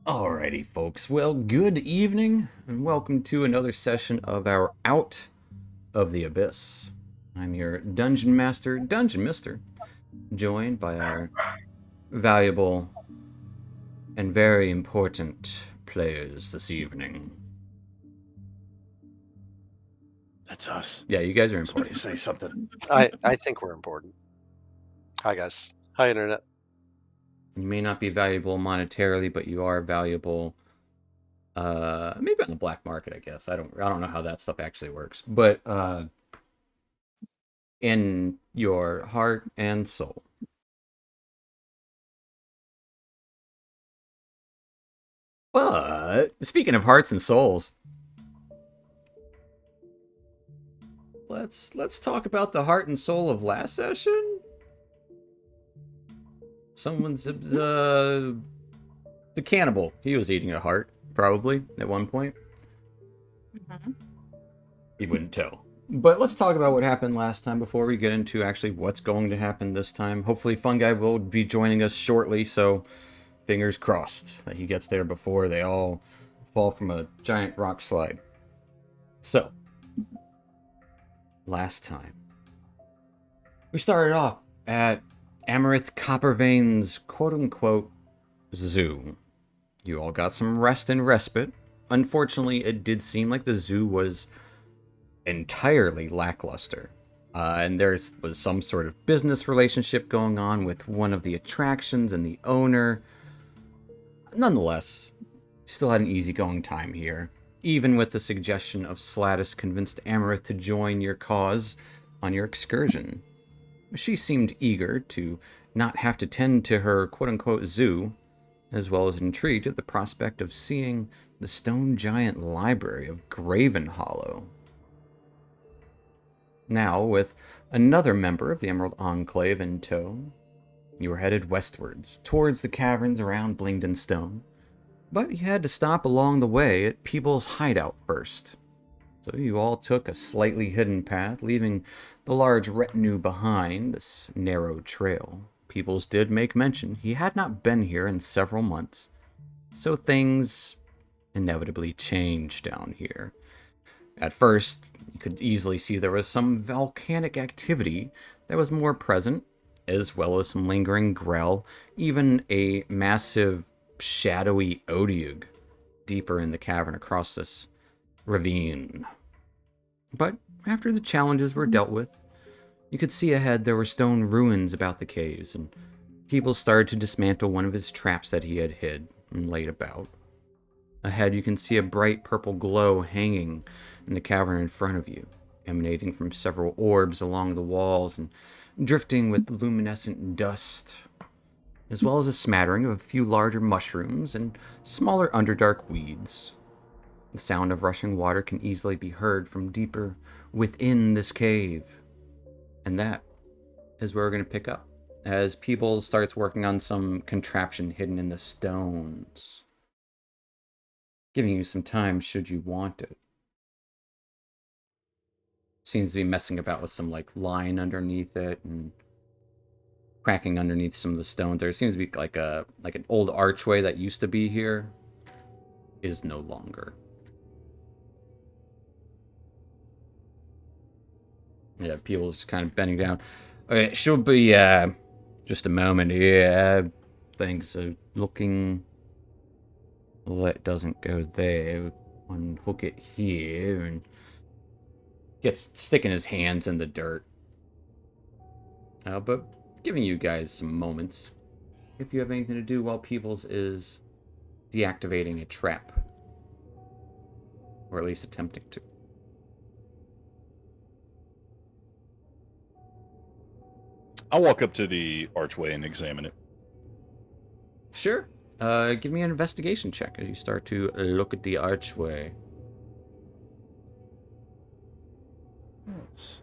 Alrighty, folks. Well, good evening, and welcome to another session of our Out of the Abyss. I'm your Dungeon Master, Dungeon Mister, joined by our valuable and very important players this evening. That's us. Yeah, you guys are Somebody important. say something. I think we're important. Hi guys. Hi internet. You may not be valuable monetarily, but you are valuable. Maybe on the black market, I guess. I don't know how that stuff actually works, but in your heart and soul. But speaking of hearts and souls, let's talk about the heart and soul of last session. Someone's the cannibal. He was eating a heart probably at one point. Mm-hmm. He wouldn't tell. But let's talk about what happened last time before we get into actually what's going to happen this time. Hopefully, Fungi will be joining us shortly, so fingers crossed that he gets there before they all fall from a giant rock slide. So, last time, we started off at Amarith Coppervein's quote-unquote zoo. You all got some rest and respite. Unfortunately, it did seem like the zoo was entirely lackluster. And there was some sort of business relationship going on with one of the attractions and the owner. Nonetheless, still had an easygoing time here, even with the suggestion of Slatus convinced Amarith to join your cause on your excursion. She seemed eager to not have to tend to her quote-unquote zoo, as well as intrigued at the prospect of seeing the stone giant library of Graven Hollow. Now, with another member of the Emerald Enclave in tow, you were headed westwards, towards the caverns around Blingden Stone, but you had to stop along the way at Peebles' hideout first. So you all took a slightly hidden path, leaving the large retinue behind this narrow trail. Peebles did make mention he had not been here in several months, so things inevitably changed down here. At first, you could easily see there was some volcanic activity that was more present, as well as some lingering grell, even a massive shadowy Odiug deeper in the cavern across this ravine. But after the challenges were dealt with, you could see ahead there were stone ruins about the caves, and people started to dismantle one of his traps that he had hid and laid about. Ahead, you can see a bright purple glow hanging in the cavern in front of you, emanating from several orbs along the walls and drifting with luminescent dust, as well as a smattering of a few larger mushrooms and smaller underdark weeds. The sound of rushing water can easily be heard from deeper within this cave. And that is where we're going to pick up, as Peebles starts working on some contraption hidden in the stones, giving you some time should you want it. Seems to be messing about with some like line underneath it and cracking underneath some of the stones. There seems to be like an old archway that used to be here is no longer. Yeah, Peebles just kind of bending down. Okay, it should be just a moment here. Things are looking. Well, it doesn't go there. Unhook it here and gets sticking his hands in the dirt. But giving you guys some moments. If you have anything to do while Peebles is deactivating a trap. Or at least attempting to. I'll walk up to the archway and examine it. Sure. Give me an investigation check as you start to look at the archway. Let's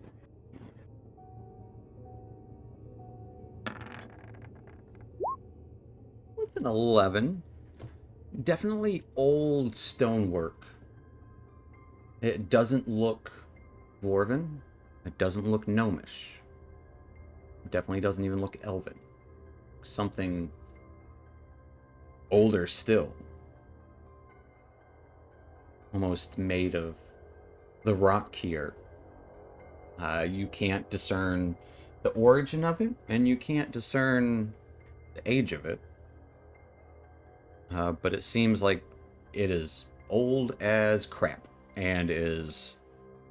see. With an 11. Definitely old stonework. It doesn't look dwarven. It doesn't look gnomish. It definitely doesn't even look elven. Something older still. almost made of the rock here. You can't discern the origin of it, and you can't discern the age of it. But it seems like it is old as crap and is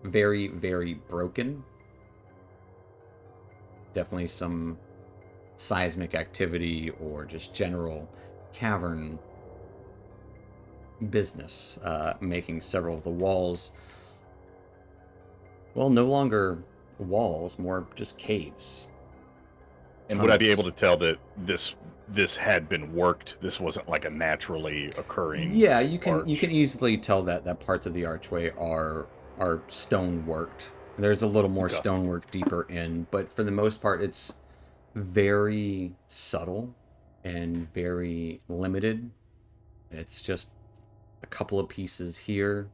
very, very broken. Definitely some seismic activity or just general cavern business, making several of the walls, well, no longer walls, more just caves. And would I be able Tunnels. to tell that this had been worked? This wasn't like a naturally occurring. Yeah, you can arch? easily tell that parts of the archway are stone worked. There's a little more Okay. stonework deeper in, but for the most part, it's very subtle and very limited. It's just a couple of pieces here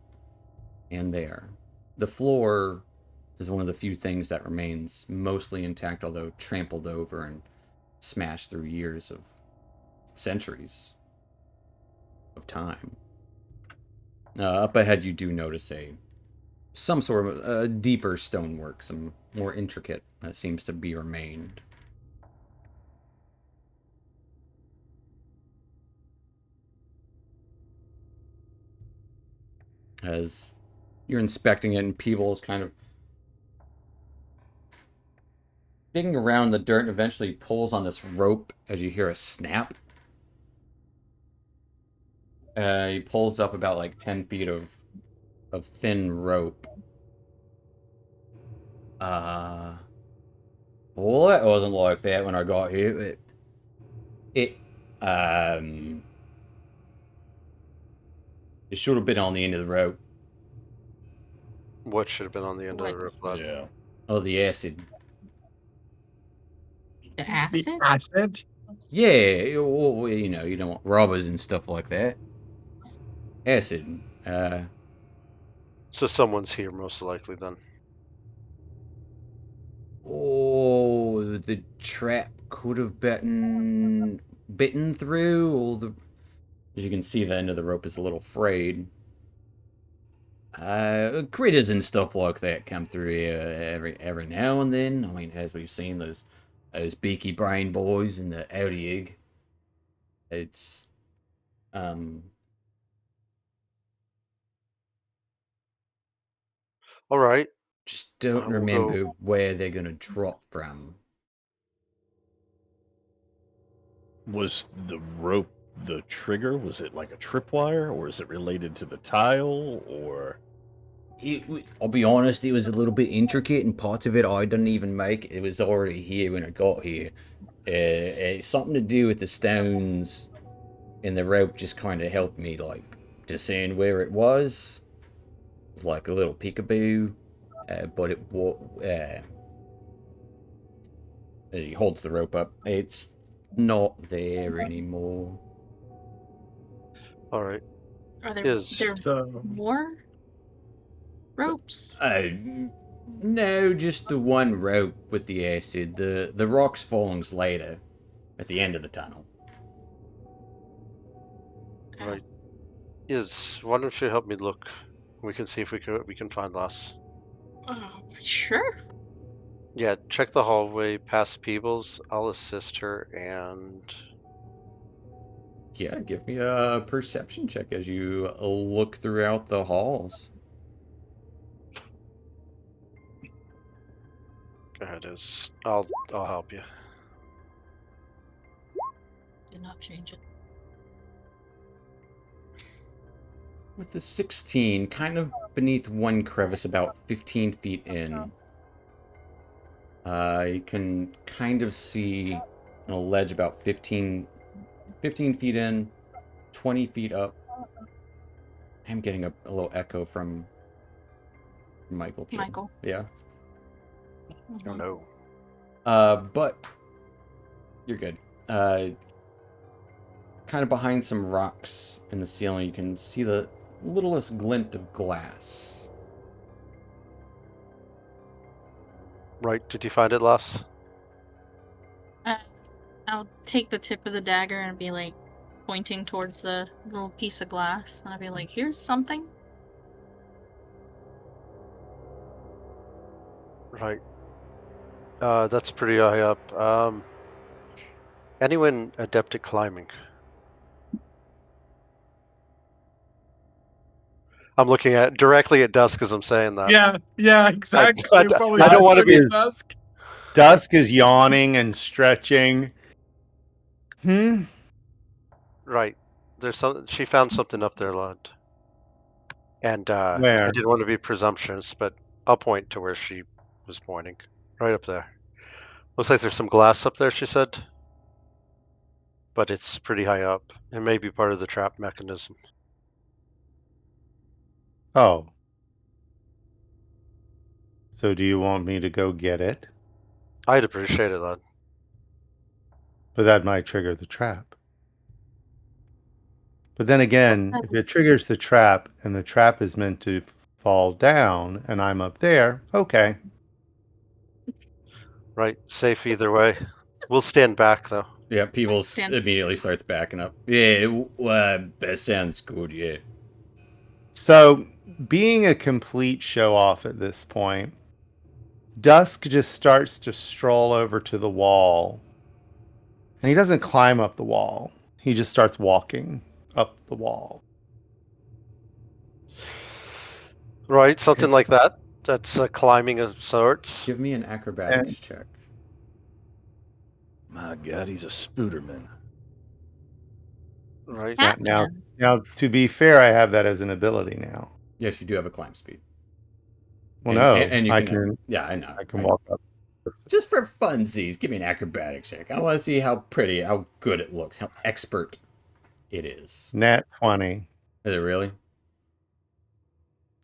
and there. The floor is one of the few things that remains mostly intact, although trampled over and smashed through years of centuries of time. Up ahead, you do notice some sort of deeper stonework, some more intricate that seems to be remained. As you're inspecting it, and Peebles kind of digging around the dirt and eventually pulls on this rope as you hear a snap. He pulls up about like 10 feet of thin rope. Well, it wasn't like that when I got here. It it should have been on the end of the rope. What should have been on the end of the What? rope, lad? Yeah. Oh, the acid. The acid? The acid? Yeah, well, you know, you don't want robbers and stuff like that. Acid. So someone's here, most likely. Then Oh, the trap could have bitten through. Or as you can see, the end of the rope is a little frayed. Critters and stuff like that come through here every now and then. I mean, as we've seen those beaky brain boys in the outy egg. It's all right. just don't We'll go. remember where they're gonna drop from. Was the rope the trigger? Was it like a tripwire, or is it related to the tile, or? I'll be honest, it was a little bit intricate, and parts of it I didn't even make. It was already here when I got here. It's something to do with the stones, and the rope just kind of helped me like discern where it was. It was like a little peekaboo, but it as he holds the rope up, it's not there anymore. All right. Are there Is So, more ropes? No, just the one rope with the acid. The rocks fallings later, at the end of the tunnel. right. Why don't you help me look? We can see if we can find Lass. Sure. Yeah, check the hallway past Peebles. I'll assist her, and Yeah, give me a perception check as you look throughout the halls. go ahead. I'll help you. Did not change it. With the 16, kind of beneath one crevice, about 15 feet in, you can kind of see on a ledge about 15 feet in, 20 feet up. I'm getting a little echo from Michael, too. Michael. Yeah. Oh no. But you're good. Kind of behind some rocks in the ceiling, you can see the littlest glint of glass. Right. Did you find it, Lass? I'll take the tip of the dagger and be like pointing towards the little piece of glass, and I'll be like, "Here's something." Right. That's pretty high up. Anyone adept at climbing? I'm looking directly at Dusk as I'm saying that. Yeah, exactly. I Probably don't want to be. Dusk. Dusk is yawning and stretching. Right. There's some. She found something up there, lad. And I Where? didn't want to be presumptuous, but I'll point to where she was pointing. Right up there. Looks like there's some glass up there, she said. But it's pretty high up. It may be part of the trap mechanism. Oh. So do you want me to go get it? I'd appreciate it, lad. But that might trigger the trap. But then again, if it triggers the trap and the trap is meant to fall down and I'm up there, okay. Right. Safe either way. We'll stand back, though. Yeah, people Stand- immediately starts backing up. Yeah, that sounds good, yeah. So, being a complete show off at this point, Dusk just starts to stroll over to the wall. And he doesn't climb up the wall. He just starts walking up the wall. Right. Something like that. That's climbing of sorts. Give me an acrobatics check. My God, he's a spooderman. Right. Yeah, now, to be fair, I have that as an ability now. Yes, you do have a climb speed. Well, And you I can. Yeah, I know. I can walk up. Just for funsies, give me an acrobatics check. I want to see how pretty, how good it looks, how expert it is. Nat 20. Is it really?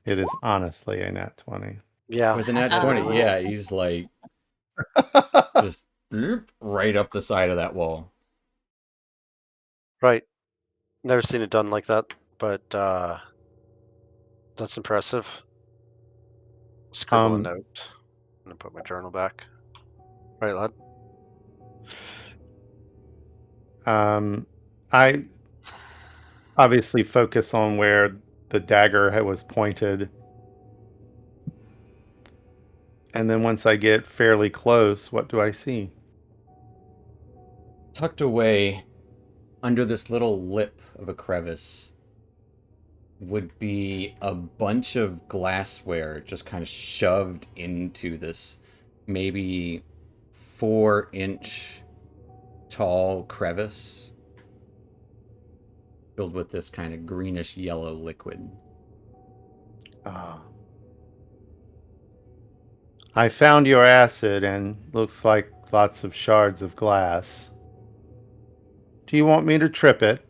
It is honestly a nat 20. Yeah. With a nat 20, yeah, he's like just right up the side of that wall. Right. Never seen it done like that, but that's impressive. Scribble a note. I'm gonna put my journal back. Right, lad. I obviously focus on where the dagger was pointed. And then once I get fairly close, what do I see? Tucked away under this little lip of a crevice would be a bunch of glassware just kind of shoved into this maybe 4-inch tall crevice filled with this kind of greenish yellow liquid. I found your acid and looks like lots of shards of glass. Do you want me to trip it?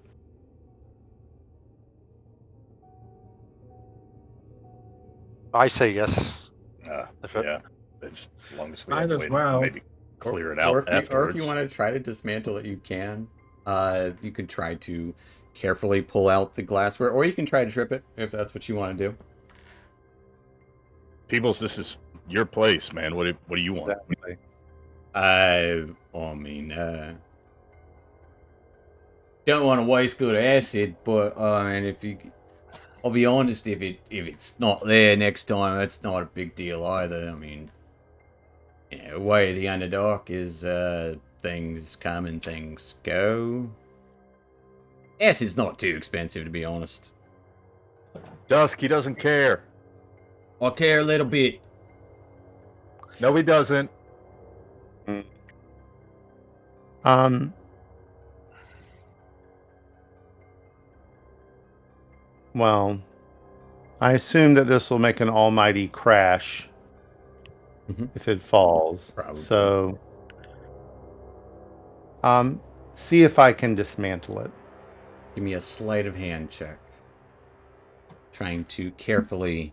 I say yes. Yeah, as long as we Might have a as way well. to maybe clear it out Or if afterwards. you want to try to dismantle it, you can. You could try to carefully pull out the glassware, or you can try to trip it if that's what you want to do. Peoples, this is your place, man. What do you want? Exactly. I mean, don't want to waste good acid, but I mean, I'll be honest, if it's not there next time, that's not a big deal either. I mean, the way of the Underdark is things come and things go. Acid's not too expensive, to be honest. Dusk, he doesn't care. I care a little bit. No, he doesn't. Well, I assume that this will make an almighty crash if it falls. Probably. So, see if I can dismantle it. Give me a sleight of hand check. Trying to carefully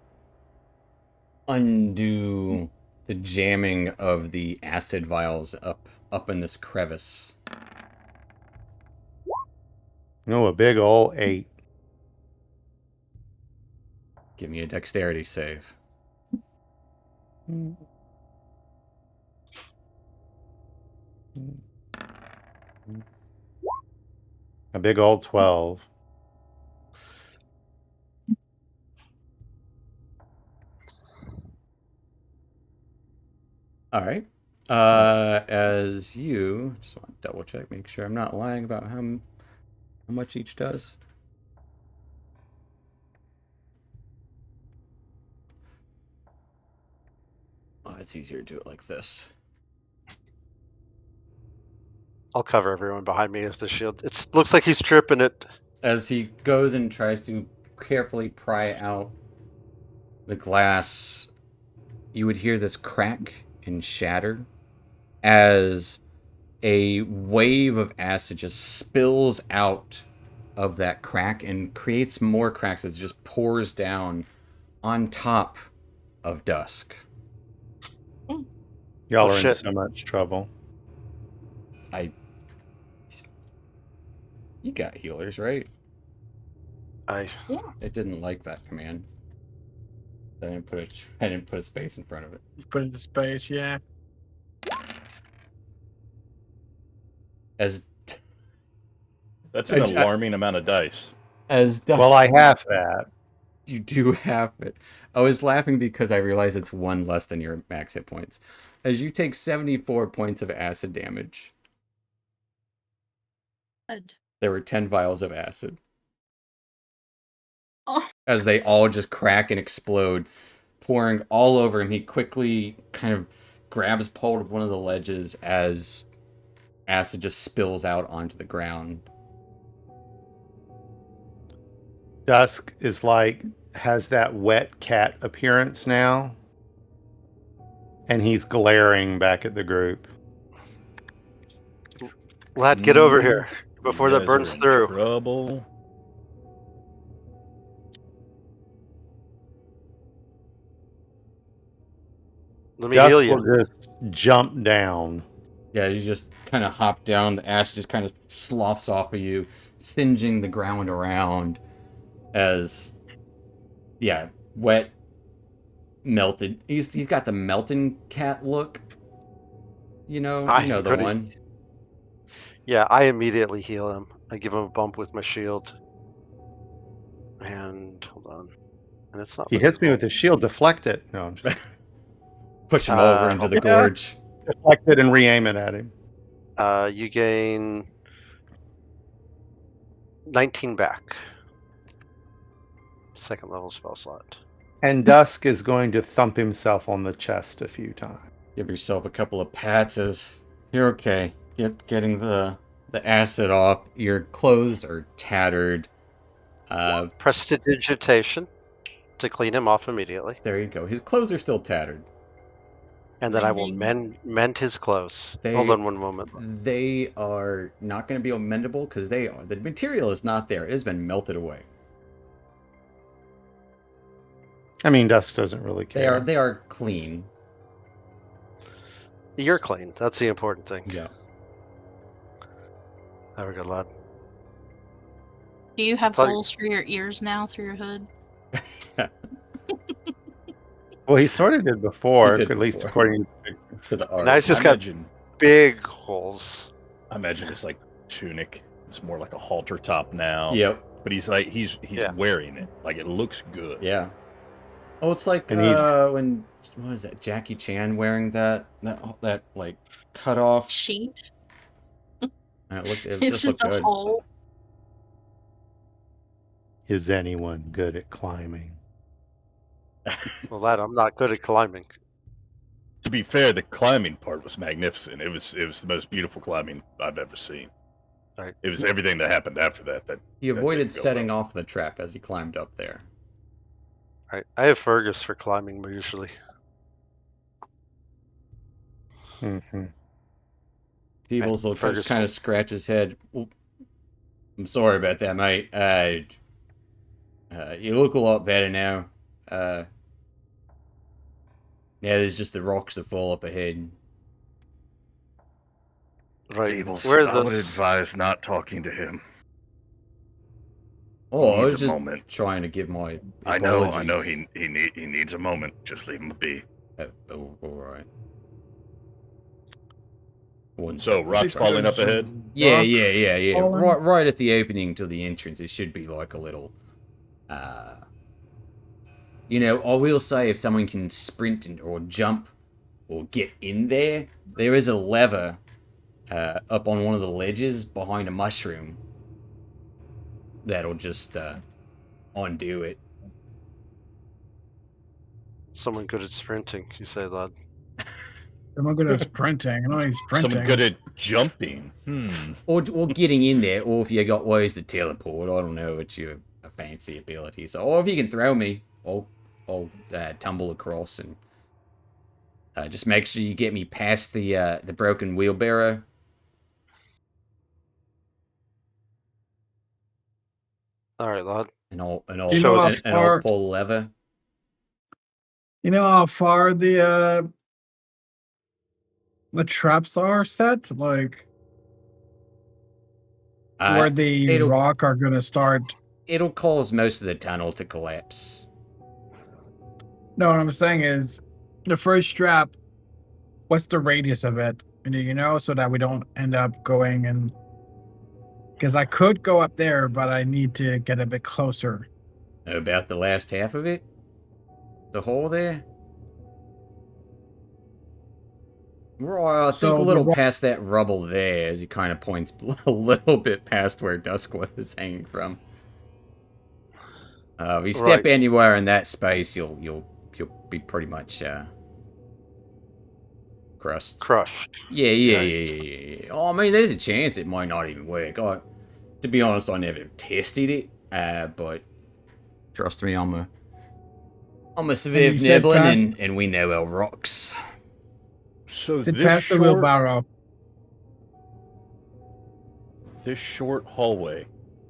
undo the jamming of the acid vials up in this crevice. No, a big ol' 8. Give me a dexterity save. A big old 12. All right. As you just want to double check, make sure I'm not lying about how much each does. Oh, it's easier to do it like this. I'll cover everyone behind me as the shield. It looks like he's tripping it. As he goes and tries to carefully pry out the glass, you would hear this crack and shatter as a wave of acid just spills out of that crack and creates more cracks as it just pours down on top of Dusk. Y'all Oh, are in shit. so much trouble. You got healers, right? I It didn't like that command. I didn't put a space in front of it. You put it in space, yeah. As That's an I- alarming amount of dice. as Dusk, Well, I have that. you do have it. I was laughing because I realized it's one less than your max hit points. As you take 74 points of acid damage, Good. there were 10 vials of acid. Oh. As they all just crack and explode, pouring all over him. He quickly kind of grabs hold of one of the ledges as acid just spills out onto the ground. Dusk is like, has that wet cat appearance now. And he's glaring back at the group. Lad, get over here before You that guys burns are in through. Trouble. Let me heal Dusk you. will just jump down. Yeah, you just kind of hop down. The acid just kind of sloughs off of you, singeing the ground around as, yeah, wet, melted. He's got the melting cat look. You know the couldn't- one. Yeah, I immediately heal him. I give him a bump with my shield. And hold on. And it's not. He hits me with his shield, deflect it. No, I'm just Push him over into the gorge. deflect it and re-aim it at him. You gain 19 back. Second level spell slot. And Dusk is going to thump himself on the chest a few times. Give yourself a couple of pats as you're okay. Getting the acid off. Your clothes are tattered. Prestidigitation to clean him off immediately. There you go. His clothes are still tattered. And then I will Mending. mend his clothes. They- Hold on one moment. They are not going to be mendable because the material is not there. It has been melted away. I mean, Dusk doesn't really care. They are clean. You're clean. That's the important thing. Yeah. Very good, lad. Do you have thought- holes for your ears now through your hood? Well, he sort of did before, He did at least before. according to the picture. To the art. Now he's just got big holes. I imagine it's like tunic. It's more like a halter top now. Yep. But he's like he's Yeah. wearing it. Like it looks good. Yeah. Oh, it's like And he's- when what is that? Jackie Chan wearing that like cut off. Sheet? It It's just looked a good. hole. Is anyone good at climbing? Well, lad, I'm not good at climbing. To be fair, the climbing part was magnificent. It was the most beautiful climbing I've ever seen. Right. It was everything that happened after that. He avoided didn't go setting well. off the trap as he climbed up there. Right. I have Fergus for climbing usually. Mm-hmm. Peebles will Fergus just kind of scratch his head. "Well, I'm sorry about that, mate. You look a lot better now. Now there's just the rocks that fall up ahead. Right. Peebles, Where I the would advise not talking to him. Oh, I Needs was a just moment. trying to give my I know. apologies. He needs a moment. Just leave him be. Oh, all right. One So second. rocks falling up ahead. Yeah. falling? Right at the opening to the entrance, it should be like a little. I will say if someone can sprint or jump or get in there, there is a lever up on one of the ledges behind a mushroom that'll just undo it. Someone good at sprinting, you say, lad. I'm good at sprinting. I know he's sprinting. Someone good at jumping. Or getting in there, or if you got ways to teleport. I don't know, it's your a fancy ability. So, or if you can throw me, I'll tumble across and just make sure you get me past the broken wheelbarrow. All right, lad. And I'll You know how and I'll far- pull the lever. You know how far the traps are set? Like where the it'll- rock are gonna start. It'll cause most of the tunnels to collapse. No, what I'm saying is the first trap, what's the radius of it? You know, so that we don't end up going and because I could go up there, but I need to get a bit closer. About the last half of it? The hole there? Right, I think So a the little ro- past that rubble there, as he kind of points a little bit past where Dusk was hanging from. If you step Right. anywhere in that space, you'll be pretty much crushed. Crushed. Yeah. Oh, I mean, there's a chance it might not even work. To be honest, I never tested it, but trust me, I'm a Sviv you said Niblin, and we know our rocks. So Sit past the wheelbarrow. this short hallway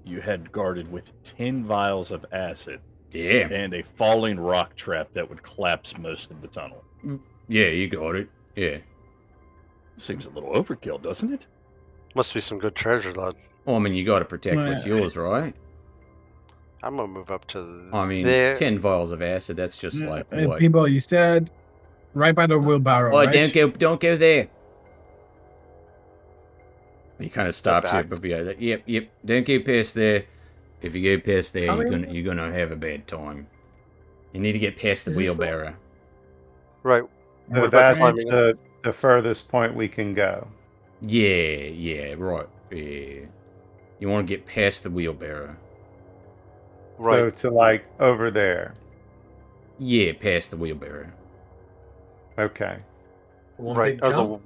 you had guarded with 10 vials of acid Yeah, and a falling rock trap that would collapse most of the tunnel. yeah, you got it. Yeah. Seems a little overkill, doesn't it? Must be some good treasure, lad. Well, I mean, you got to protect what's Well, yours, right? I'm gonna move up to I mean, there. 10 vials of acid, that's just like what? People, you said right by the wheelbarrow, Oh, right? don't go there. He kind of stops you back. before you. Yep. Don't go past there. If you go past there, How you're gonna have a bad time. You need to get past the Is this wheelbarrow. Right. So What about that's climbing the furthest point we can go. Yeah, right. Yeah. You want to get past the wheelbarrow. Right. So to like over there. Yeah, past the wheelbarrow. Okay. One Right. big Are jump.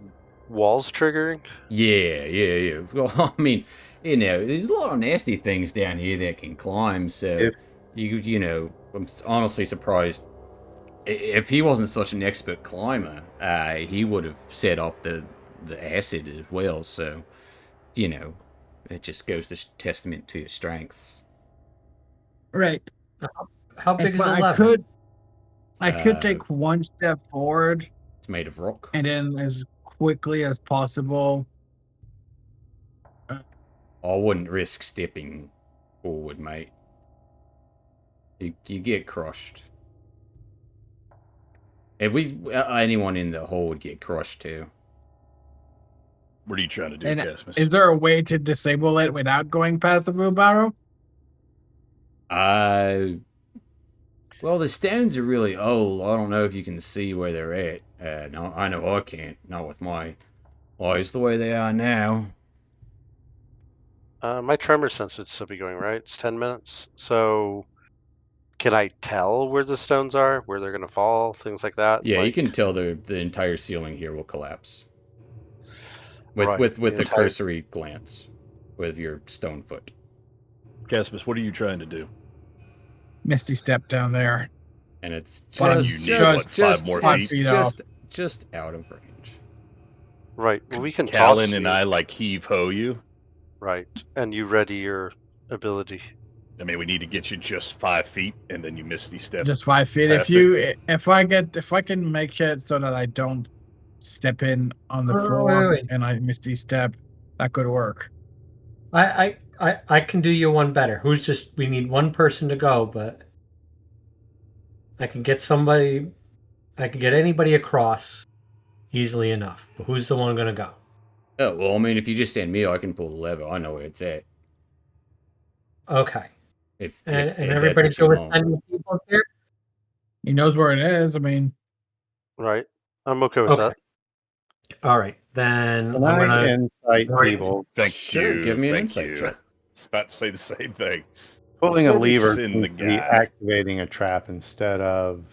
the walls triggering? Yeah. Well, I mean, there's a lot of nasty things down here that can climb. So If- you know, I'm honestly surprised. If he wasn't such an expert climber, he would have set off the acid as well. So, it just goes to testament to your strengths. Right. How big If is the I lever? I could Uh, take one step forward It's made of rock. and then as quickly as possible. I wouldn't risk stepping forward, mate. You get crushed. If anyone in the hole would get crushed too. What are you trying to do, And Casmus? is there a way to disable it without going past the wheelbarrow? Well, the stones are really old. I don't know if you can see where they're at. No, I know I can't. Not with my eyes the way they are now. My tremor sense would still be going, right? It's 10 minutes. So can I tell where the stones are, where they're gonna fall, things like that? Yeah, you Like, can tell the entire ceiling here will collapse. With Right, with the the entire- cursory glance with your stone foot. Casmus, what are you trying to do? Misty step down there. And it's But just, you need, just, what, just, 5 more five feet? feet just, just out of range. Right. Well, we can toss Callan and you. I like heave ho you. Right. And you ready your ability. I mean, we need to get you just 5 feet, and then you misty step. Just 5 feet. Past If I can make it so that I don't step in on the Wait, floor wait. and I misty step, that could work. I can do you one better. We need one person to go, but I can get anybody across easily enough. But who's the one gonna go? Oh, well, I mean, if you just send me, I can pull the lever. I know where it's at. Okay. If And that's everybody's what you good with want. sending people here? He knows where it is. I mean, Right. I'm okay with Okay. that. All right, then Can I'm I gonna. insight Right. people? Thank Sure, you. give me an thank insight you. check. I was about to say the same thing. Pulling a Before we lever send seems the to be guy. activating a trap instead of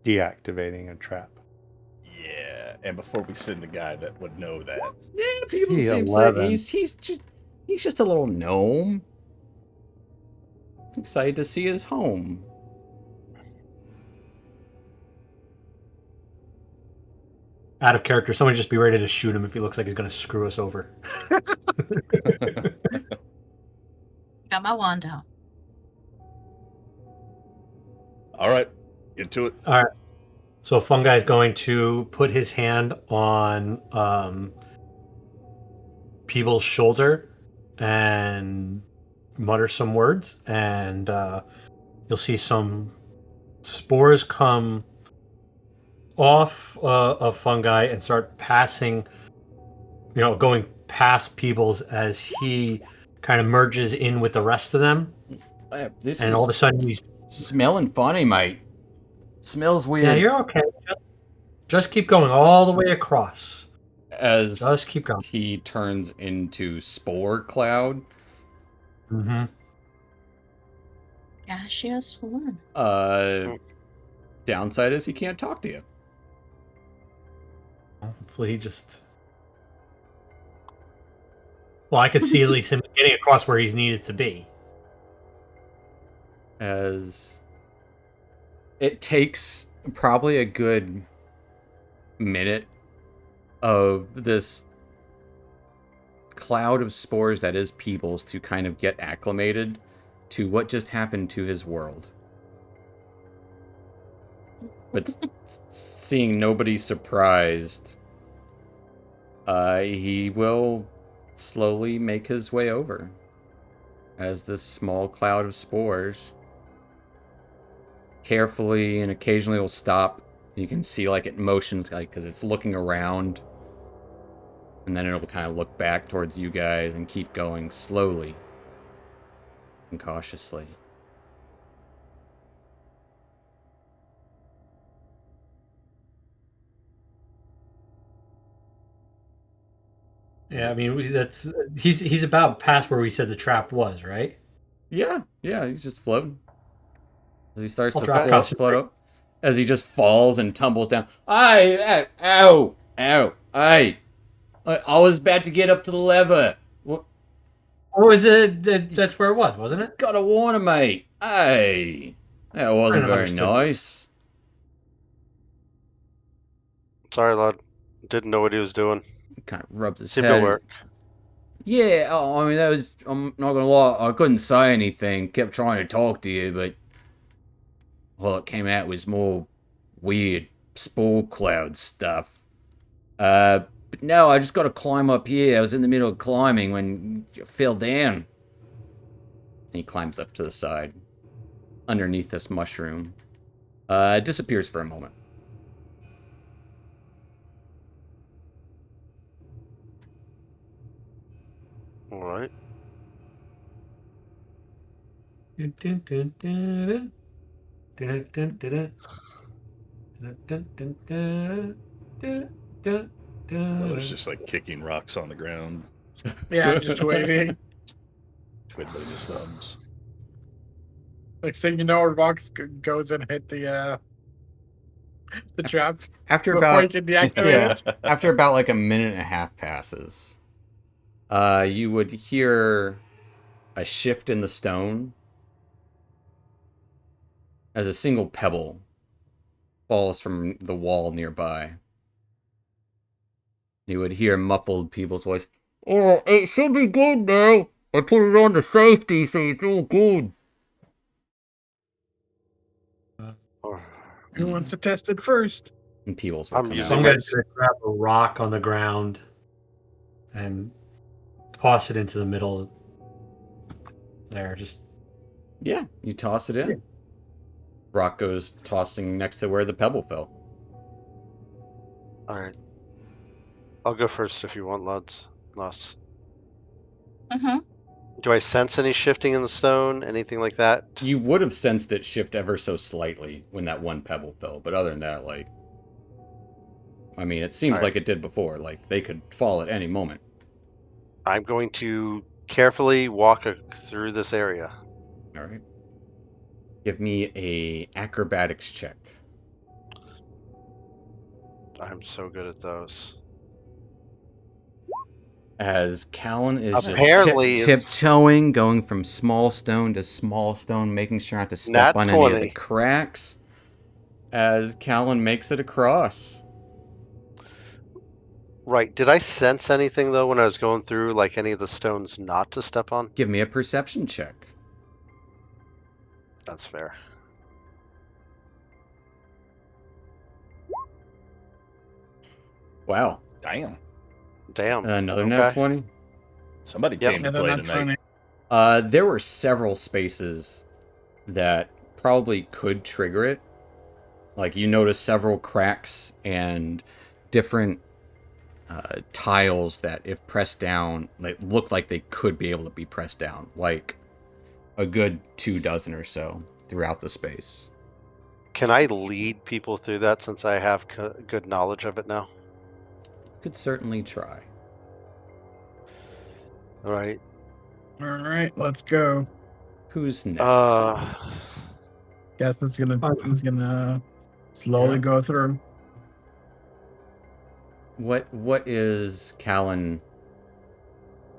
deactivating a trap. Yeah, and before we send the guy that would know that. Yeah, people He seem like 11. he's just a little gnome. Excited to see his home. Out of character, somebody just be ready to shoot him if he looks like he's going to screw us over. Got my wand out. All right, into it. All right. So Fungi is going to put his hand on Peeble's shoulder and mutter some words, and you'll see some spores come off of Fungi and start passing, going past Peebles as he kind of merges in with the rest of them. This And is all of a sudden he's smelling funny, mate. Smells weird. yeah, you're okay. Just keep going all the way across. As Just keep going. he turns into spore cloud. Mm-hmm. Gaseous form. Downside is he can't talk to you. Hopefully he just. Well, I could see at least him getting across where he's needed to be. As it takes probably a good minute of this cloud of spores that is Peebles to kind of get acclimated to what just happened to his world. But seeing nobody surprised, he will slowly make his way over as this small cloud of spores carefully and occasionally will stop. You can see like it motions like because it's looking around, and then it'll kind of look back towards you guys and keep going slowly and cautiously. Yeah, I mean that's he's about past where we said the trap was, right? Yeah, he's just floating. As he starts I'll to drop float concentrate. up, as he just falls and tumbles down. Ow, I was about to get up to the lever. What? Oh, is it? That's where it was, wasn't it? Gotta warn him, mate. Hey, that wasn't Kind of very understood. nice. Sorry, lad. Didn't know what he was doing. He kind of rubs his Seemed head. to work. Yeah, I mean, that was, I'm not gonna lie, I couldn't say anything, kept trying to talk to you, but all it came out was more weird spore cloud stuff. But no, I just gotta climb up here. I was in the middle of climbing when you fell down. And he climbs up to the side, underneath this mushroom. Disappears for a moment. All right. I was just like kicking rocks on the ground, Yeah, I'm just waiting. twiddling his thumbs. Next thing you know, Rox goes and hit the trap After before about you can deactivate it. after about like a minute and a half passes, you would hear a shift in the stone as a single pebble falls from the wall nearby. You would hear muffled people's voice. Oh, it should be good now. I put it on the safety, so it's all good. Who wants to test it first? And people's will I'm come using Some out. my- guy's gonna grab a rock on the ground and toss it into the middle there. Just Yeah, you toss it in. Rock goes tossing next to where the pebble fell. All right. I'll go first if you want, lads. Lass. Mm-hmm. Do I sense any shifting in the stone? Anything like that? You would have sensed it shift ever so slightly when that one pebble fell, but other than that, like, I mean, it seems Alright. like it did before. Like, they could fall at any moment. I'm going to carefully walk through this area. All right. Give me a acrobatics check. I'm so good at those. As Callan is Apparently just it's- tiptoeing, going from small stone to small stone, making sure not to step Nat on any of the 20. cracks. As Callan makes it across. Right. Did I sense anything though when I was going through, like any of the stones not to step on? Give me a perception check. That's fair. Wow. Damn. Damn. Another nat Okay. 20. Somebody Yep. came to Yeah, they're play not tonight. trying. There were several spaces that probably could trigger it. Like, you notice several cracks and different tiles that, if pressed down, like, look like they could be able to be pressed down. Like, a good 24 or so throughout the space. Can I lead people through that since I have good knowledge of it now? Could certainly try. All right. All right, let's go. Who's next? Guess it's gonna slowly Yeah. go through. What is Callan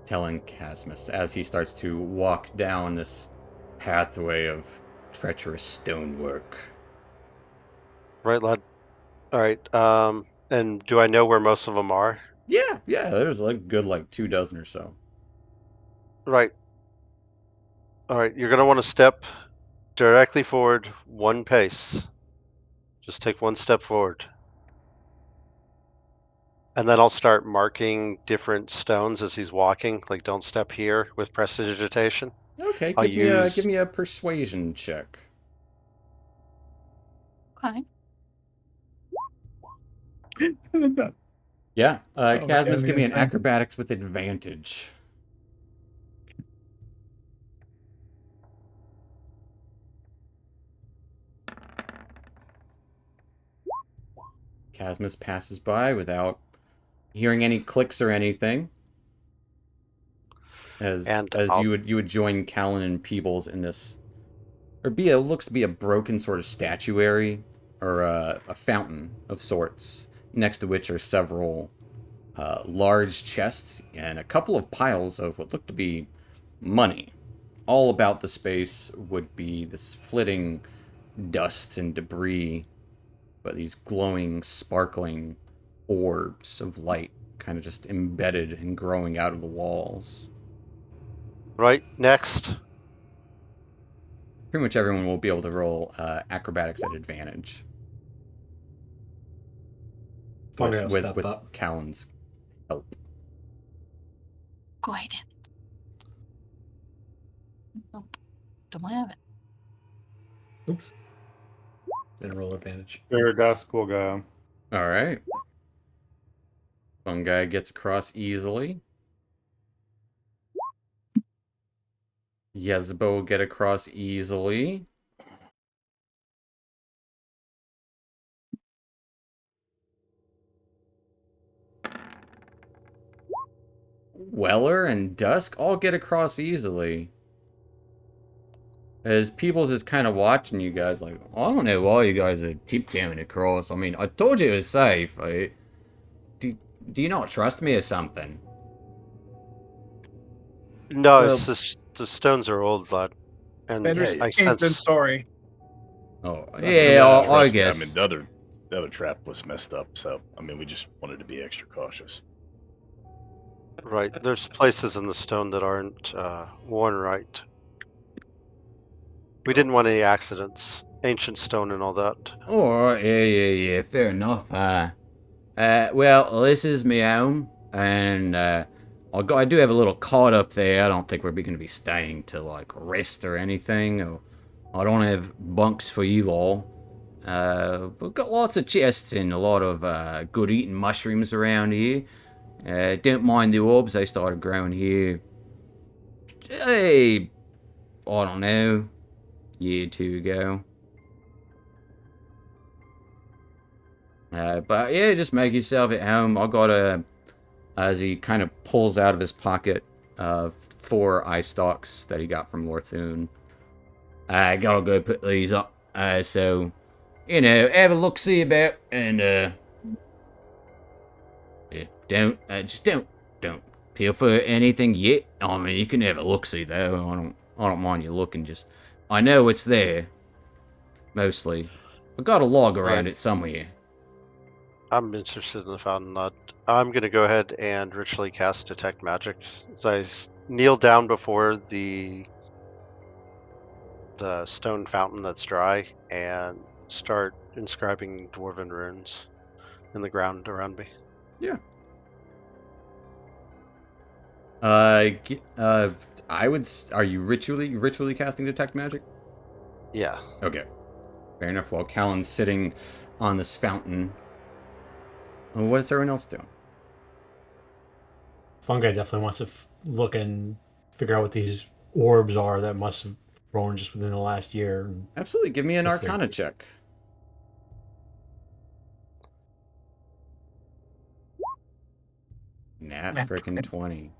telling Casmus as he starts to walk down this pathway of treacherous stonework? Right, lad. All right. And do I know where most of them are? Yeah, there's like good like 24 or so. Right. All right. You're gonna want to step directly forward, one pace. Just take one step forward. And then I'll start marking different stones as he's walking. Like, don't step here with prestidigitation. Okay, I'll give me a persuasion check. Okay. Yeah, Oh, Casmus, yeah, give me an thank you. acrobatics with advantage. Casmus passes by without hearing any clicks or anything. As you would join Callan and Peebles in this, or looks to be a broken sort of statuary or a fountain of sorts, next to which are several large chests and a couple of piles of what look to be money. All about the space would be this flitting dust and debris, but these glowing, sparkling orbs of light kind of just embedded and growing out of the walls. Right. Next. Pretty much everyone will be able to roll acrobatics at advantage. Funny, I'll with step up. Callan's help. Guidance. Nope. Don't have it. Oops. Didn't roll advantage. Sure, Dusk will go. All right. One guy gets across easily. Yezbo will get across easily. Weller and Dusk all get across easily. As people just kind of watching you guys like, I don't know why you guys are tiptoeing across. I mean, I told you it was safe. Do you not trust me or something? No, Well- it's just the stones are old, lad. And Better I safe than sense. sorry. Oh, It's not yeah, really I trust- guess. I mean, the other trap was messed up, so I mean, we just wanted to be extra cautious. Right. There's places in the stone that aren't worn right. We didn't want any accidents. Ancient stone and all that. Oh, yeah, fair enough. Well, this is my home, and I do have a little cot up there. I don't think we're going to be staying to, like, rest or anything. Or I don't have bunks for you all. We've got lots of chests and a lot of good eating mushrooms around here. Don't mind the orbs, they started growing here. Hey, I don't know, year or two ago. But yeah, just make yourself at home. I got as he kind of pulls out of his pocket 4 eye stalks that he got from Lorthun. I gotta go put these up. So, you know, have a look, see about, and don't peel for anything yet. I mean, you can have a look, see though. I don't mind you looking. Just, I know it's there. Mostly, I got a log around it somewhere. I'm interested in the fountain nut. I'm gonna go ahead and ritually cast detect magic. So I kneel down before the stone fountain that's dry and start inscribing dwarven runes in the ground around me. Yeah. I would. Are you ritually casting detect magic? Yeah. Okay. Fair enough. While Callan's sitting on this fountain, well, what is everyone else doing? Fungi definitely wants to look and figure out what these orbs are that must have grown just within the last year. Absolutely. Give me an Yes, sir. Arcana check. Nat Nat frickin' 20.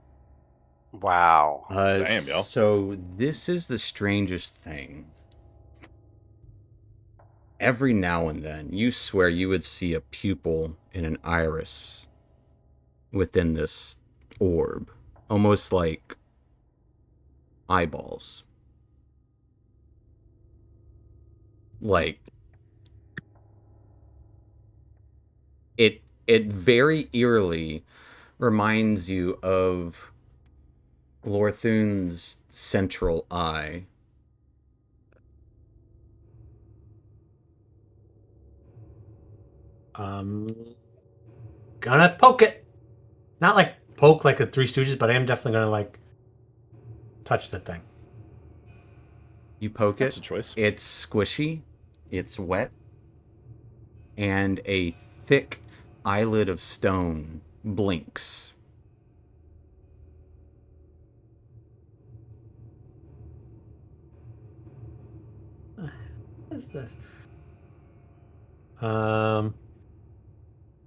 Wow. Damn, yo. So this is the strangest thing. Every now and then, you swear you would see a pupil in an iris within this orb. Almost like eyeballs. Like, it very eerily reminds you of Lorthun's central eye. Gonna poke it. Not like poke like the Three Stooges, but I am definitely gonna like touch the thing. You poke That's it. a choice. It's squishy. It's wet. And a thick eyelid of stone blinks. What is this?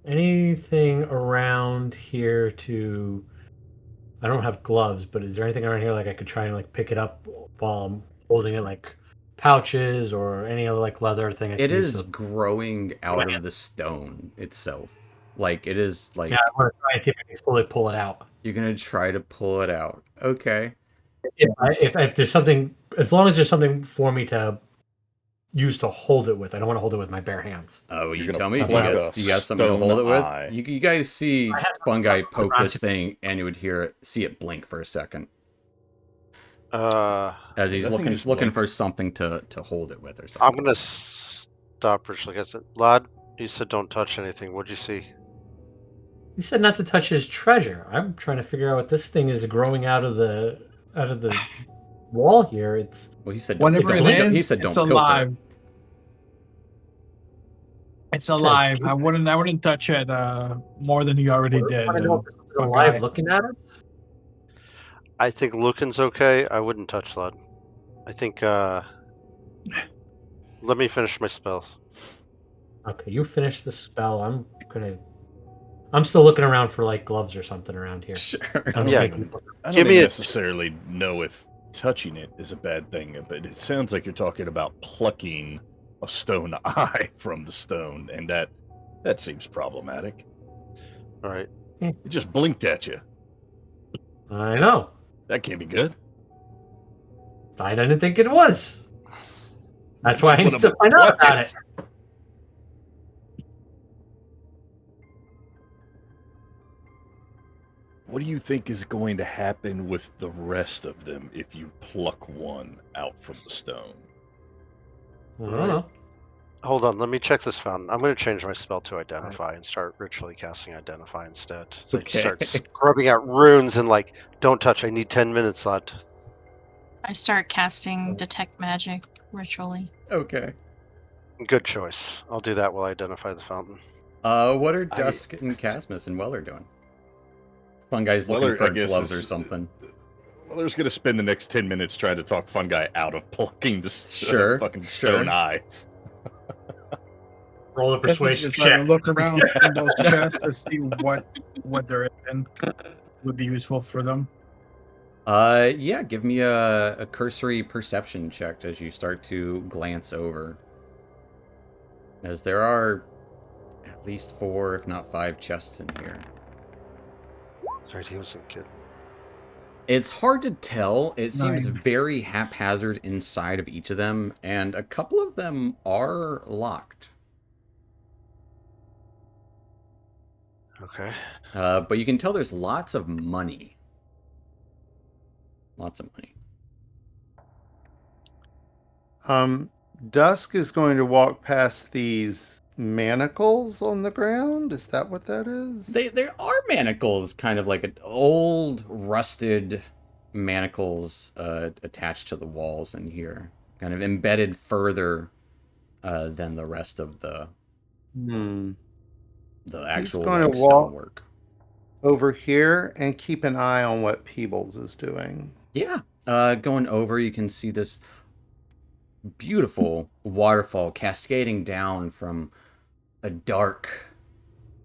Anything around here to? I don't have gloves, but is there anything around here like I could try and like pick it up while I'm holding it, like pouches or any other like leather thing? It is growing out of the stone itself. Like, it is like... Yeah, I want to try and see if I can slowly pull it out. You're going to try to pull it out. Okay. If there's something, as long as there's something for me to use to hold it with, I don't want to hold it with my bare hands. Oh, you You're tell gonna me. pluck You a got something to stone hold it with? eye. You guys see I have- Fungi poke around this to- thing, and you would see it blink for a second. Uh, As he's That thing looking just looking blinked. for something to hold it with or I'm something. gonna stop ritually cast it. Lad, you said don't touch anything. What'd you see? He said not to touch his treasure. I'm trying to figure out what this thing is growing out of the wall here. It's Well, he said Whatever don't, it is, he said don't it's pilfer. alive. It's alive. I wouldn't touch it more than you already I did. want to know if there's something Fungi. alive looking at us. I think looking's okay. I wouldn't touch Lad. I think. Let me finish my spells. Okay, you finish the spell. I'm still looking around for like gloves or something around here. Sure. I'm Yeah. making- I Give don't me even a- necessarily know if touching it is a bad thing, but it sounds like you're talking about plucking a stone eye from the stone, and that seems problematic. All right. It just blinked at you. I know. That can't be good. I didn't think it was. That's why I Just need to wanna find out pluck about it. it. What do you think is going to happen with the rest of them if you pluck one out from the stone? I don't know. Hold on. Let me check this fountain. I'm going to change my spell to identify and start ritually casting identify instead. So Okay. I start scrubbing out runes and like, don't touch. I need 10 minutes, Lad. I start casting detect magic ritually. Okay. Good choice. I'll do that while I identify the fountain. What are Dusk and Casmus and Weller doing? Fungi's looking Weller, I for guess, gloves is- or something. Weller's going to spend the next 10 minutes trying to talk Fungi out of plucking this Sure, fucking sure. stone eye. Roll a Guess we should persuasion just try to check. look around in those chests to see what there is and would be useful for them. Yeah, give me a cursory perception check as you start to glance over. As there are at least 4, if not 5 chests in here. Right, he wasn't kidding. It's hard to tell. It seems 9. very haphazard inside of each of them, and a couple of them are locked. Okay. But you can tell there's lots of money. Lots of money. Dusk is going to walk past these manacles on the ground. Is that what that is? There are manacles, kind of like old, rusted manacles attached to the walls in here, kind of embedded further than the rest of the actual going to stonework. Over here and keep an eye on what Peebles is doing. Yeah. Going over, you can see this beautiful waterfall cascading down from a dark,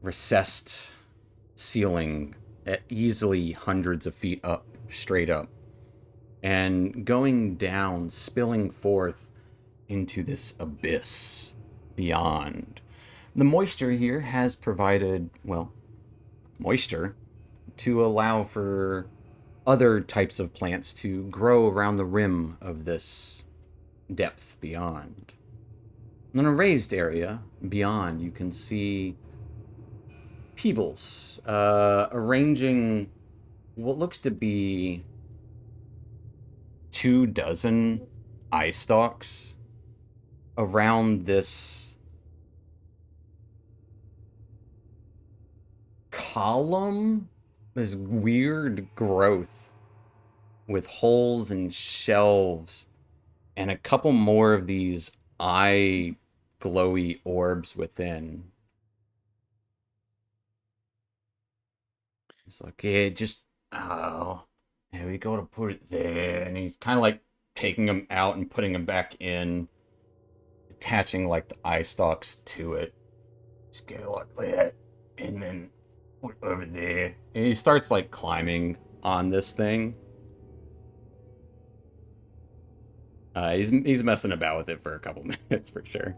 recessed ceiling at easily hundreds of feet up, straight up, and going down, spilling forth into this abyss beyond. The moisture here has provided, well, moisture to allow for other types of plants to grow around the rim of this depth beyond. In a raised area beyond, you can see Peebles arranging what looks to be 24 eye stalks around this column, this weird growth with holes and shelves and a couple more of these eye glowy orbs within. It's like, yeah, just, oh, yeah, we gotta put it there. And he's kind of like taking them out and putting them back in, attaching like the eye stalks to it. Just go like that, and then put it over there. And he starts like climbing on this thing. He's messing about with it for a couple minutes for sure.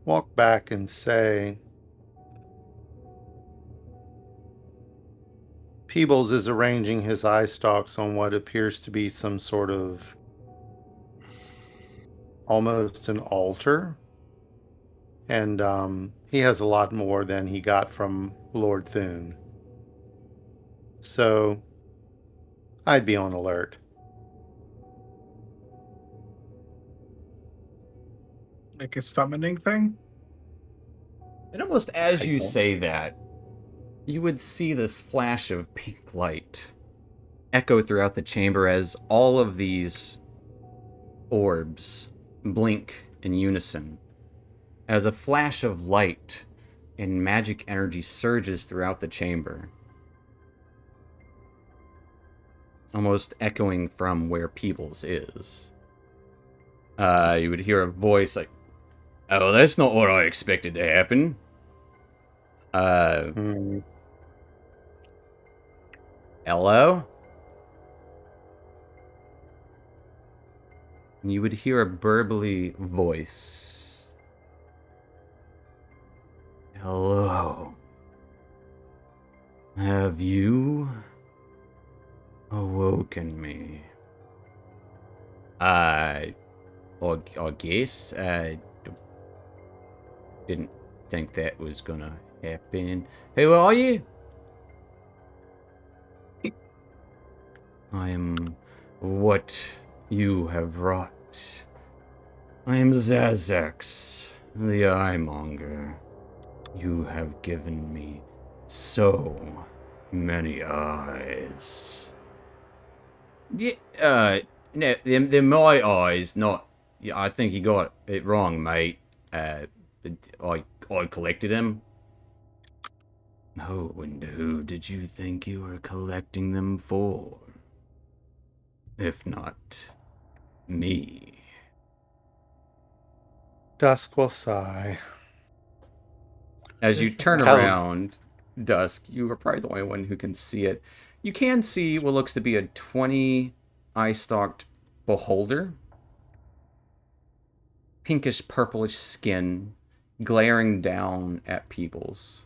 Walk back and say, Peebles is arranging his eye stalks on what appears to be some sort of almost an altar. And he has a lot more than he got from Lord Thune. So I'd be on alert. Like a summoning thing? And almost as you say that, you would see this flash of pink light echo throughout the chamber as all of these orbs blink in unison. As a flash of light and magic energy surges throughout the chamber, almost echoing from where Peebles is. You would hear a voice like, "Oh, that's not what I expected to happen." Hello? And you would hear a burbly voice. Hello. Have you awoken me? I guess I didn't think that was gonna happen. Who are you? I am what you have wrought. I am Zazax, the Eyemonger. You have given me so many eyes. Yeah, no, they're my eyes, not. Yeah, I think you got it wrong, mate. I collected them. Oh, and who did you think you were collecting them for? If not me. Dusk will sigh. As you This- turn Callum. around, Dusk, you are probably the only one who can see it. You can see what looks to be a 20 eye-stalked beholder. Pinkish purplish skin glaring down at Peebles.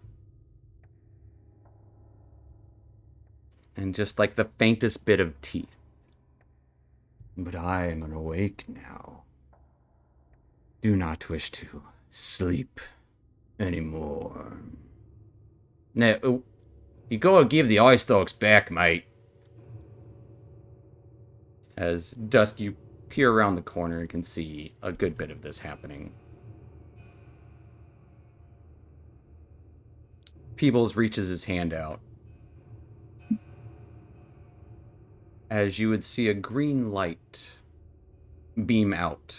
And just like the faintest bit of teeth. But I am awake now. Do not wish to sleep anymore. Now, you gotta give the eye stalks back, mate. As Dusk, you peer around the corner and can see a good bit of this happening. Peebles reaches his hand out. As you would see a green light beam out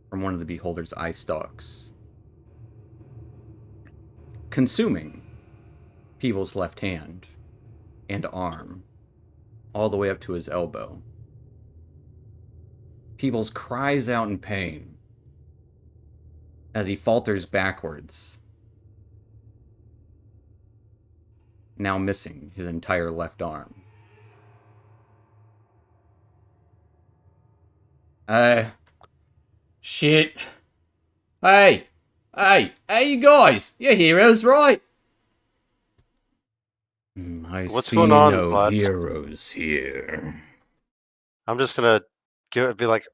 from one of the beholder's eye stalks, consuming Peebles' left hand and arm all the way up to his elbow. Peebles cries out in pain as he falters backwards, now missing his entire left arm. Shit. Hey, you guys, you're heroes, right? I What's see going on, no bud? heroes here. I'm just gonna be like,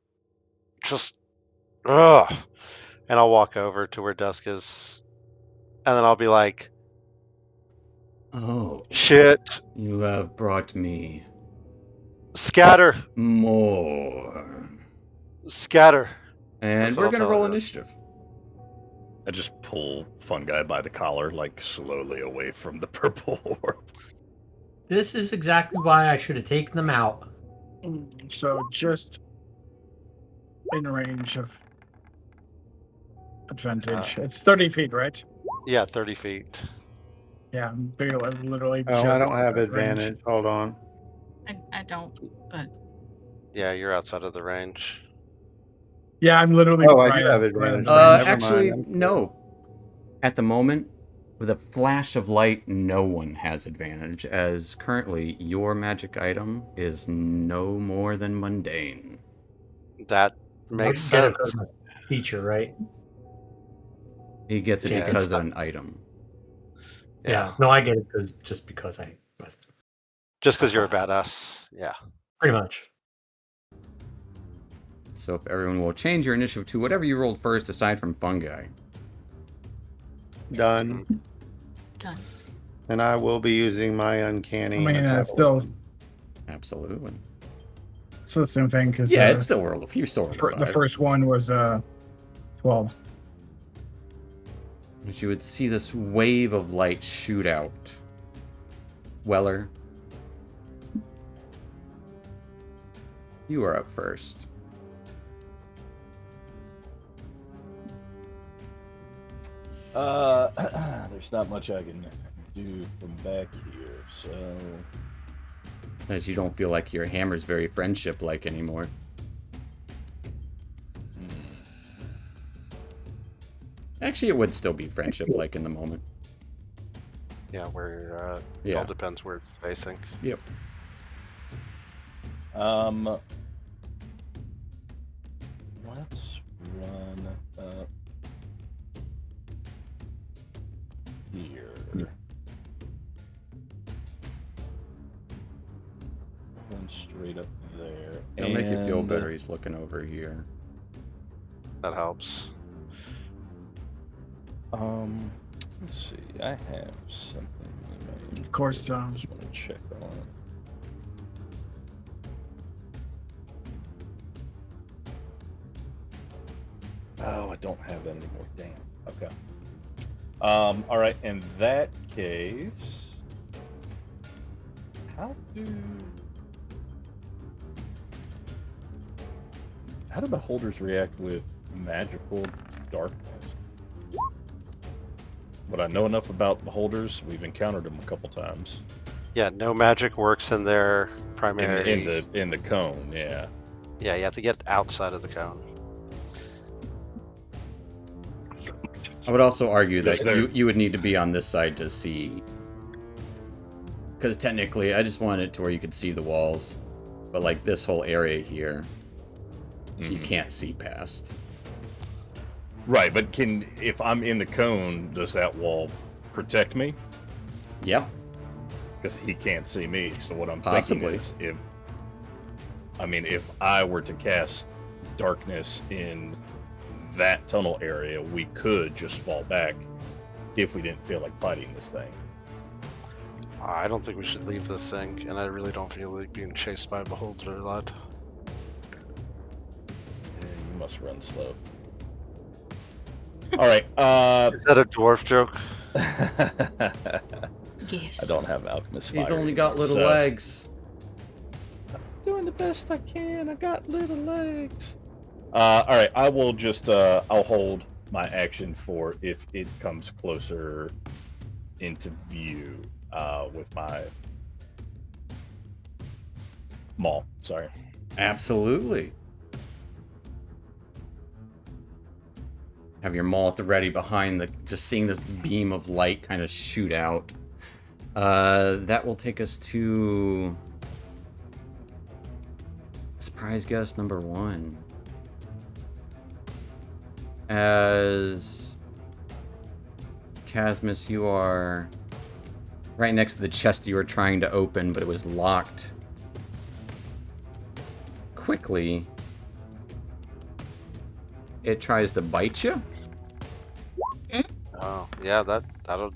just, ugh, and I'll walk over to where Dusk is, and then I'll be like, Oh, shit, you have brought me scatter, more. scatter. And That's what we're I'll gonna tell roll everyone. initiative. I just pull Fun Guy by the collar, like slowly away from the purple orb. This is exactly why I should have taken them out. So just in range of advantage. It's 30 feet, right? Yeah, 30 feet. Yeah, I'm literally Oh, I just don't have at range. advantage. Hold on. I don't, but Yeah, you're outside of the range. Yeah, I'm literally Oh, I right do have at- right at advantage. the range. Never Actually, mind. no. At the moment, with a flash of light, no one has advantage, as currently your magic item is no more than mundane. That makes Get it sense. because of my feature, right? He gets it Yeah, because it's of not- an item. Yeah. No, I get it just because I Just because you're a Class. badass. Yeah. pretty much. So if everyone will change your initiative to whatever you rolled first, aside from Fungi. Done. done. And I will be using my uncanny. I mean, attack still, roll. Absolutely. it's the same thing because Yeah, it's still rolled. You still rolled the 5. first one was 12. As you would see this wave of light shoot out. Weller, you are up first. There's not much I can do from back here, so As you don't feel like your hammer's very friendship-like anymore. Actually, it would still be friendship-like in the moment. Yeah, where you're at. It Yeah. all depends where it's facing. Yep. let's run up here. Run straight up there. It'll make you feel and- better. He's looking over here. That helps. Let's see. I have something in my Of course, I just want to check on it. Oh, I don't have that anymore. Damn. Okay. All right. In that case, how do beholders react with magical darkness? But I know enough about beholders. We've encountered them a couple times. Yeah, no magic works in their In, primary. in the cone, yeah. Yeah, you have to get outside of the cone. I would also argue that Is there- you would need to be on this side to see. Because technically, I just wanted it to where you could see the walls. But like this whole area here, you Mhm. can't see past. Right, but if I'm in the cone, does that wall protect me? Yep. Because he can't see me. So what I'm Possibly. thinking is, if I were to cast darkness in that tunnel area, we could just fall back if we didn't feel like fighting this thing. I don't think we should leave this thing, and I really don't feel like being chased by a beholder a lot. You must run slow. All right. Is that a dwarf joke? I Yes. don't have alchemist fire. He's only got anymore, little so- legs. Doing the best I can. I got little legs. All right. I will just. I'll hold my action for if it comes closer into view. With my maul. Sorry. Absolutely. Have your maul at the ready behind just seeing this beam of light kind of shoot out. That will take us to surprise guest number 1. As Casmus, you are right next to the chest you were trying to open, but it was locked. Quickly, it tries to bite you, Oh, yeah, that'll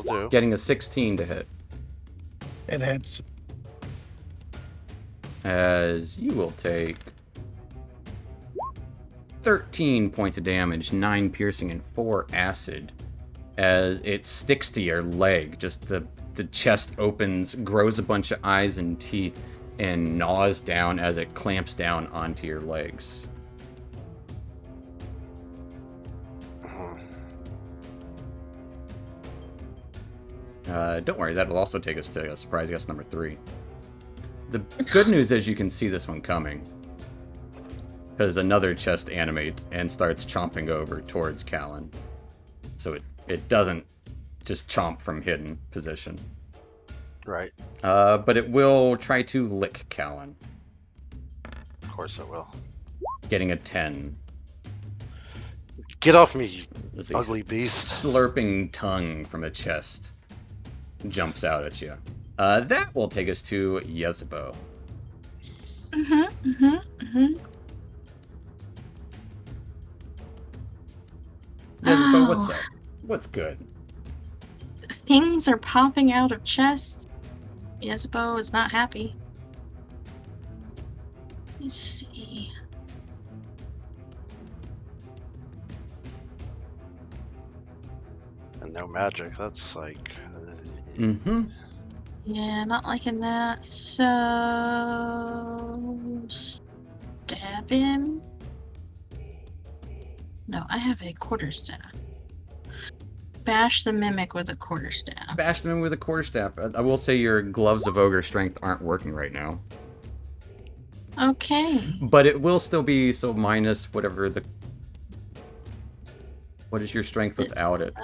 do. getting a 16 to hit. It hits. As you will take 13 points of damage, 9 piercing, and 4 acid. As it sticks to your leg, just the chest opens, grows a bunch of eyes and teeth, and gnaws down as it clamps down onto your legs. Mhm. Don't worry, that'll also take us to surprise guest number 3. The good news is you can see this one coming. Because another chest animates and starts chomping over towards Callan. So it doesn't just chomp from hidden position. Right, But it will try to lick Callan, of course it will. getting a 10. Get off me, you As a ugly beast. slurping tongue from a chest jumps out at you. That will take us to Yezebo. Yezebo, what's Oh. up? What's good? Things are popping out of chests. Yezebo is not happy. Let's see. And no magic, that's like... Mm-hmm. Yeah, not liking that. So stab him. No, I have a quarterstaff. Bash the mimic with a quarterstaff. Bash them in with a quarterstaff. I will say your gloves of ogre strength aren't working right now. Okay. But it will still be so minus whatever the... What is your strength without it?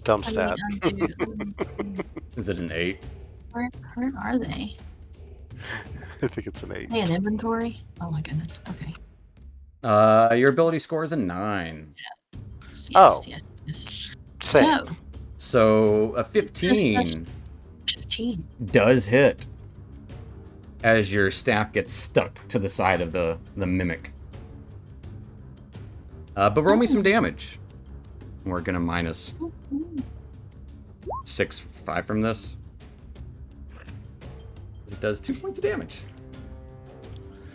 Dumb I stab. Is it an 8? Where are they? I think it's an 8. Hey, an inventory? Oh my goodness. Okay. Your ability score is a 9. Yes, Oh. yes. Same. So, So a 15 15. does hit as your staff gets stuck to the side of the mimic. But roll me some damage. We're gonna minus 5 from this. It does 2 points of damage.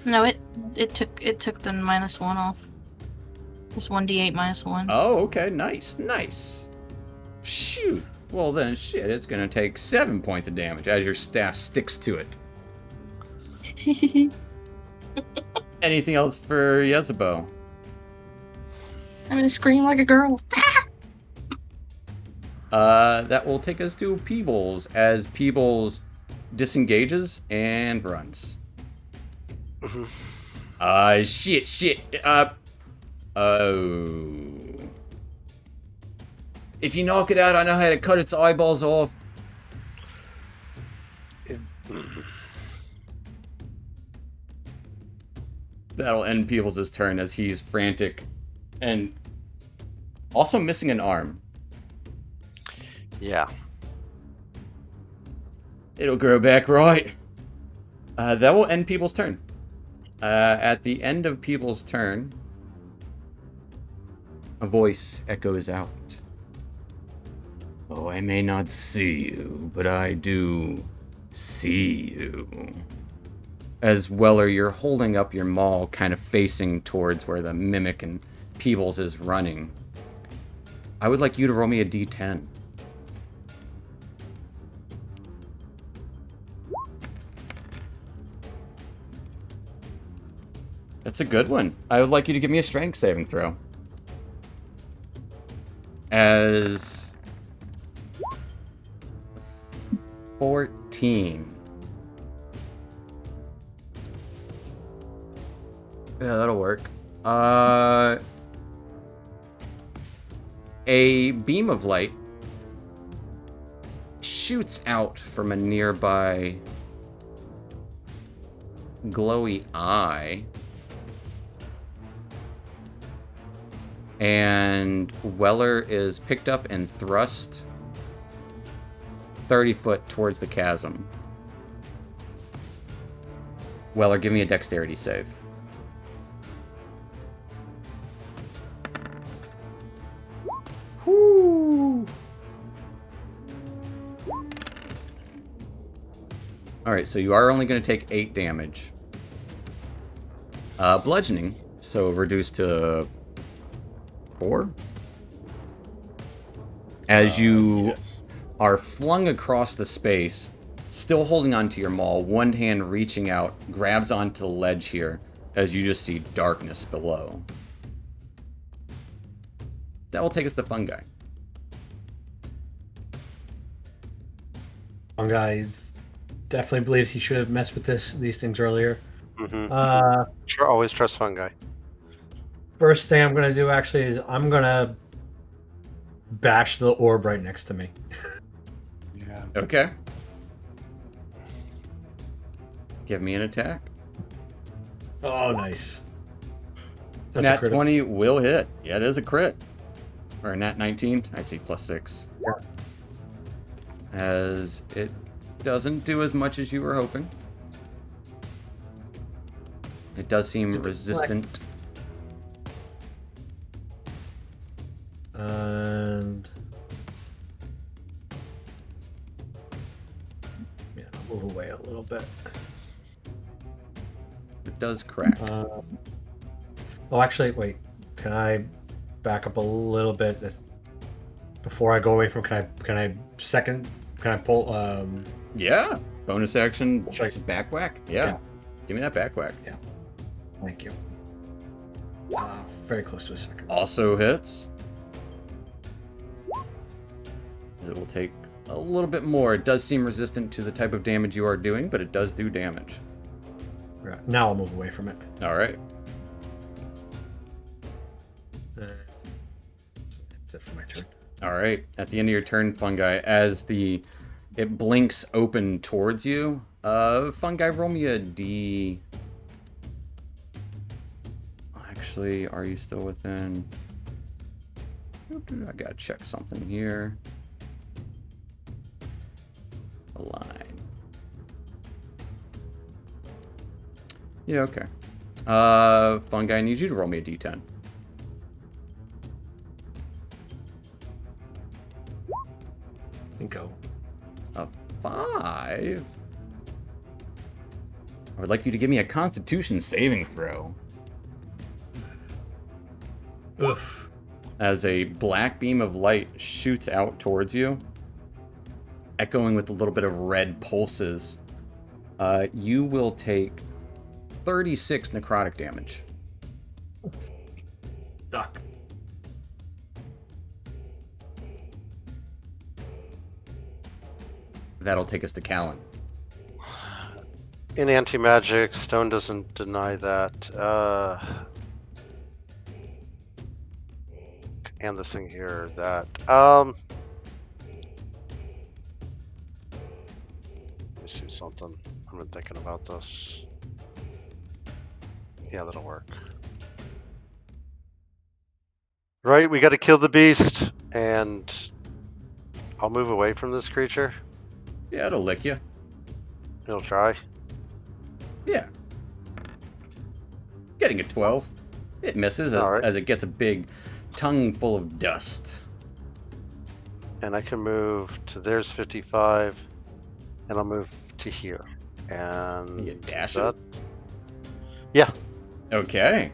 No, it took the -1 off. It's 1d8 -1. Oh, okay, nice. Shoot. Well then, shit, it's gonna take 7 points of damage as your staff sticks to it. Anything else for Yezebo? I'm gonna scream like a girl. That will take us to Peebles, as Peebles disengages and runs. Mhm. Shit. If you knock it out, I know how to cut its eyeballs off. That'll end Peebles' turn as he's frantic and also missing an arm. Yeah. It'll grow back right. That will end Peebles' turn. At the end of Peebles' turn, a voice echoes out. Oh, I may not see you, but I do see you. As Weller, you're holding up your maul, kind of facing towards where the Mimic and Peebles is running. I would like you to roll me a d10. That's a good one. I would like you to give me a strength saving throw. As 14. Yeah, that'll work. A beam of light shoots out from a nearby glowy eye. And Weller is picked up and thrust 30 foot towards the chasm. Weller, give me a dexterity save. Whoo! Alright, so you are only going to take 8 damage. Bludgeoning, so reduced to 4. As you Yes. are flung across the space, still holding onto your maul, one hand reaching out, grabs onto the ledge here, as you just see darkness below. That will take us to Fungi. Fungi definitely believes he should have messed with these things earlier. Sure, always trust fungi. First thing I'm gonna do actually is I'm gonna bash the orb right next to me. Yeah. Okay. Give me an attack. Oh, nice. That's a Nat critical. 20 will hit. Yeah, it is a crit. Or a nat 19. I see +6. Yeah. As it doesn't do as much as you were hoping. It does seem resistant. And yeah, I'll move away a little bit. It does crack. Oh, actually, wait. Can I back up a little bit before I go away from? Can I pull? Yeah. Bonus action. Sure. Back whack. Yeah. Give me that back whack. Thank you. Very close to a second. Also hits. It will take a little bit more. It does seem resistant to the type of damage you are doing, but it does do damage. Right. Now I'll move away from it. All right. That's it for my turn. All right. At the end of your turn, Fungi, as it blinks open towards you, Fungi, roll me a D. Actually, are you still within? I gotta check something here. Align. Yeah, okay. Fungi, I need you to roll me a D10. Cinco. A 5. I would like you to give me a Constitution saving throw. Oof. As a black beam of light shoots out towards you, echoing with a little bit of red pulses, you will take 36 necrotic damage. Duck. That'll take us to Callan. In anti-magic, stone doesn't deny that. And this thing here, that. Let me see something. I've been thinking about this. Yeah, that'll work. Right, we got to kill the beast, and I'll move away from this creature. Yeah, it'll lick you. It'll try. Yeah. Getting a 12. It misses Alright. as it gets a big tongue full of dust. And I can move to there's 55, and I'll move to here. And You dash that, it? Yeah. Okay.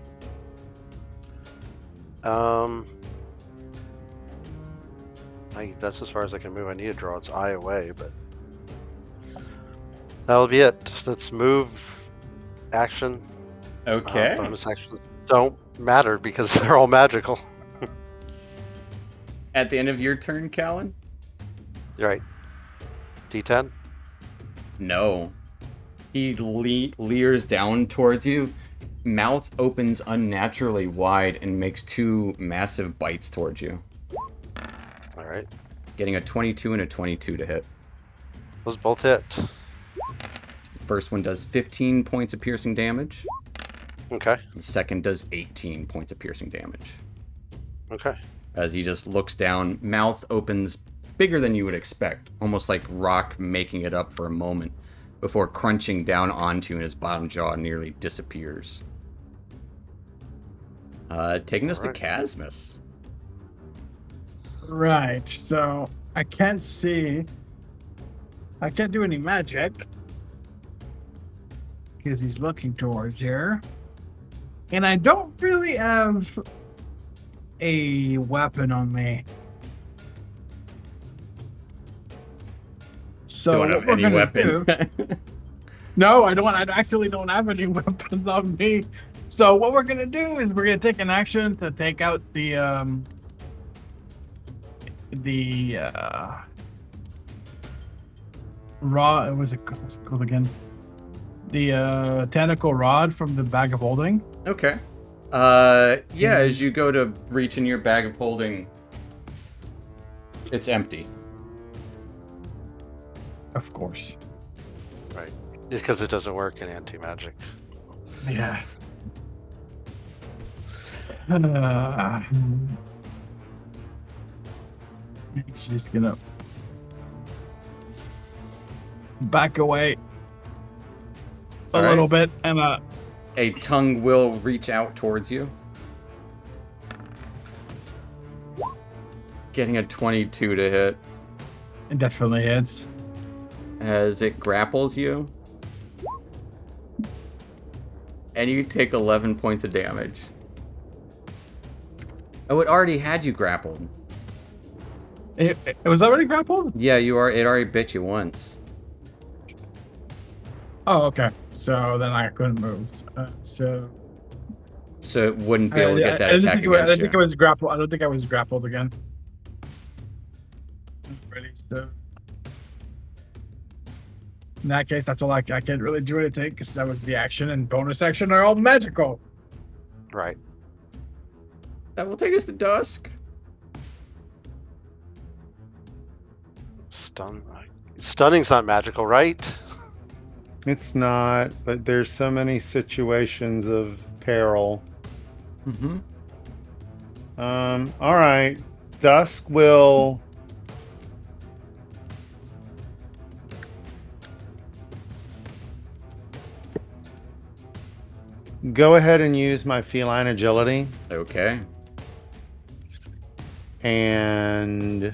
That's as far as I can move. I need to draw its eye away, but that'll be it. Let's move. Action. Okay. Bonus actions don't matter because they're all magical. At the end of your turn, Callan? You're right. D10. No. He leers down towards you. Mouth opens unnaturally wide and makes 2 massive bites towards you. All right. Getting a 22 and a 22 to hit. Those both hit. First one does 15 points of piercing damage. Okay. The second does 18 points of piercing damage. Okay. As he just looks down, mouth opens bigger than you would expect, almost like rock making it up for a moment, before crunching down onto you and his bottom jaw nearly disappears. Taking us to Alright. Casmus. Right, so I can't see. I can't do any magic because he's looking towards here. And I don't really have a weapon on me. So Don't what have we're any gonna weapon. do- No, I don't. I actually don't have any weapons on me. So what we're gonna do is we're gonna take an action to take out the rod. What's it called again? The tentacle rod from the bag of holding. Okay. Yeah, as you go to reach in your bag of holding, it's empty. Of course. Right. Because it doesn't work in anti-magic. Yeah. He's just gonna back away a All right. little bit and A tongue will reach out towards you. Getting a 22 to hit it definitely hits. as it grapples you. And you take 11 points of damage. Oh, it already had you grappled. It was already grappled? Yeah, it already bit you once. Oh, okay. So then I couldn't move. So So it wouldn't be able to get that I didn't attack think it was, I against didn't think it you. was grappled. I don't think I was grappled again. Ready. So in that case, that's all I can't really do anything because that was the action, and bonus action are all magical. Right. That will take us to Dusk. Stunning's not magical, right? It's not, but there's so many situations of peril. Mm-hmm. All right. Dusk will go ahead and use my feline agility Okay. and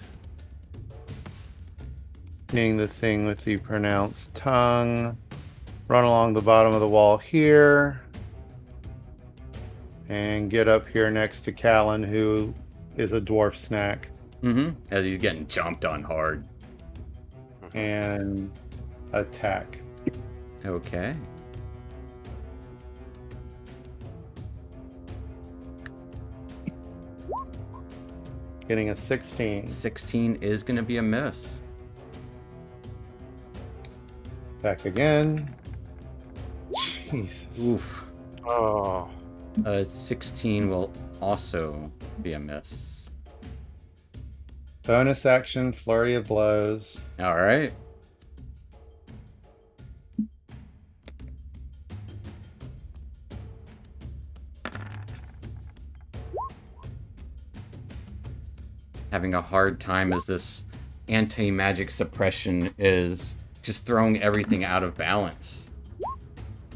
being the thing with the pronounced tongue, run along the bottom of the wall here and get up here next to Callan, who is a dwarf snack, Mm-hmm. As he's getting jumped on hard. and attack. Okay. Getting a 16. 16 is going to be a miss. Back again. Jesus. Oof. Oh. 16 will also be a miss. Bonus action, flurry of blows. All right. Having a hard time as this anti-magic suppression is just throwing everything out of balance.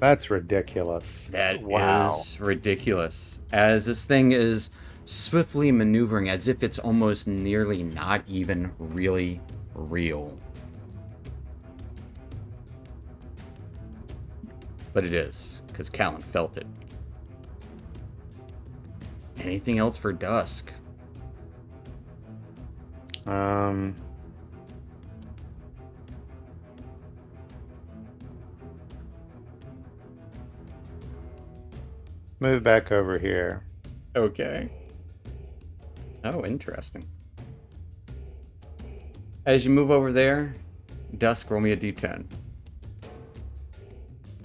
That's ridiculous. That Wow. is ridiculous. As this thing is swiftly maneuvering as if it's almost nearly not even really real. But it is, because Callan felt it. Anything else for Dusk? Move back over here. Okay. Oh, interesting. As you move over there, Dusk, roll me a d10.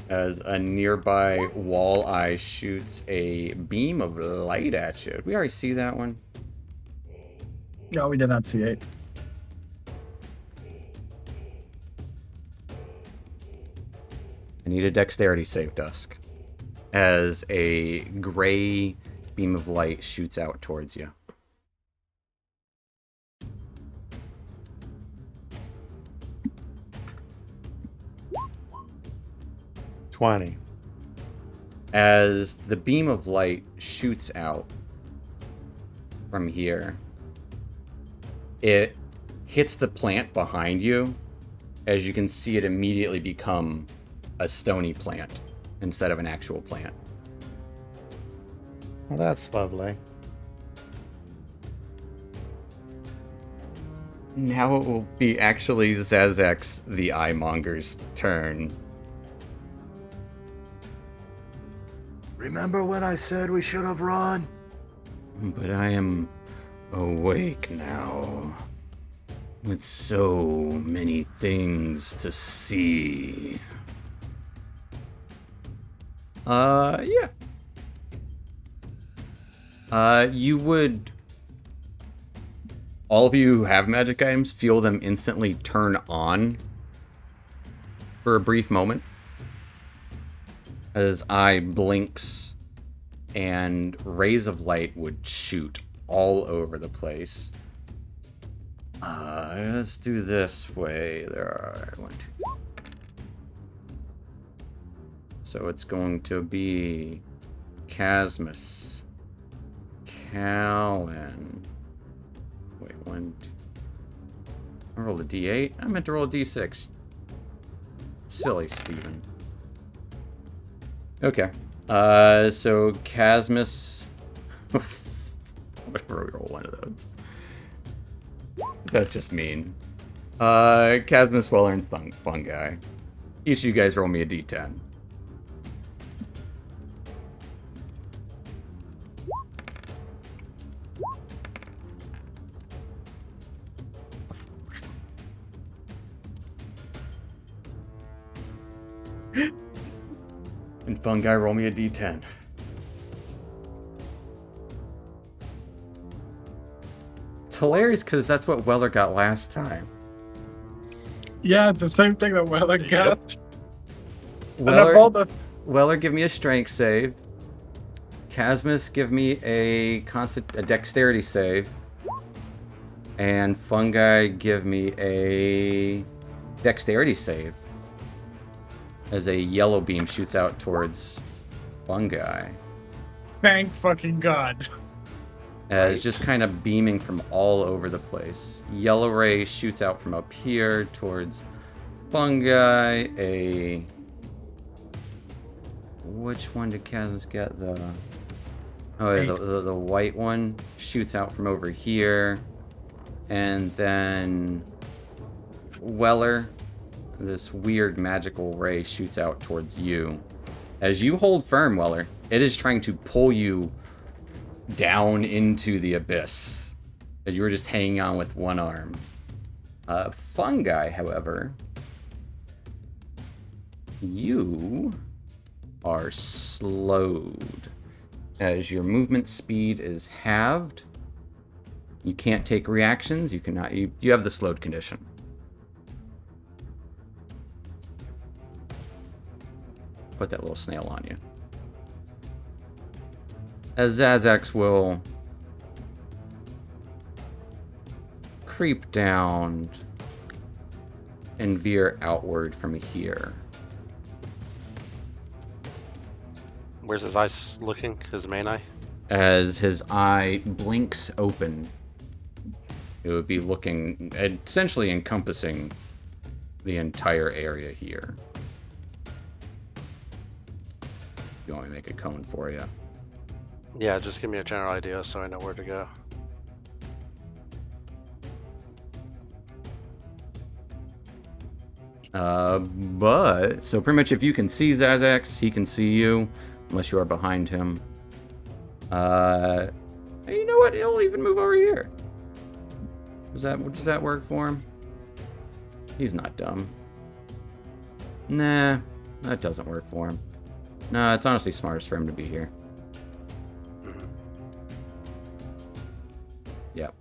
As a nearby walleye shoots a beam of light at you. Did we already see that one? No, we did not see it. I need a dexterity save, Dusk. As a gray beam of light shoots out towards you. $20. As the beam of light shoots out from here, it hits the plant behind you. As you can see, it immediately become a stony plant instead of an actual plant. Well, that's lovely. Now it will be actually Zazek's the Eyemonger's turn. Remember when I said we should have run? But I am awake now, with so many things to see. Yeah. You would... All of you who have magic items feel them instantly turn on for a brief moment. As eye blinks and rays of light would shoot all over the place. Let's do this way. There are 1, 2. So it's going to be Casmus, Callan. Wait, 1, 2. I rolled a d8. I meant to roll a d6. Silly Steven. Okay. So Casmus. Whatever, we roll one of those. That's just mean. Casmus, Weller, and Fungi. Each of you guys roll me a d10. And Fungi, roll me a d10. It's hilarious because that's what Weller got last time. Yeah, it's the same thing that Weller got. And of Weller, all the Weller, give me a strength save. Casmus, give me a dexterity save. And Fungi, give me a dexterity save. As a yellow beam shoots out towards Fungi. thank fucking God. As just kind of beaming from all over the place. Yellow ray shoots out from up here towards Fungi. Which one did Casmus get? Oh, yeah, the white one shoots out from over here. And then Weller, this weird magical ray shoots out towards you. As you hold firm, Weller, it is trying to pull you down into the abyss. As you were just hanging on with one arm. Fungi, however, you are slowed. As your movement speed is halved, you can't take reactions. You cannot. You have the slowed condition. Put that little snail on you. As Zazax will creep down and veer outward from here. Where's his eyes looking? His main eye? As his eye blinks open, it would be looking, essentially encompassing the entire area here. You want me to make a cone for you? Yeah, just give me a general idea so I know where to go. But so pretty much if you can see Zazax, he can see you, unless you are behind him. You know what? He'll even move over here. Does that work for him? He's not dumb. Nah, that doesn't work for him. Nah, it's honestly smartest for him to be here. Yep.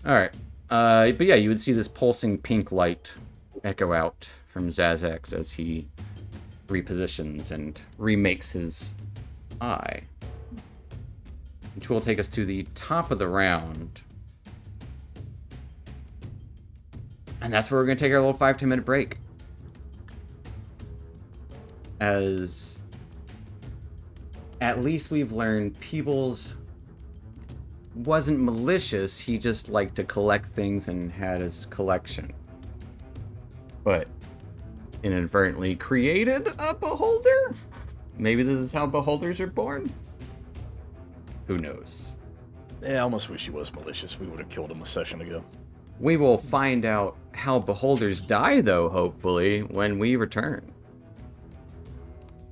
Alright. But yeah, you would see this pulsing pink light echo out from Zazax as he repositions and remakes his eye. Which will take us to the top of the round. And that's where we're going to take our little 5-10 minute break. As at least we've learned Peebles wasn't malicious, he just liked to collect things and had his collection. But inadvertently created a beholder? Maybe this is how beholders are born? Who knows? Yeah, I almost wish he was malicious. We would have killed him a session ago. We will find out how beholders die, though, hopefully, when we return.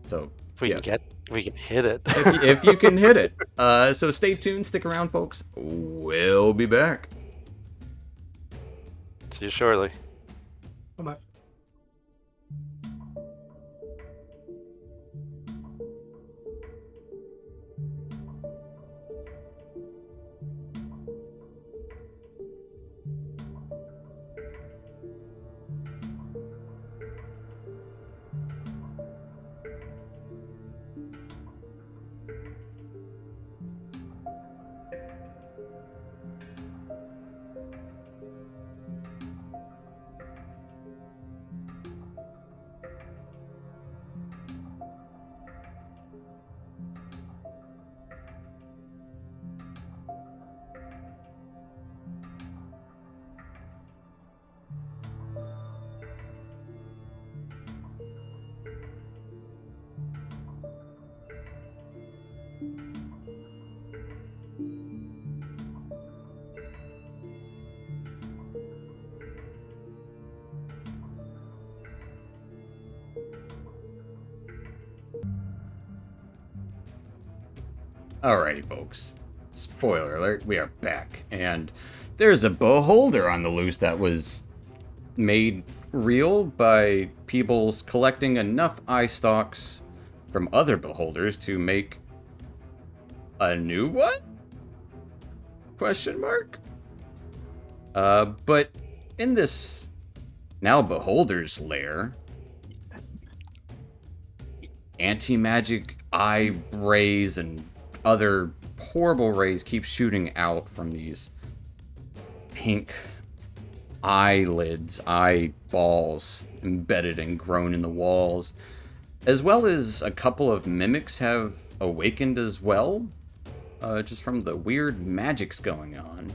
So, If we can hit it. if you can hit it. So stay tuned, stick around, folks. We'll be back. See you shortly. Bye-bye. Alrighty, folks. Spoiler alert, we are back. And there's a beholder on the loose that was made real by Peebles collecting enough eye stalks from other beholders to make a new one? Question mark? But in this now beholder's lair, anti-magic eye rays and other horrible rays keep shooting out from these pink eyelids, eyeballs embedded and grown in the walls, as well as a couple of mimics have awakened as well, just from the weird magics going on.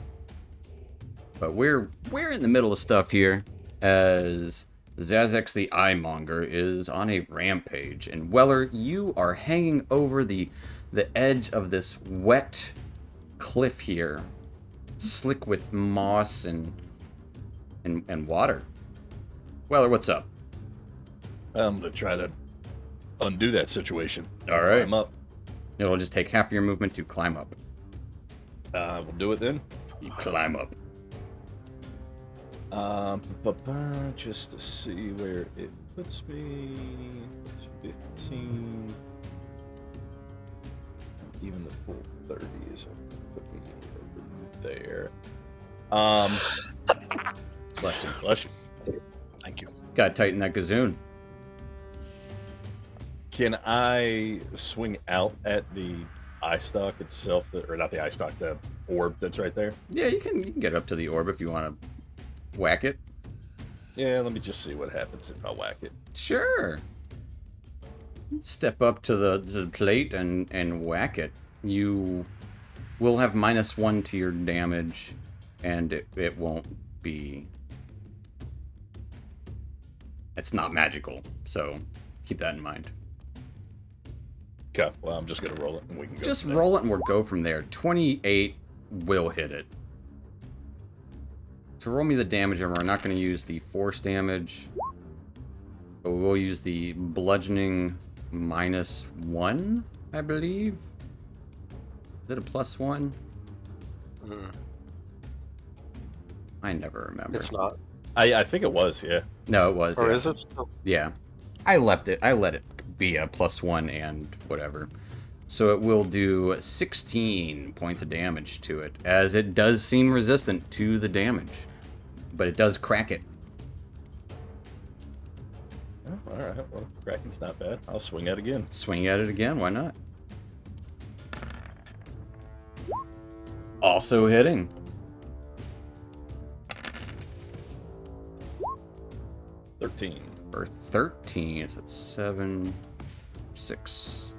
But we're in the middle of stuff here, as Zazax the Eyemonger is on a rampage, and Weller, you are hanging over the edge of this wet cliff here, slick with moss and water. Weller, what's up? I'm gonna try to undo that situation. All right. I'm up. It'll just take half your movement to climb up. We'll do it then. You climb up. Just to see where it puts me. It's 15. Even the full 30 is put me over there. Bless you. Bless you. Thank you. Gotta tighten that gazoon. Can I swing out at the eye stalk itself, or not the eye stalk, the orb that's right there? Yeah, you can get up to the orb if you want to whack it. Yeah, let me just see what happens if I whack it. Sure. Step up to the plate and whack it. You will have -1 to your damage, and it won't be... It's not magical, so keep that in mind. Okay, well, I'm just going to roll it, and we can go. Just from there. roll it and we'll go from there. 28 will hit it. So roll me the damage, and we're not going to use the force damage, but we will use the bludgeoning -1, I believe. Is it a +1? Mm, I never remember. it's not. I think it was, yeah. No, it was. Or Yeah. is it still? Yeah. I let it be a +1 and whatever. So it will do 16 points of damage to it, as it does seem resistant to the damage. But it does crack it. Oh, all right, well, Kraken's not bad. I'll swing at it again. Swing at it again, why not? Also hitting. $13. For 13, it's at 7, 6,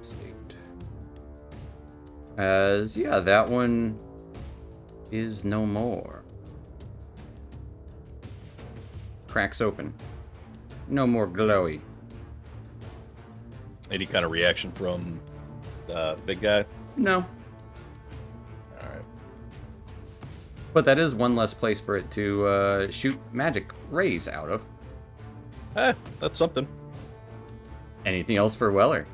8. As, yeah, that one is no more. Cracks open. No more glowy. Any kind of reaction from the big guy? No. All right. But that is one less place for it to shoot magic rays out of. That's something. Anything else for Weller?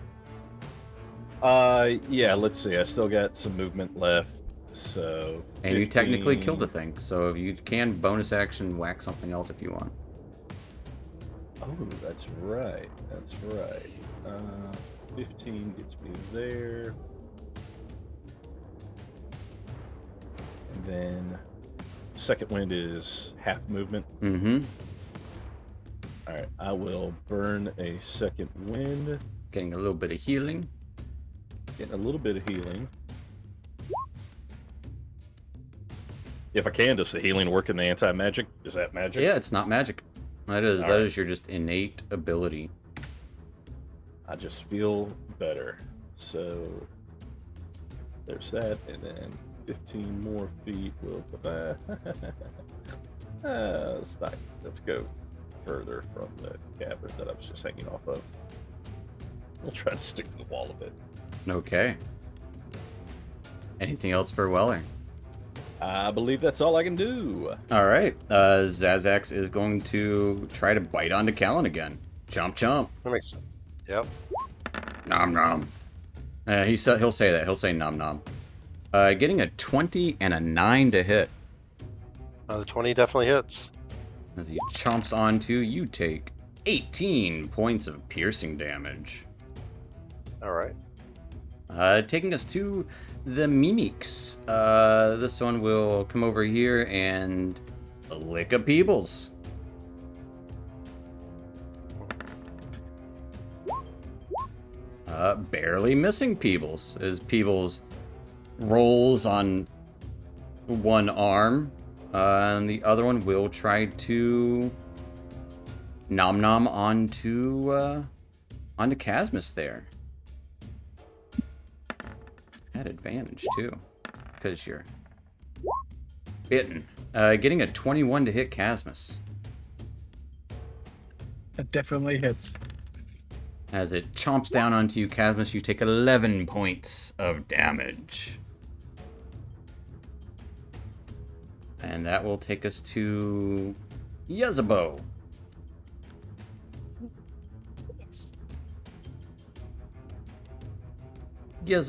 Yeah, let's see. I still got some movement left, so... And you technically 15. killed the thing, so you can bonus action whack something else if you want. Oh, that's right. That's right. 15 gets me there. And then second wind is half movement. Mm-hmm. All right, I will burn a second wind, Getting a little bit of healing. getting a little bit of healing. If I can, does the healing work in the anti-magic? Is that magic? Yeah, it's not magic. That is All that right. is your just innate ability. I just feel better. So there's that, and then 15 more feet will let's go further from the cavern that I was just hanging off of. We'll try to stick to the wall a bit. Okay. Anything else for Weller? I believe that's all I can do. All right. Zazax is going to try to bite onto Callan again. Chomp chomp. That makes sense. Yep. Nom nom. He'll say that. He'll say nom nom. Getting a 20 and a 9 to hit. The 20 definitely hits. As he chomps onto, you take 18 points of piercing damage. All right. Taking us to the Mimics. This one will come over here and lick a Peebles. Barely missing Peebles, as Peebles rolls on one arm, and the other one will try to nom nom onto Casmus there. At advantage too, because you're bitten. Getting a 21 to hit Casmus. That definitely hits. As it chomps down onto you, Casmus, you take 11 points of damage. And that will take us to Yezebo. Yes.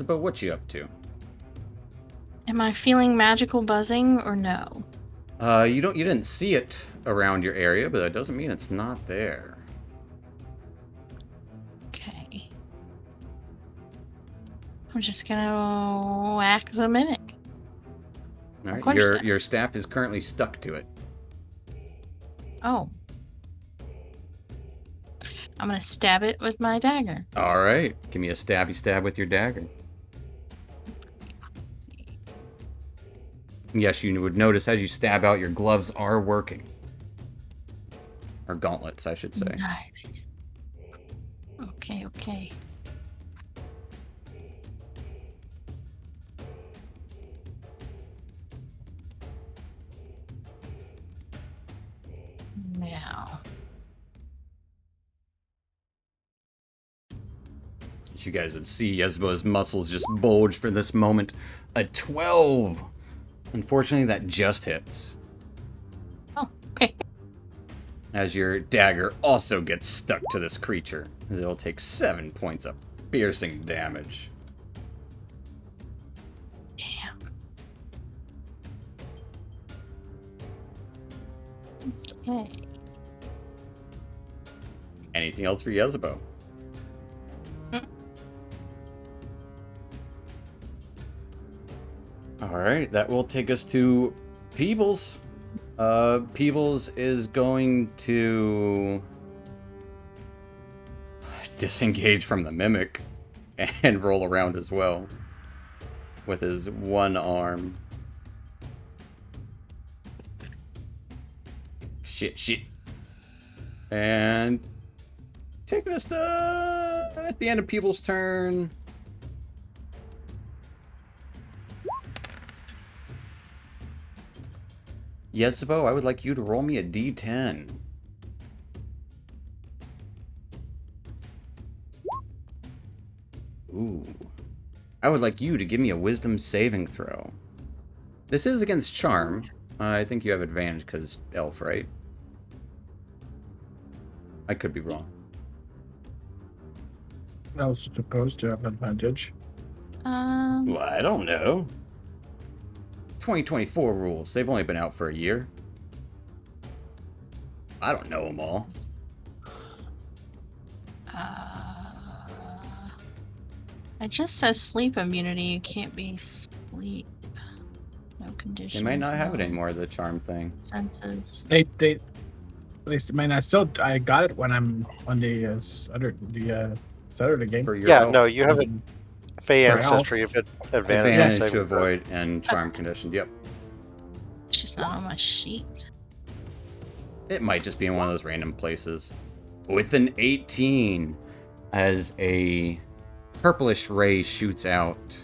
What you up to? Am I feeling magical buzzing or no? You didn't see it around your area, but that doesn't mean it's not there. Okay. I'm just gonna whack the mimic. All right, Quarterstaff. your staff is currently stuck to it. Oh. I'm gonna stab it with my dagger. All right, give me a stabby stab with your dagger. Yes, you would notice as you stab out, your gloves are working. Or gauntlets, I should say. Nice. Okay, okay. Now. As you guys would see, Yezbo's muscles just bulge for this moment. A 12! Unfortunately, that just hits. Oh, okay. As your dagger also gets stuck to this creature. It'll take 7 points of piercing damage. Damn. Okay. Anything else for Yezbo? Alright, that will take us to Peebles. Peebles is going to disengage from the mimic and roll around as well with his one arm. Shit. And taking us to at the end of Peebles' turn. Yezbo, I would like you to roll me a d10. Ooh. I would like you to give me a wisdom saving throw. This is against charm. I think you have advantage because elf, right? I could be wrong. I was supposed to have advantage. Well, I don't know. 2024 rules. They've only been out for a year. I don't know them all. It just says sleep immunity. You can't be sleep. No conditions. They might not have it no anymore, the charm thing. Senses. They at least I got it when I'm on the Saturday game. For your Yeah, elf. no, you have a Fey For elf. ancestry. You've had advantage, on Advantage to saving throw. avoid and charm conditions. Yep. It's just not on my sheet. It might just be in one of those random places. With an 18, as a purplish ray shoots out,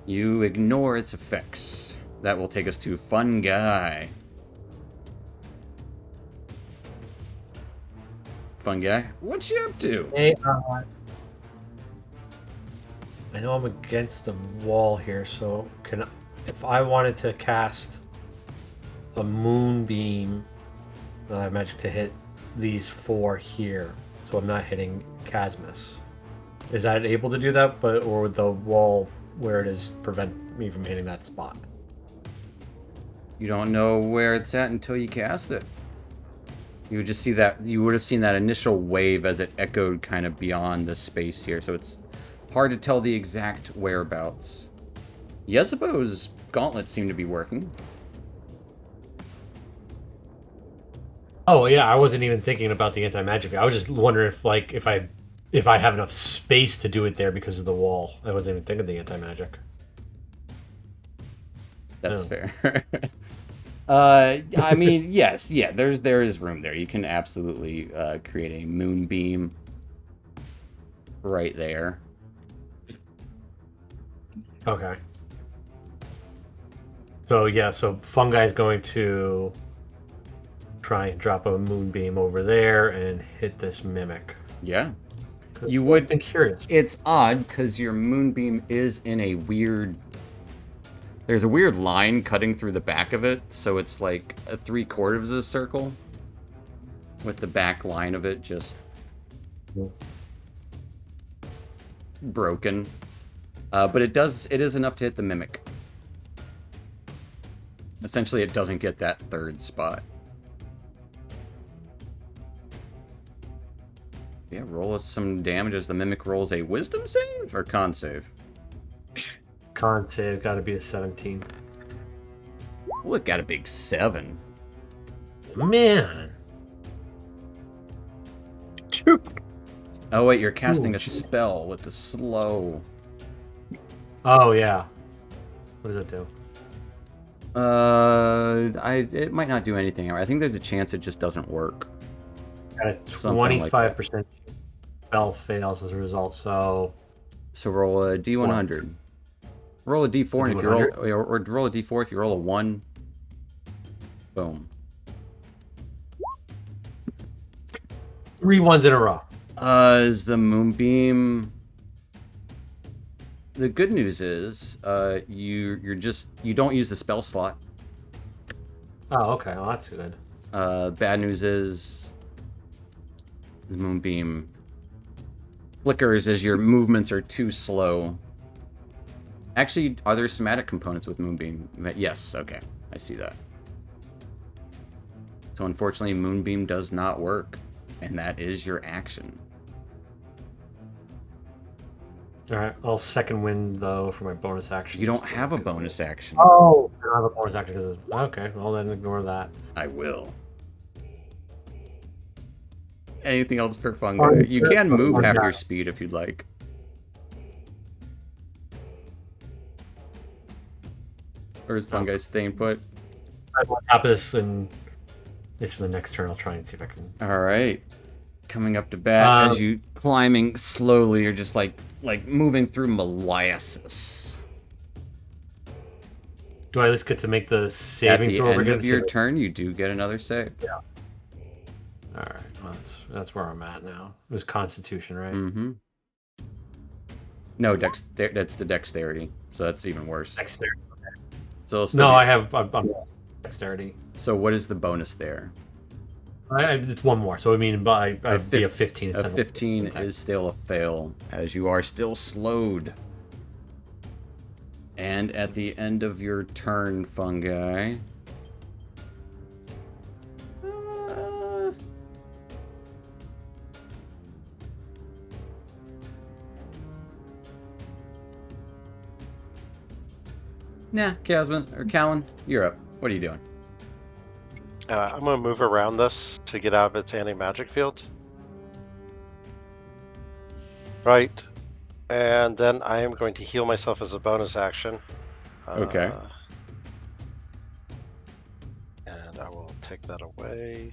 you ignore its effects. That will take us to Fun Guy. Fun Guy, what you up to? Hey, I know I'm against the wall here, so if I wanted to cast a moonbeam magic to hit these 4 here, so I'm not hitting Casmus, is that able to do that? Or would the wall where it is prevent me from hitting that spot? You don't know where it's at until you cast it. You would just see that, you would have seen that initial wave as it echoed kind of beyond the space here, so it's hard to tell the exact whereabouts. Yezebo's gauntlets seem to be working. Oh yeah, I wasn't even thinking about the anti-magic. I was just wondering if I have enough space to do it there because of the wall. I wasn't even thinking of the anti-magic. That's Oh. fair. I mean, yes, yeah, there is room there. You can absolutely create a moonbeam right there. Okay. So yeah, so Fungi's going to try and drop a moonbeam over there and hit this mimic. Yeah. You would. I've been curious. It's odd because your moonbeam is in a weird. There's a weird line cutting through the back of it, so it's like a 3/4 of a circle, with the back line of it just broken. But it is enough to hit the mimic. Essentially, it doesn't get that third spot. Yeah, roll us some damage as the Mimic rolls a Wisdom save or Con save? Con save, gotta be a 17. Well, it got a big 7. Man! Oh, wait, you're casting Ooh, a spell with the slow. Oh, yeah. What does it do? It might not do anything. I think there's a chance it just doesn't work. Got a Something like that. 25% spell fails as a result, so... So roll a D100. Roll a D4, and if you roll, D100? or roll a D4 if you roll a 1. Boom. 3 ones in a row. Is the Moonbeam... The good news is, you don't use the spell slot. Oh, okay. Well, that's good. Bad news is the Moonbeam flickers as your movements are too slow. Actually, are there somatic components with Moonbeam? Yes, okay. I see that. So unfortunately, Moonbeam does not work, and that is your action. Alright, I'll second wind, though, for my bonus action. You don't have a bonus action. Oh! I don't have a bonus action because it's... Okay, well then ignore that. I will. Anything else for Fungi? You can move half your speed if you'd like. Or is Fungi staying put? I'm on top of this, and it's for the next turn. I'll try and see if I can... Alright. Coming up to bat as you climbing slowly, you're just like moving through molasses. Do I at least get to make the saving throw At over the end again? of your turn, you do get another save. Yeah. Alright, well, that's where I'm at now. It was Constitution, right? Mm-hmm. No, that's the dexterity, so that's even worse. Dexterity. So it'll still No, be- I'm dexterity. So what is the bonus there? It's one more, so I mean, I'd be a 15. A 15 is still a fail, as you are still slowed. And at the end of your turn, Fungi... Nah, Casmus, or Callan, you're up. What are you doing? I'm going to move around this to get out of its anti-magic field. Right. And then I am going to heal myself as a bonus action. Okay. And I will take that away.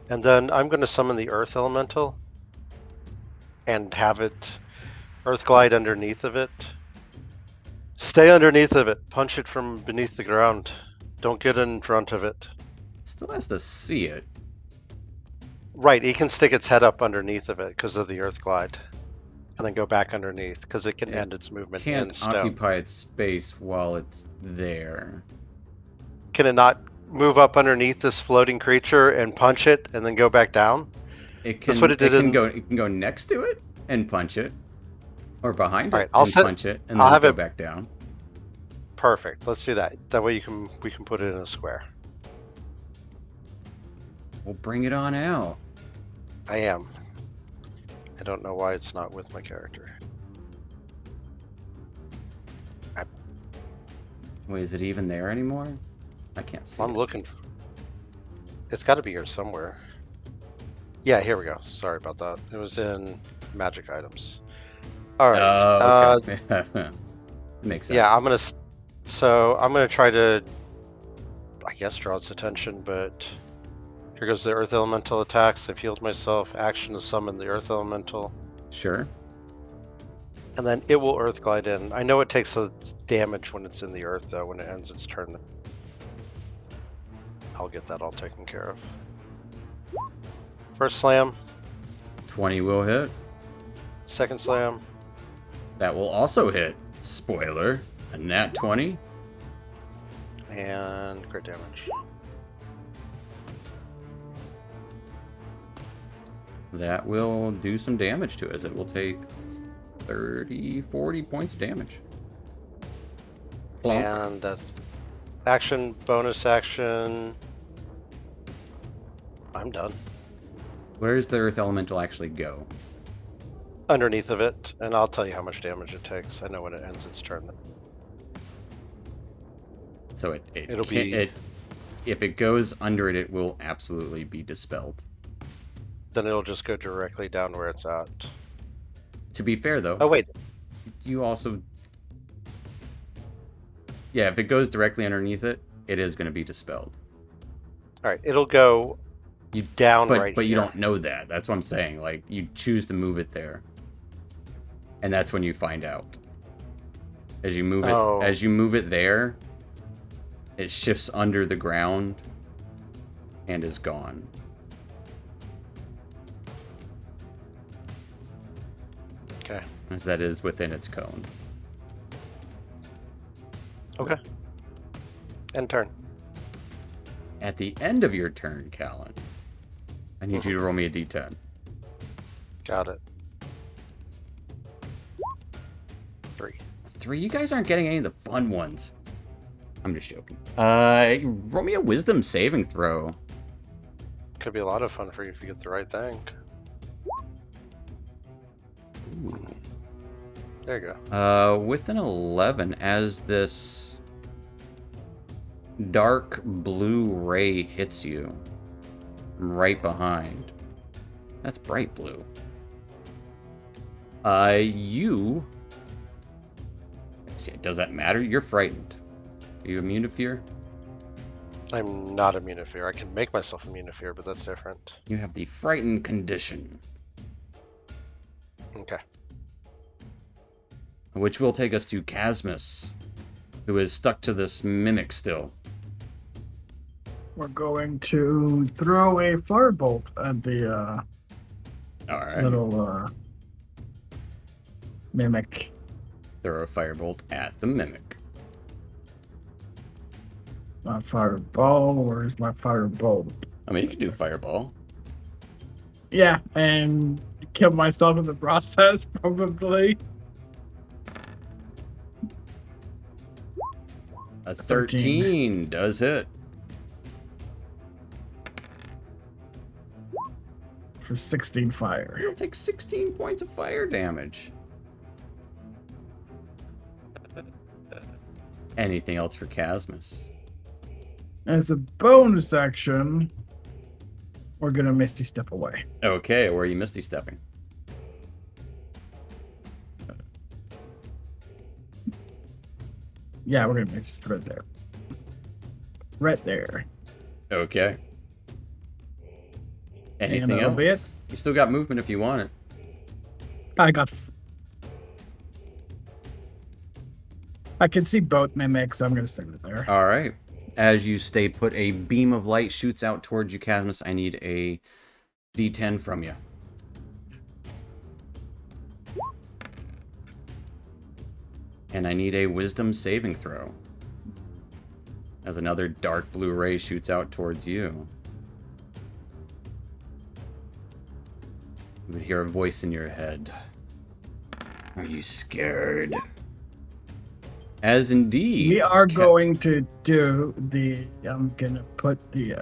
And then I'm going to summon the Earth Elemental and have it Earth Glide underneath of it. Stay underneath of it. Punch it from beneath the ground. Don't get in front of it. Still has to see it. Right, it can stick its head up underneath of it because of the Earth Glide. And then go back underneath because it can end its movement in Can't stone. occupy its space while it's there. Can it not move up underneath this floating creature and punch it and then go back down? It can, That's what it did in... It can go next to it and punch it. Or behind Alright, it I'll and set- punch it, and I'll then have go it- back down. Perfect. Let's do that. That way we can put it in a square. We'll bring it on out. I am. I don't know why it's not with my character. Wait, is it even there anymore? I can't see I'm it. looking. It's got to be here somewhere. Yeah, here we go. Sorry about that. It was in magic items. All right. Oh, okay. Makes sense. Yeah, I'm gonna try to, I guess, draw its attention, but here goes the Earth Elemental attacks. I've healed myself. Action to summon the Earth Elemental. Sure. And then it will Earth Glide in. I know it takes a damage when it's in the Earth, though, when it ends its turn. I'll get that all taken care of. First slam. 20 will hit. Second slam. That will also hit. Spoiler. A nat 20. And crit damage. That will do some damage to it, as it will take 30, 40 points of damage. Plonk. And that's action, bonus action. I'm done. Where does the Earth Elemental actually go? Underneath of it, and I'll tell you how much damage it takes. I know when it ends its turn. So It'll be- if it goes under it, it will absolutely be dispelled. Then it'll just go directly down where it's at. To be fair, though, Oh wait, you also... Yeah, if it goes directly underneath it, it is going to be dispelled. all right, it'll go down But right but you here. don't know that. That's what I'm saying. Like, you choose to move it there. And that's when you find out. As you move Oh. it there, it shifts under the ground and is gone. Okay. As that is within its cone. Okay. End turn. At the end of your turn, Callan, I need you to roll me a d10. Got it. 3. 3. You guys aren't getting any of the fun ones. I'm just joking. Roll me a wisdom saving throw. Could be a lot of fun for you if you get the right thing. Ooh. There you go. With an 11, as this dark blue ray hits you from right behind. That's bright blue. You... Does that matter? You're frightened. Are you immune to fear? I'm not immune to fear. I can make myself immune to fear, but that's different. You have the frightened condition, Okay. which will take us to Casmus, who is stuck to this mimic still. We're going to throw a firebolt at the All right. little mimic. Throw a firebolt at the mimic. My fireball. Where's my firebolt? I mean, you can do fireball. Yeah, and kill myself in the process, probably. A 13 does hit. For 16 fire. You'll take 16 points of fire damage. Anything else for Casmus? As a bonus action, we're gonna Misty Step away. Okay, where are you misty stepping? Yeah, we're gonna Misty Step right there. Right there. Okay. Anything that'll else? be it. You still got movement if you want it. I got. I can see both mimics, so I'm gonna stick it there. All right. As you stay put, a beam of light shoots out towards you, Casmus. I need a D10 from you. And I need a wisdom saving throw. As another dark blue ray shoots out towards you. You would hear a voice in your head. Are you scared? As indeed. We are going to do the. I'm gonna put the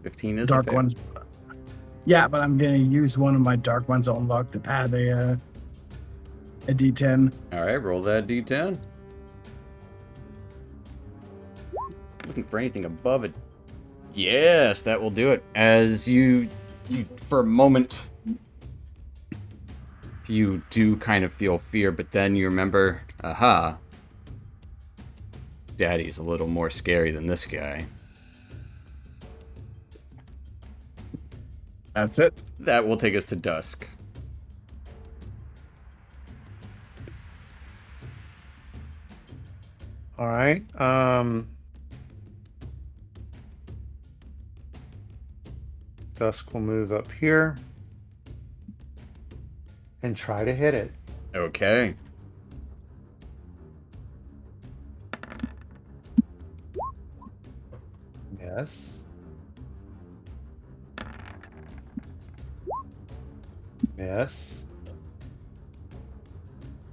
15 is dark a fail. ones. Yeah, but I'm gonna use one of my dark ones to unlock to add a D10. All right, roll that D10. Looking for anything above it. Yes, that will do it. As you for a moment, you do kind of feel fear, but then you remember, aha, Daddy's a little more scary than this guy. That's it. That will take us to dusk. All right. Dusk will move up here and try to hit it. Okay. Yes. Yes.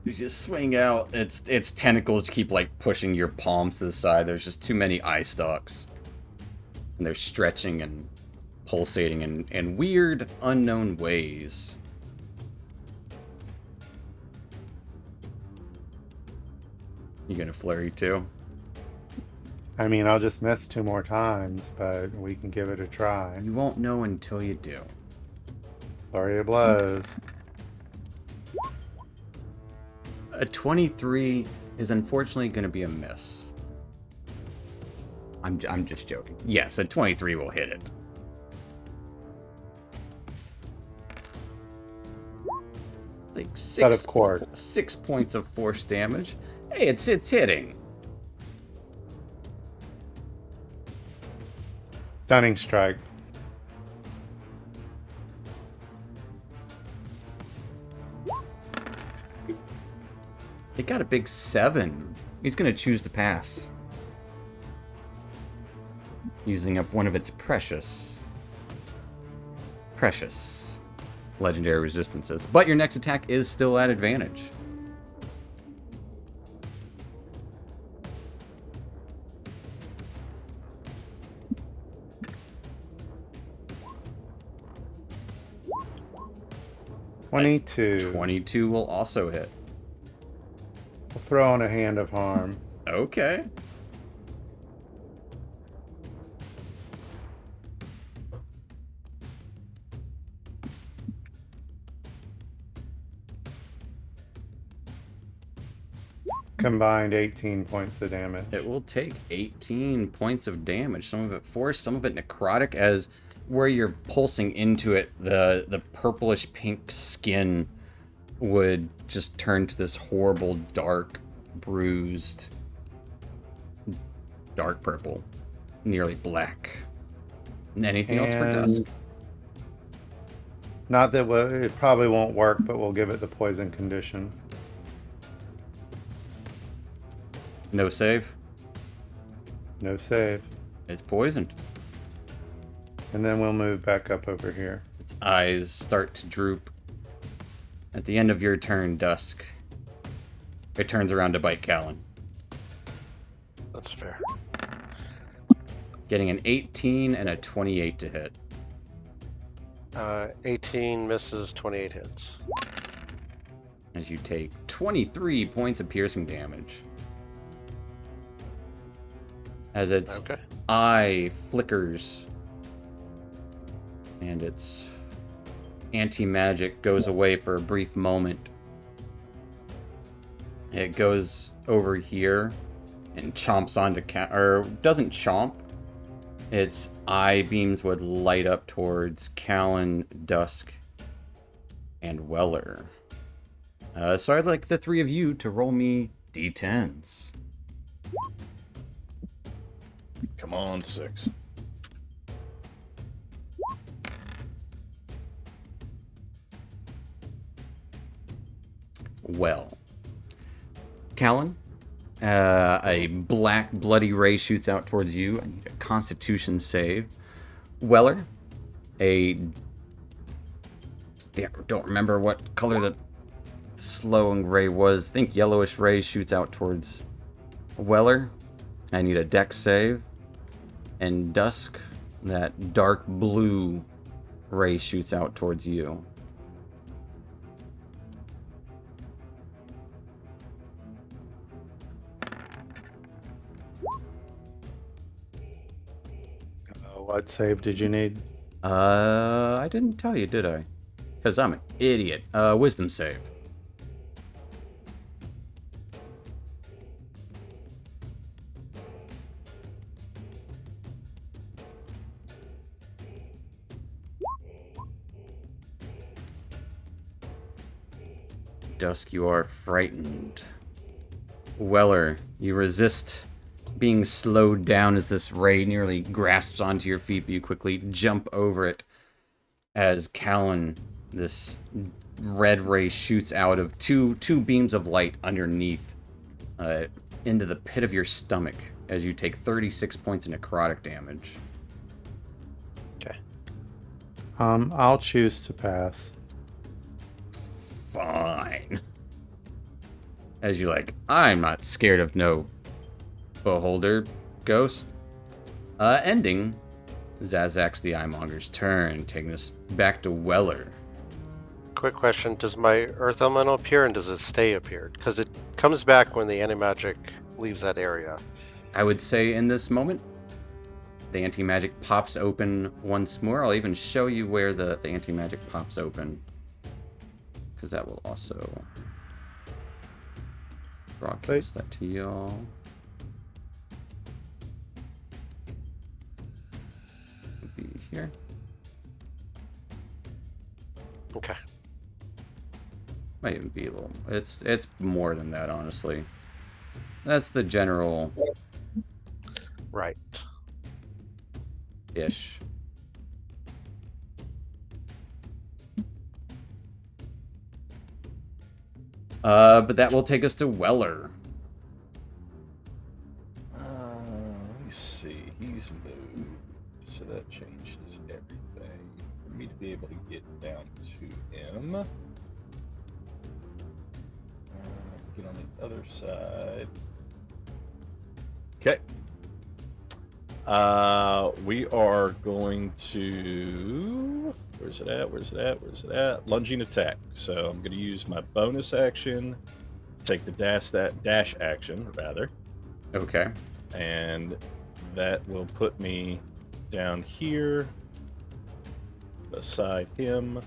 You just swing out. Its tentacles keep like pushing your palms to the side. There's just too many eye stalks, and they're stretching and pulsating in weird, unknown ways. You gonna flurry too? I mean, I'll just miss 2 more times, but we can give it a try. You won't know until you do. Flurry of blows. A 23 is unfortunately going to be a miss. I'm just joking. Yes, a 23 will hit it. Like But of course. 6 points of force damage. Hey, it's hitting. Stunning strike. It got a big 7. He's going to choose to pass. Using up one of its precious legendary resistances. But your next attack is still at advantage. $22. 22 will also hit. We'll throw in a hand of harm. Okay. Combined 18 points of damage. It will take 18 points of damage. Some of it force, some of it necrotic, as where you're pulsing into it, the purplish pink skin would just turn to this horrible, dark, bruised, dark purple, nearly black. Anything else for Dusk? Not that it probably won't work, but we'll give it the poison condition. No save? No save. It's poisoned. And then we'll move back up over here. Its eyes start to droop. At the end of your turn, Dusk, it turns around to bite Callan. That's fair. Getting an 18 and a 28 to hit. 18 misses, 28 hits. As you take 23 points of piercing damage. As its Okay. eye flickers and its anti-magic goes away for a brief moment. It goes over here and chomps onto or doesn't chomp. Its eye beams would light up towards Callan, Dusk, and Weller. So I'd like the three of you to roll me d10s. Come on, 6. Well, Callan, a black bloody ray shoots out towards you. I need a Constitution save. Weller, don't remember what color the slowing ray was. I think yellowish ray shoots out towards Weller. I need a Dex save. And Dusk, that dark blue ray shoots out towards you. What save did you need? I didn't tell you, did I? Because I'm an idiot. Wisdom save. Dusk, you are frightened. Weller, you resist being slowed down as this ray nearly grasps onto your feet, but you quickly jump over it as Callan, this red ray shoots out of two beams of light underneath into the pit of your stomach as you take 36 points of necrotic damage. Okay. I'll choose to pass. Fine. As you like, I'm not scared of no beholder ghost. Ending Zazak's the Eyemonger's turn, taking us back to Weller. Quick question: does my Earth Elemental appear, and does it stay appeared? Because it comes back when the anti-magic leaves that area. I would say in this moment, the anti-magic pops open once more. I'll even show you where the anti-magic pops open, because that will also broadcast that to y'all. It'll be here. Okay. Might even be a little. It's more than that, honestly. That's the general Right. ish. But that will take us to Weller. Let me see. He's moved, so that changes everything. For me to be able to get down to him. Get on the other side. Okay. We are going to. Where's it at? Where's it at? Where's it at? Lunging attack. So I'm going to use my bonus action, take the dash action rather, Okay. and that will put me down here beside him,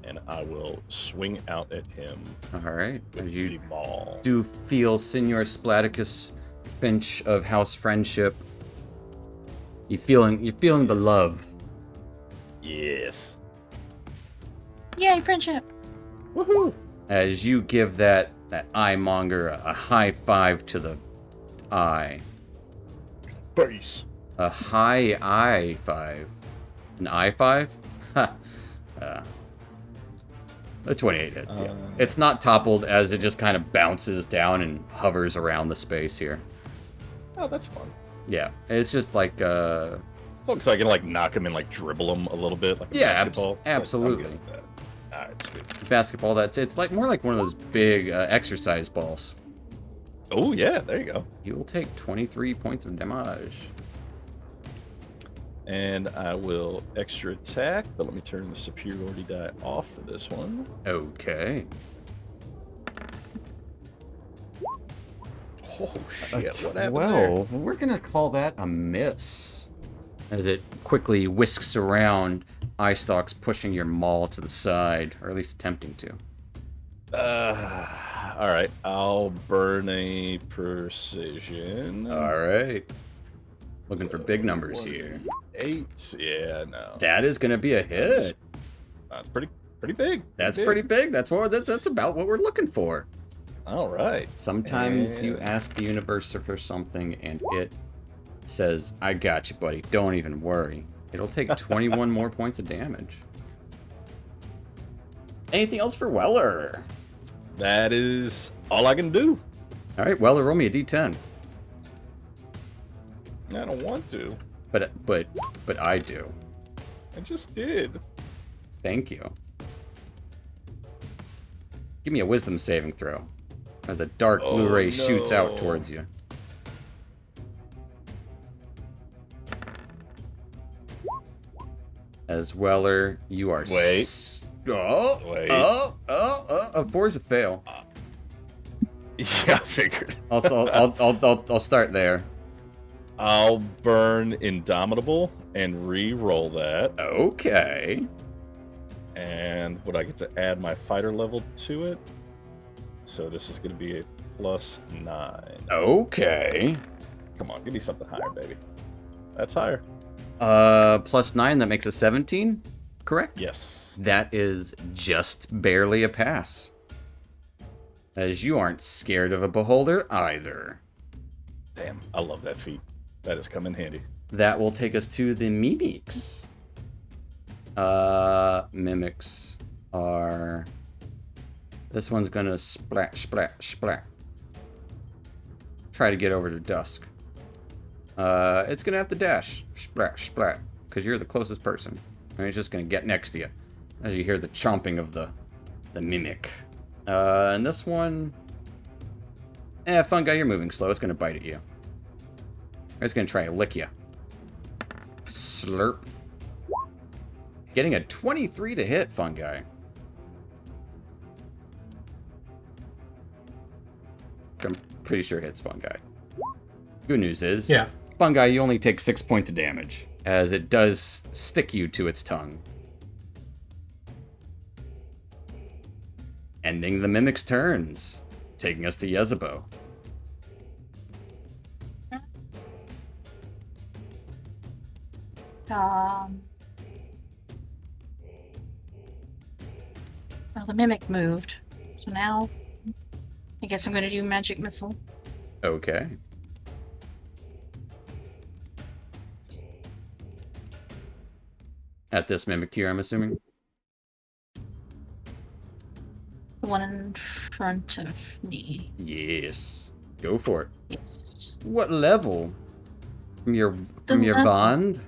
and I will swing out at him All right. with As you the maul. do feel Senor Splaticus Finch of House Friendship. You're feeling the love. Yes. Yay, friendship! Woohoo! As you give that eyemonger a high five to the eye. Base. A high eye five. An eye five? Ha. A 28 hits, yeah. It's not toppled as it just kind of bounces down and hovers around the space here. Oh, that's fun. Yeah, it's just like As long as I can like knock him and like dribble him a little bit, like a Yeah, basketball. absolutely. I'm good with that. All right, sweet. basketball. It's like more like one of those big exercise balls. Oh yeah, there you go. You will take 23 points of damage. And I will extra attack, but let me turn the superiority die off for this one. Okay. Oh shit! What happened Well, we're gonna call that a miss, as it quickly whisks around, eye stalks pushing your maul to the side, or at least attempting to. there? All right. I'll burn a precision. All right. Looking for big numbers here. 8. Yeah, no. That is gonna be a hit. That's pretty big. That's pretty big. That's about what we're looking for. All right. Sometimes you And- ask the universe for something and it says, I got you, buddy. Don't even worry. It'll take 21 more points of damage. Anything else for Weller? That is all I can do. All right, Weller, roll me a d10. I don't want to. But I do. I just did. Thank you. Give me a wisdom saving throw. As the dark blue Oh, ray shoots out no. towards you. As Weller, you are Wait. Wait. A 4 is a fail. Yeah, I figured. Also, I'll start there. I'll burn Indomitable and re-roll that. Okay. And would I get to add my fighter level to it? So this is going to be a +9. Okay. Come on, give me something higher, baby. That's higher. +9, that makes a 17, correct? Yes. That is just barely a pass. As you aren't scared of a beholder either. Damn, I love that feat. That has come in handy. That will take us to the mimics. Mimics are... This one's gonna splat, splat, splat. Try to get over to Dusk. It's gonna have to dash. Splat, splat. Because you're the closest person. And it's just gonna get next to you. As you hear the chomping of the mimic. And this one... Fungi, you're moving slow. It's gonna bite at you. It's gonna try to lick you. Slurp. Getting a 23 to hit, Fungi. I'm pretty sure it hits Fungi. Good news is, Yeah. Fungi, you only take 6 points of damage, as it does stick you to its tongue. Ending the Mimic's turns, taking us to Yezebo. Well, the mimic moved, so now I guess I'm gonna do magic missile. Okay. At this Mimic here, I'm assuming? The one in front of me. Yes. Go for it. Yes. What level? From your The level. bond?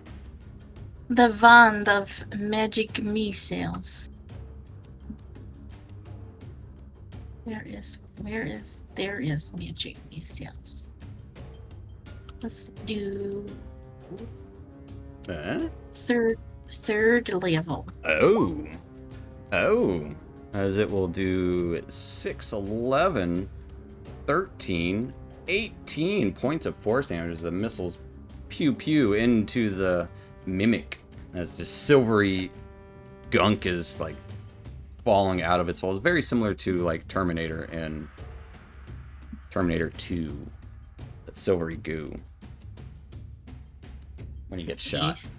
The wand of magic missiles. There is magic missiles. Let's do third level. Oh. As it will do 6, 11, 13, 18 points of force damage as the missiles pew pew into the Mimic. As just silvery gunk is like falling out of its hole. It's very similar to like Terminator in Terminator 2. That silvery goo. When you get shot. Yes.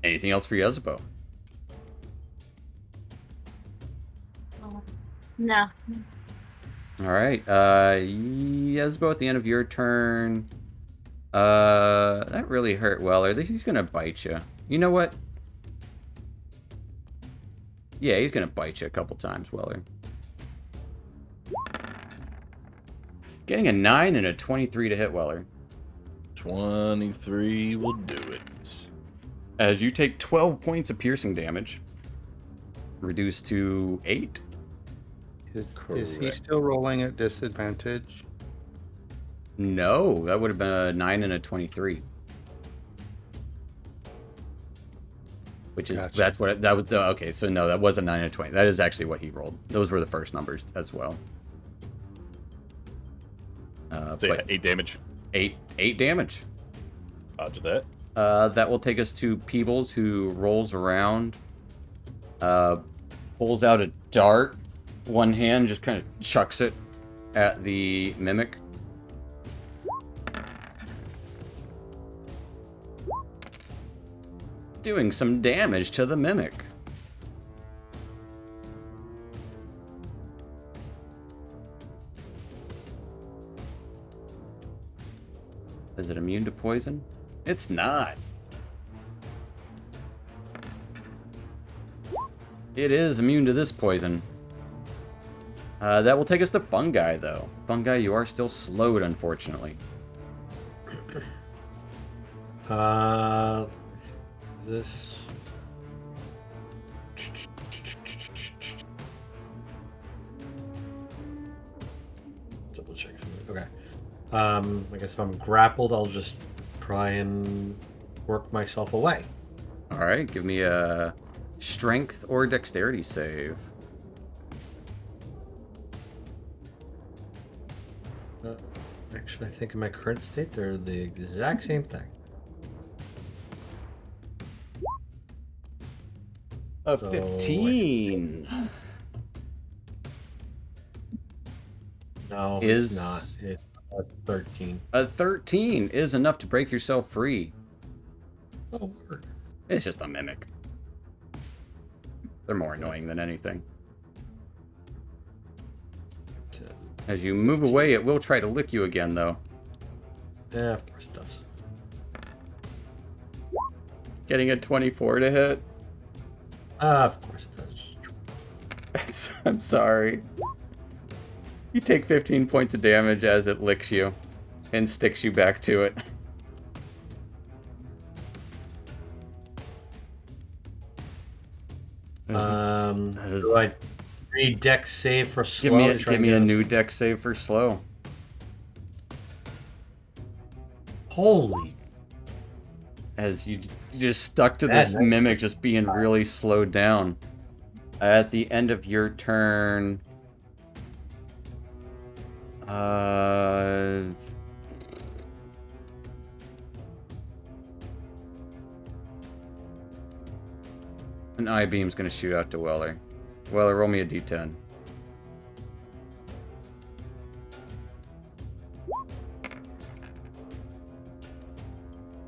Anything else for Yezebo? No. Alright, Yezebo, at the end of your turn. That really hurt Weller. He's gonna bite you. You know what? Yeah, he's gonna bite you a couple times, Weller. Getting a 9 and a 23 to hit Weller. 23 will do it. As you take 12 points of piercing damage. Reduced to 8. Is he Correct. still rolling at disadvantage? No, that would have been a 9 and a 23. Which is, Gotcha. that's what, that was, okay, so no, that was a 9 and a 20. That is actually what he rolled. Those were the first numbers as well. So yeah, But 8 damage. 8 damage. Roger that. That will take us to Peebles, who rolls around, pulls out a dart, one hand just kind of chucks it at the Mimic. Doing some damage to the Mimic. Is it immune to poison? It's not. It is immune to this poison. That will take us to Fungi, though. Fungi, you are still slowed, unfortunately. Is this? Double check something. Okay. I guess if I'm grappled, I'll just try and work myself away. All right, give me a strength or dexterity save. Actually, I think in my current state, they're the exact same thing. A So, 15. No, Is- it's not. It's a 13. A 13 is enough to break yourself free. Oh, word. It's just a Mimic. They're more annoying than anything. As you move away, it will try to lick you again, though. Yeah, of course it does. Getting a 24 to hit. Of course it does. I'm sorry. You take 15 points of damage as it licks you and sticks you back to it. That is- Do I Any deck save for slow? Give me a new deck save for slow. Holy. As you just stuck to Bad this night. mimic just being really slowed down. At the end of your turn, an eye beam's gonna shoot out to Weller. Weller, roll me a d10.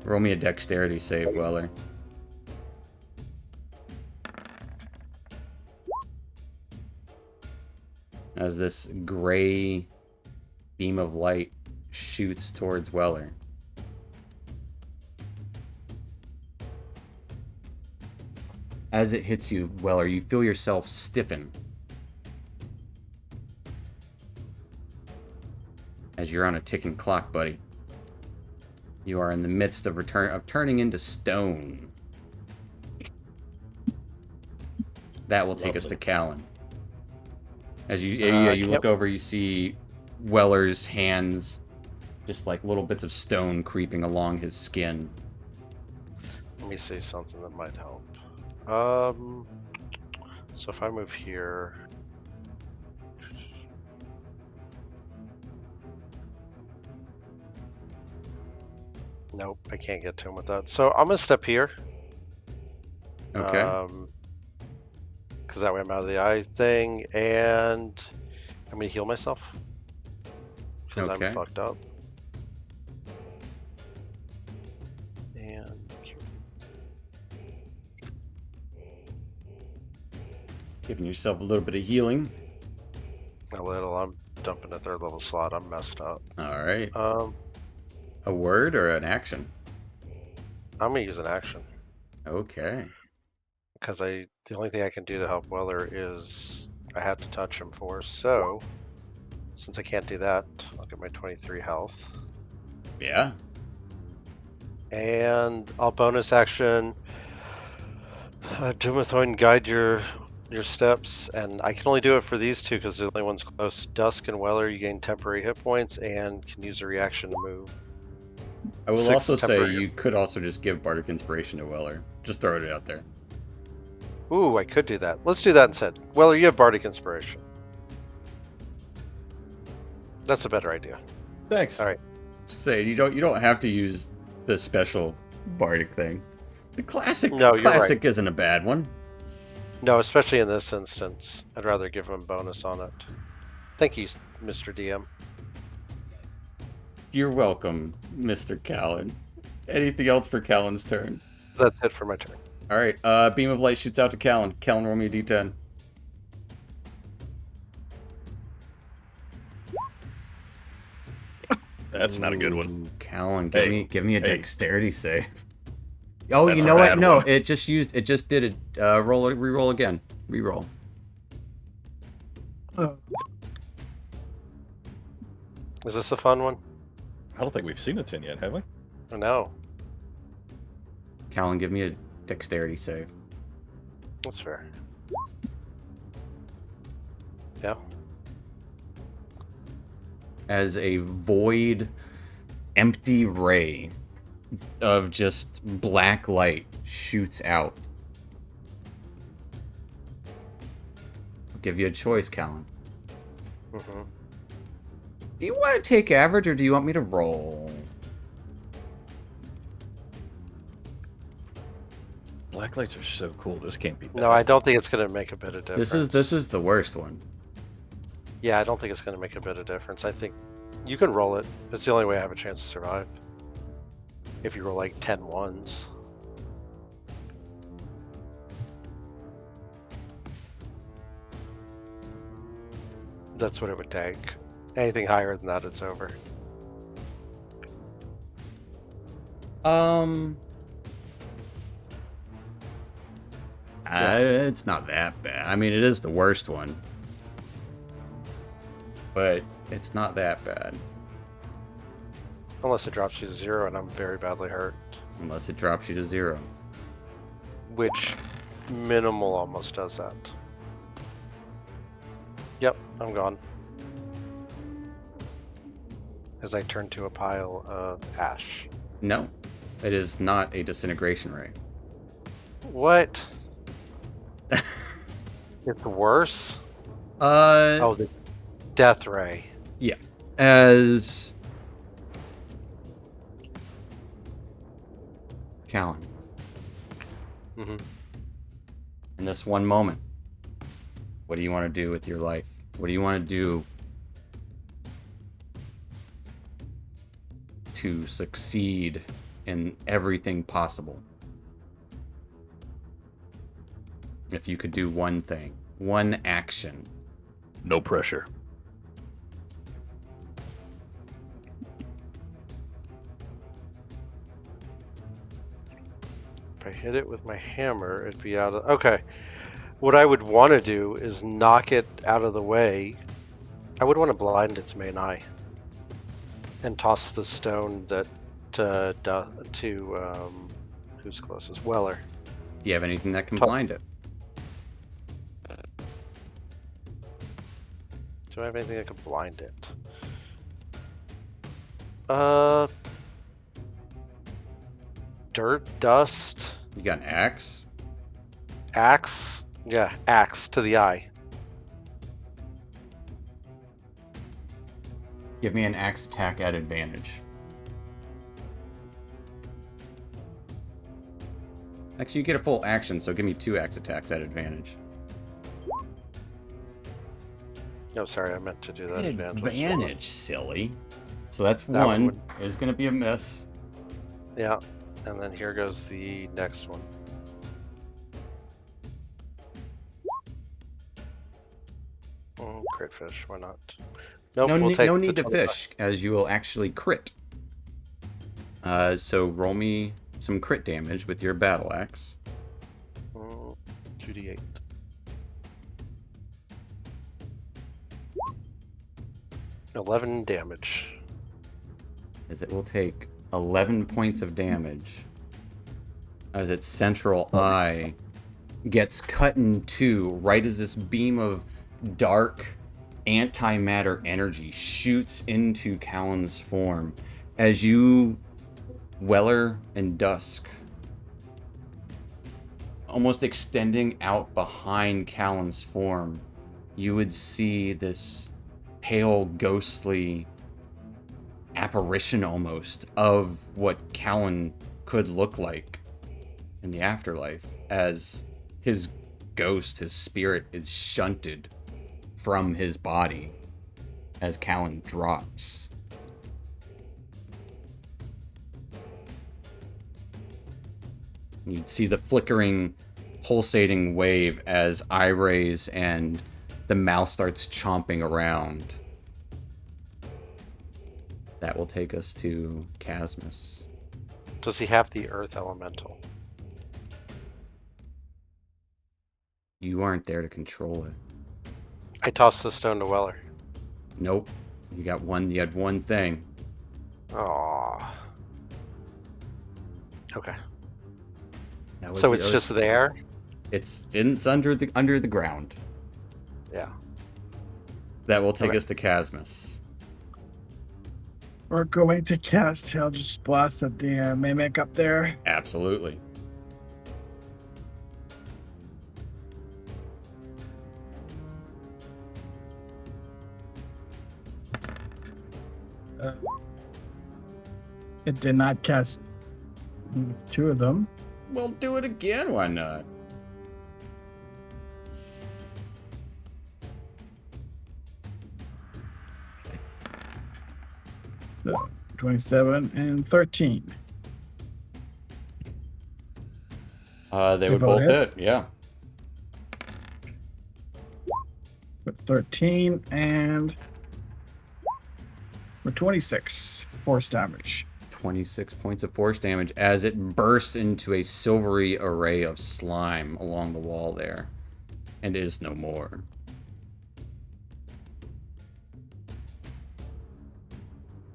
Roll me a dexterity save, Weller. As this gray beam of light shoots towards Weller. As it hits you, Weller, you feel yourself stiffen. As you're on a ticking clock, buddy. You are in the midst of turning into stone. That will take us to Callan. As you look over, you see Weller's hands, just like little bits of stone creeping along his skin. Let me see something that might help. So if I move here, nope, I can't get to him with that. So I'm gonna step here. Okay. Because that way I'm out of the eye thing, and I'm gonna heal myself. Because Okay. I'm fucked up. And Giving yourself a little bit of healing. a little, I'm dumping a 3rd level slot. I'm messed up. All right. I'm A word or an action? gonna use an action. Okay. Because the only thing I can do to help Weller is I had to touch him for. So since I can't do that, I'll get my 23 health. Yeah. And I'll bonus action Dumathoin guide your steps, and I can only do it for these two because they're the only ones close. Dusk and Weller, you gain temporary hit points and can use a reaction to move. I will 6 also say temporary. you could also just give Bardic Inspiration to Weller. Just throw it out there. Ooh, I could do that. Let's do that instead. Weller, you have Bardic Inspiration. That's a better idea. Thanks. All right. Just say you don't have to use the special Bardic thing. The classic No, you're classic isn't a bad one. No, especially in this instance. I'd rather give him bonus on it. Thank you, Mr. DM. You're welcome, Mr. Callan. Anything else for Callan's turn? That's it for my turn. All right. Beam of light shoots out to Callan. Callan, roll me a d10. That's not a good one. Ooh, Callan, Hey, give me a hey. dexterity save. Oh, That's you a know what? bad No, one. it just did it. Reroll again. Reroll. Is this a fun one? I don't think we've seen a 10 yet, have we? Oh, no. Callan, give me a dexterity save. That's fair. Yeah. As a void, empty ray of just black light shoots out. I'll give you a choice, Callan. Mm-hmm. Do you want to take average or do you want me to roll? Black lights are so cool. This can't be bad. No, I don't think it's going to make a bit of difference. This is the worst one. Yeah, I don't think it's going to make a bit of difference. I think you can roll it. It's the only way I have a chance to survive. If you roll like 10 ones. That's what it would take. Anything higher than that, it's over. It's not that bad. I mean, it is the worst one. But it's not that bad. Unless it drops you to 0 and I'm very badly hurt. Unless it drops you to 0. Which minimal almost does that. Yep, I'm gone. As I turn to a pile of ash. No, it is not a disintegration ray. What? It's worse? Uh, Oh, the death ray. as Callan, Mm-hmm. in this one moment, what do you want to do with your life? What do you want to do to succeed in everything possible? If you could do one thing, one action. No pressure. If I hit it with my hammer, it'd be out of... Okay. What I would want to do is knock it out of the way. I would want to blind its main eye. And toss the stone that to who's closest? Weller. Do you have anything that can Top- blind it? Do I have anything that could blind it? Dirt, dust, You got an axe? axe. Yeah, axe to the eye. Give me an axe attack at advantage. Actually, you get a full action, so give me 2 axe attacks at advantage. No, sorry, I meant to do that. At advantage. advantage, silly. So that's That one. one It's going to be a miss. Yeah, and then here goes the next one. Crit fish, why not? Nope, No, we'll take no the need to 25. fish, as you will actually crit. So roll me some crit damage with your battle axe. 2d8. $11 damage. As it will take 11 points of damage as its central eye gets cut in two right as this beam of dark antimatter energy shoots into Callan's form. As you, Weller and Dusk, almost extending out behind Callan's form, you would see this pale, ghostly apparition almost of what Callan could look like in the afterlife, as his ghost, his spirit, is shunted from his body as Callan drops. You'd see the flickering, pulsating wave as eye rays and the mouth starts chomping around. That will take us to Casmus. Does he have the earth elemental? You aren't there to control it. I tossed the stone to Weller. Nope. You had one thing. Aww. Okay. That was So the it's earth. just there? It's under the ground. Yeah. That will take Okay. us to Casmus. We're going to cast Eldritch Blast at the mimic up there. Absolutely. It did not cast two of them. Well, do it again. Why not? So 27 and 13. They would both hit. Yeah. With 13 and with 26 force damage. 26 points of force damage as it bursts into a silvery array of slime along the wall there, and is no more.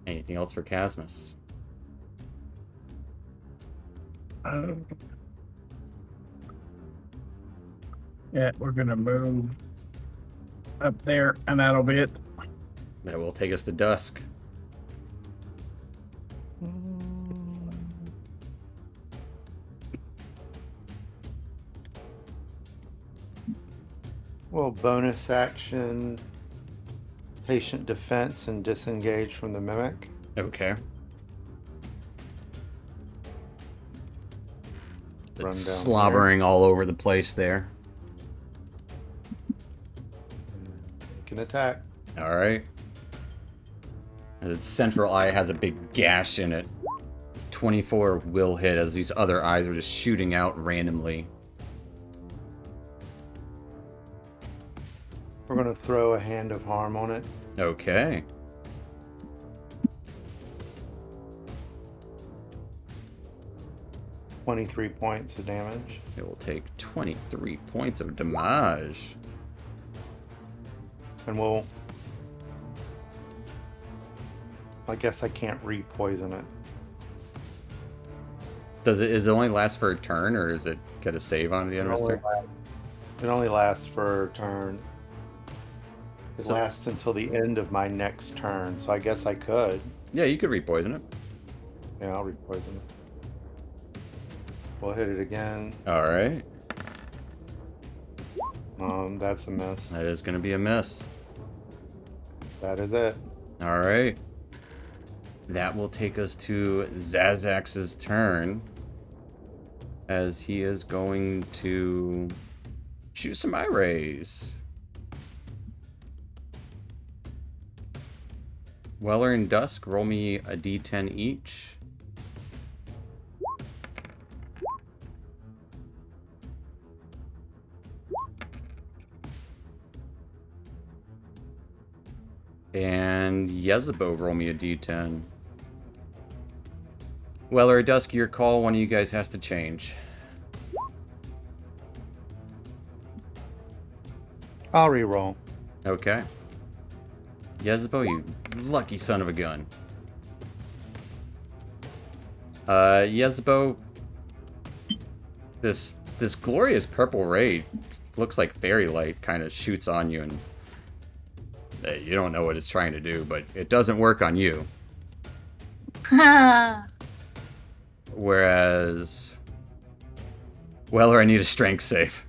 Anything else for Casmus? Yeah, we're gonna move up there, and that'll be it. That will take us to dusk. Well, bonus action, patient defense, and disengage from the mimic. Okay. Run It's down slobbering all over the place there. You can attack. All right. And its central eye has a big gash in it. 24 will hit as these other eyes are just shooting out randomly. We're going to throw a hand of harm on it. Okay. $23 points of damage. It will take 23 points of damage. And we'll... I guess I can't re-poison it. Is it only last for a turn, or is it get a save on the end of its turn? It only lasts for a turn. It So- lasts until the end of my next turn, so I guess I could. Yeah, you could re-poison it. Yeah, I'll re-poison it. We'll hit it again. All right. That's a miss. That is going to be a miss. That is it. All right. That will take us to Zazax's turn, as he is going to shoot some eye rays. Weller and Dusk, roll me a d10 each. And Yezebo, roll me a d10. Weller or Dusk, your call. One of you guys has to change. I'll re-roll. Okay. Yezebo, you lucky son of a gun. Yezebo, this glorious purple ray looks like fairy light kind of shoots on you, and you don't know what it's trying to do, but it doesn't work on you. Whereas, Weller, I need a strength save.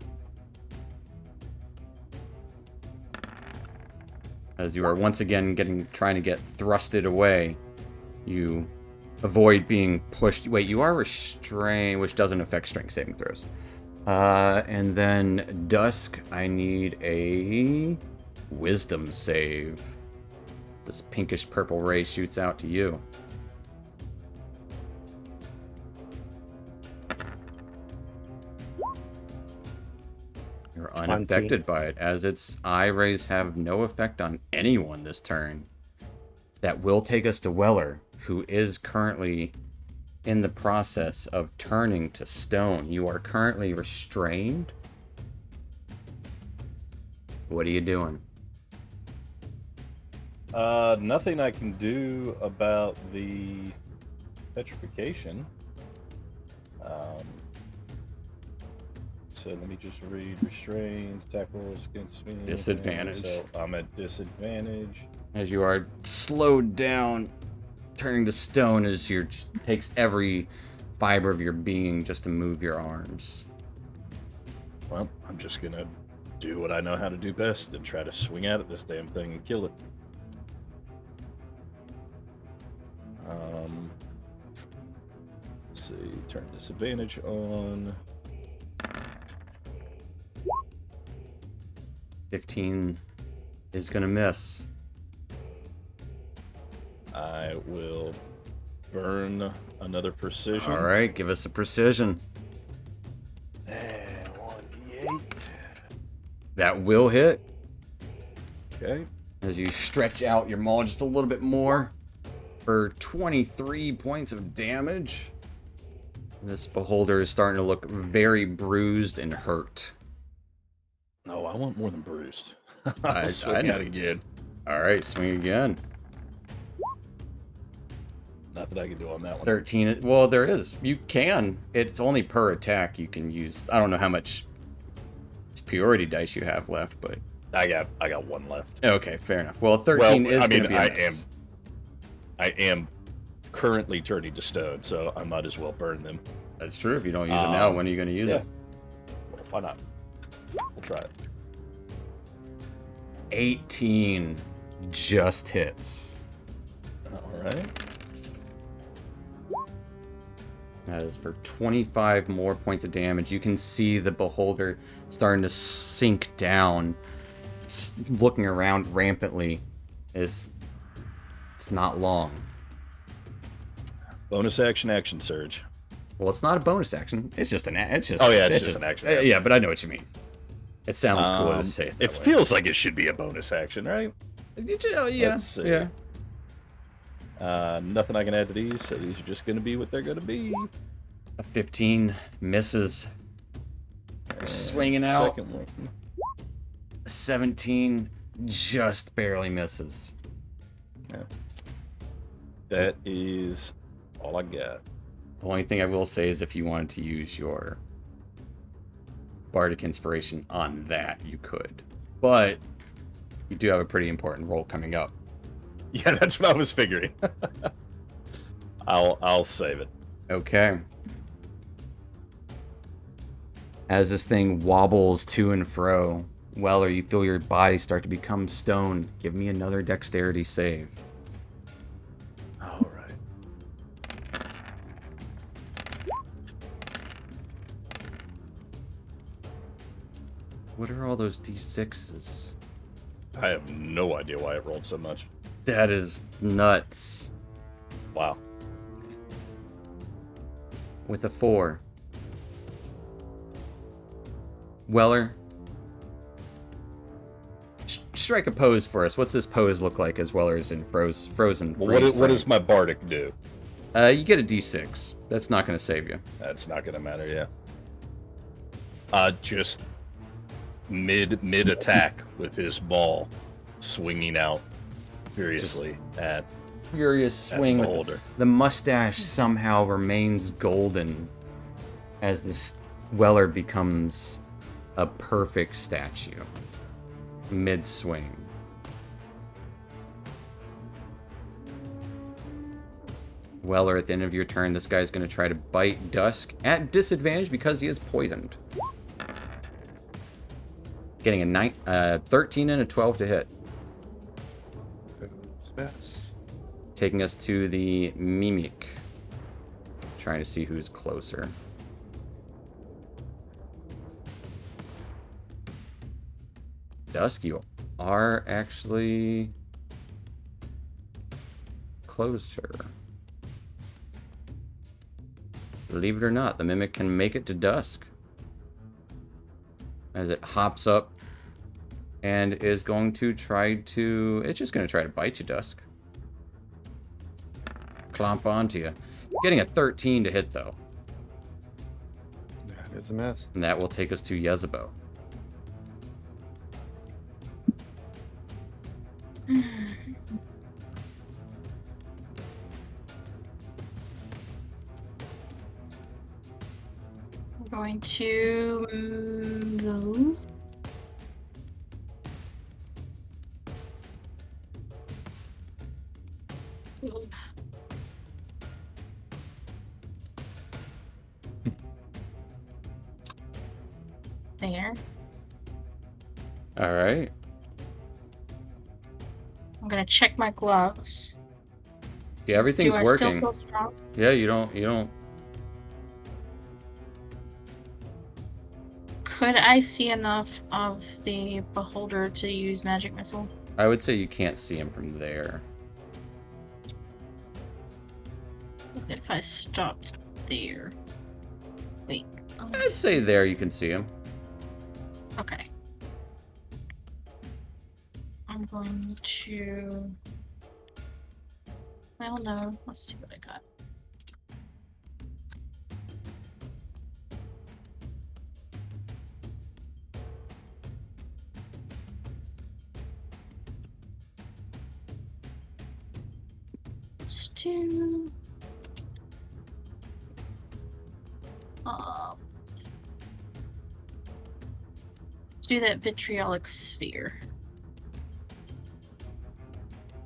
As you are once again trying to get thrusted away, you avoid being pushed. Wait, you are restrained, which doesn't affect strength saving throws. And then Dusk, I need a wisdom save. This pinkish purple ray shoots out to you. You're unaffected by it, as its eye rays have no effect on anyone this turn. That will take us to Weller, who is currently in the process of turning to stone. You are currently restrained. What are you doing? Nothing I can do about the petrification. So let me just read: restrained, tackles against me. Disadvantage. So I'm at disadvantage. As you are slowed down, turning to stone, as you takes every fiber of your being just to move your arms. Well, I'm just gonna do what I know how to do best and try to swing out at this damn thing and kill it. Let's see, turn disadvantage on. 15 is gonna miss. I will burn another precision. All right, give us a precision. And 1d8. That will hit. Okay. As you stretch out your maul just a little bit more for 23 points of damage. This beholder is starting to look very bruised and hurt. No, I want more than bruised. I I'll swing know. out again. All right, swing again. Nothing I can do on that one. 13. Well, there is. You can. It's only per attack you can use. I don't know how much superiority dice you have left, but I got one left. Okay, fair enough. Well, 13 is I going mean, to be a miss. I am currently turning to stone, so I might as well burn them. That's true. If you don't use it now, when are you going to use it? Well, why not? We'll try it. 18 just hits. All right. That is for 25 more points of damage. You can see the beholder starting to sink down, just looking around rampantly. It's not long. Bonus action surge. Well, it's not a bonus action. It's just an. It's just. Oh yeah, it's just an action. Yeah, but I know what you mean. It sounds cooler to say it. It feels like it should be a bonus action, right? Yeah. Let's see. Yeah. Nothing I can add to these, so these are just going to be what they're going to be. A 15 misses. You're swinging out. Second one. A 17 just barely misses. Yeah. That is all I got. The only thing I will say is if you wanted to use your Bardic Inspiration on that, you could. But you do have a pretty important roll coming up. Yeah, that's what I was figuring. I'll save it. Okay. As this thing wobbles to and fro, Weller, you feel your body start to become stone. Give me another dexterity save. All right. What are all those d6s? I have no idea why it rolled so much. That is nuts. Wow. With a 4. Weller, strike a pose for us. What's this pose look like as Weller is in frozen? Well, what does my Bardic do? You get a d6. That's not going to save you. That's not going to matter, yeah. Just mid attack with his ball swinging out furiously at Furious swing the with beholder. the mustache somehow remains golden as this Weller becomes a perfect statue mid-swing. Weller, at the end of your turn, this guy's going to try to bite Dusk at disadvantage because he is poisoned. Getting a 13 and a 12 to hit. Yes. Taking us to the Mimic. Trying to see who's closer. Dusk, you are actually closer. Believe it or not, the Mimic can make it to Dusk. As it hops up and is going to try to... It's just going to try to bite you, Dusk. Clomp onto you. Getting a 13 to hit, though. That is a miss. And that will take us to Yezebo. I'm going to move. There. All right. I'm gonna check my gloves. Yeah, everything's Do I working. still feel strong? Yeah, you don't. Could I see enough of the beholder to use magic missile? I would say you can't see him from there. What if I stopped there? Wait. I'd say there you can see him. Okay. I'm going to... Well, no. Let's see what I got. Let's do... do that vitriolic sphere.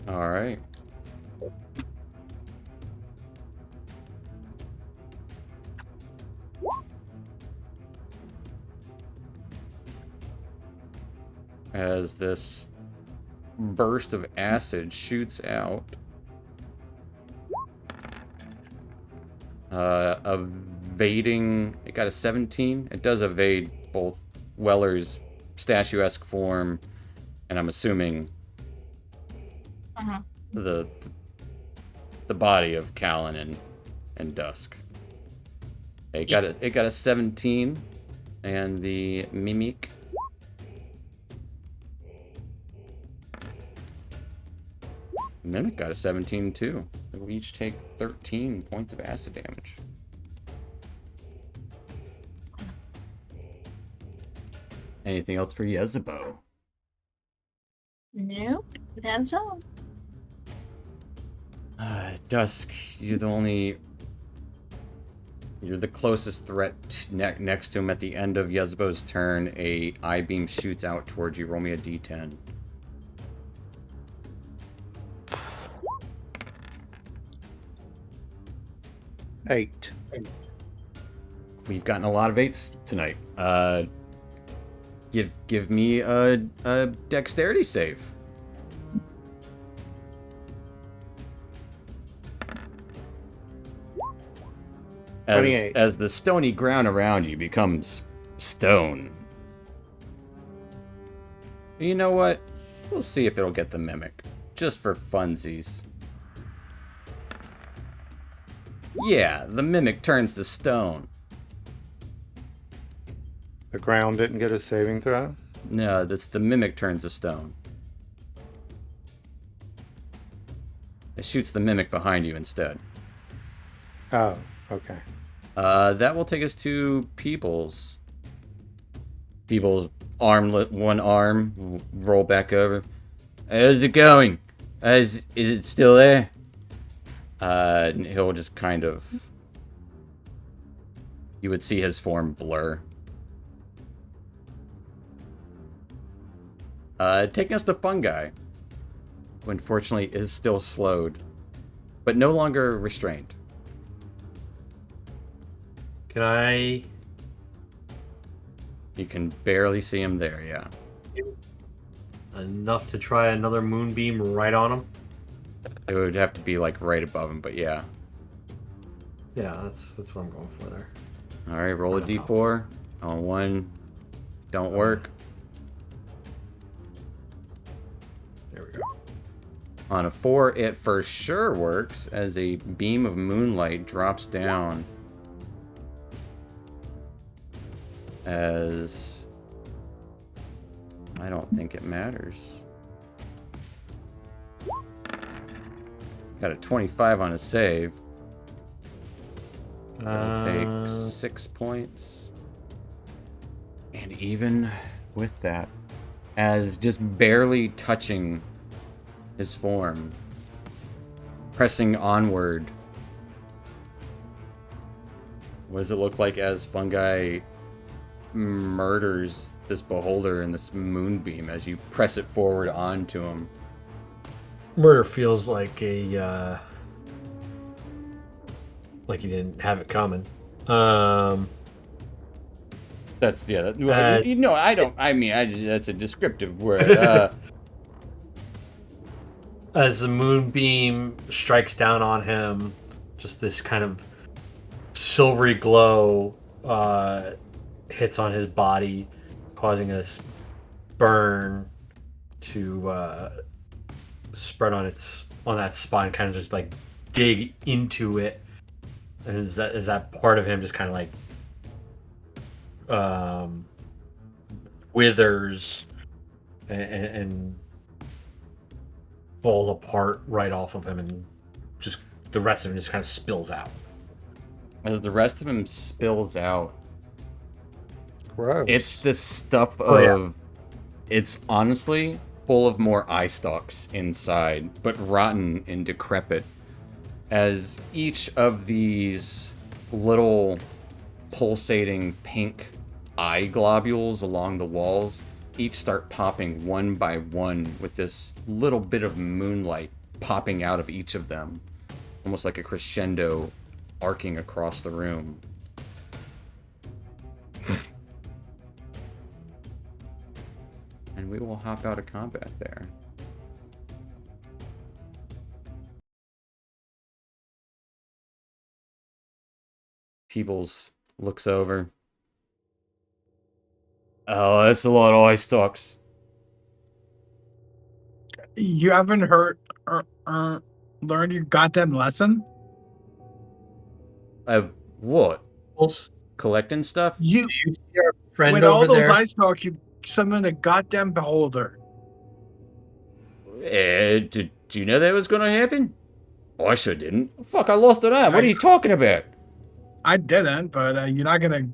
All right. As this burst of acid shoots out, evading, it got a 17. It does evade both Weller's statuesque form, and I'm assuming Uh-huh. the body of Callan and Dusk. It got a 17, and the Mimic got a 17 too. We each take 13 points of acid damage. Anything else for Yezebo? Nope, that's all. Dusk, you're the closest threat next to him. At the end of Yezebo's turn, a eye beam shoots out towards you. Roll me a d10. Eight. We've gotten a lot of 8s tonight. Give me a dexterity save. As 28. As the stony ground around you becomes stone. You know what? We'll see if it'll get the Mimic. Just for funsies. Yeah, the Mimic turns to stone. The ground didn't get a saving throw? No, that's the Mimic turns to stone. It shoots the Mimic behind you instead. Oh, okay. That will take us to Peebles. Peebles, one arm, will roll back over. How's it going? Is it still there? And he'll just kind of... You would see his form blur. Taking us to Fungi, who unfortunately is still slowed, but no longer restrained. Can I? You can barely see him there, yeah. Enough to try another moonbeam right on him? It would have to be like right above him, but yeah. Yeah, that's what I'm going for there. Alright, roll a d4. On 1, don't work. There we go. On a 4, it for sure works as a beam of moonlight drops down. As... I don't think it matters. Got a 25 on a save. That'll take 6 points. And even with that, as just barely touching his form, pressing onward, what does it look like as Fungi murders this beholder in this moonbeam as you press it forward onto him? Murder feels like a like he didn't have it coming. That's yeah. No, I don't. I mean, that's a descriptive word. As the moonbeam strikes down on him, just this kind of silvery glow hits on his body, causing a burn to spread on that spine, kind of just like dig into it. And is that part of him just kind of like withers and falls apart right off of him, and just the rest of him just kind of spills out. As the rest of him spills out, Gross. it's this stuff of... It's honestly full of more eye stalks inside, but rotten and decrepit. As each of these little pulsating pink eye globules along the walls each start popping one by one with this little bit of moonlight popping out of each of them, almost like a crescendo arcing across the room. And we will hop out of combat there. Peebles looks over. Oh, that's a lot of eye stalks. You haven't heard learned your goddamn lesson? What? Pulse, Collecting stuff? You do you see our friend with over all those there? ice talk, you summoned a goddamn beholder. Did you know that was gonna happen? I sure didn't. Fuck, I lost an arm. What are you talking about? I didn't, but you're not gonna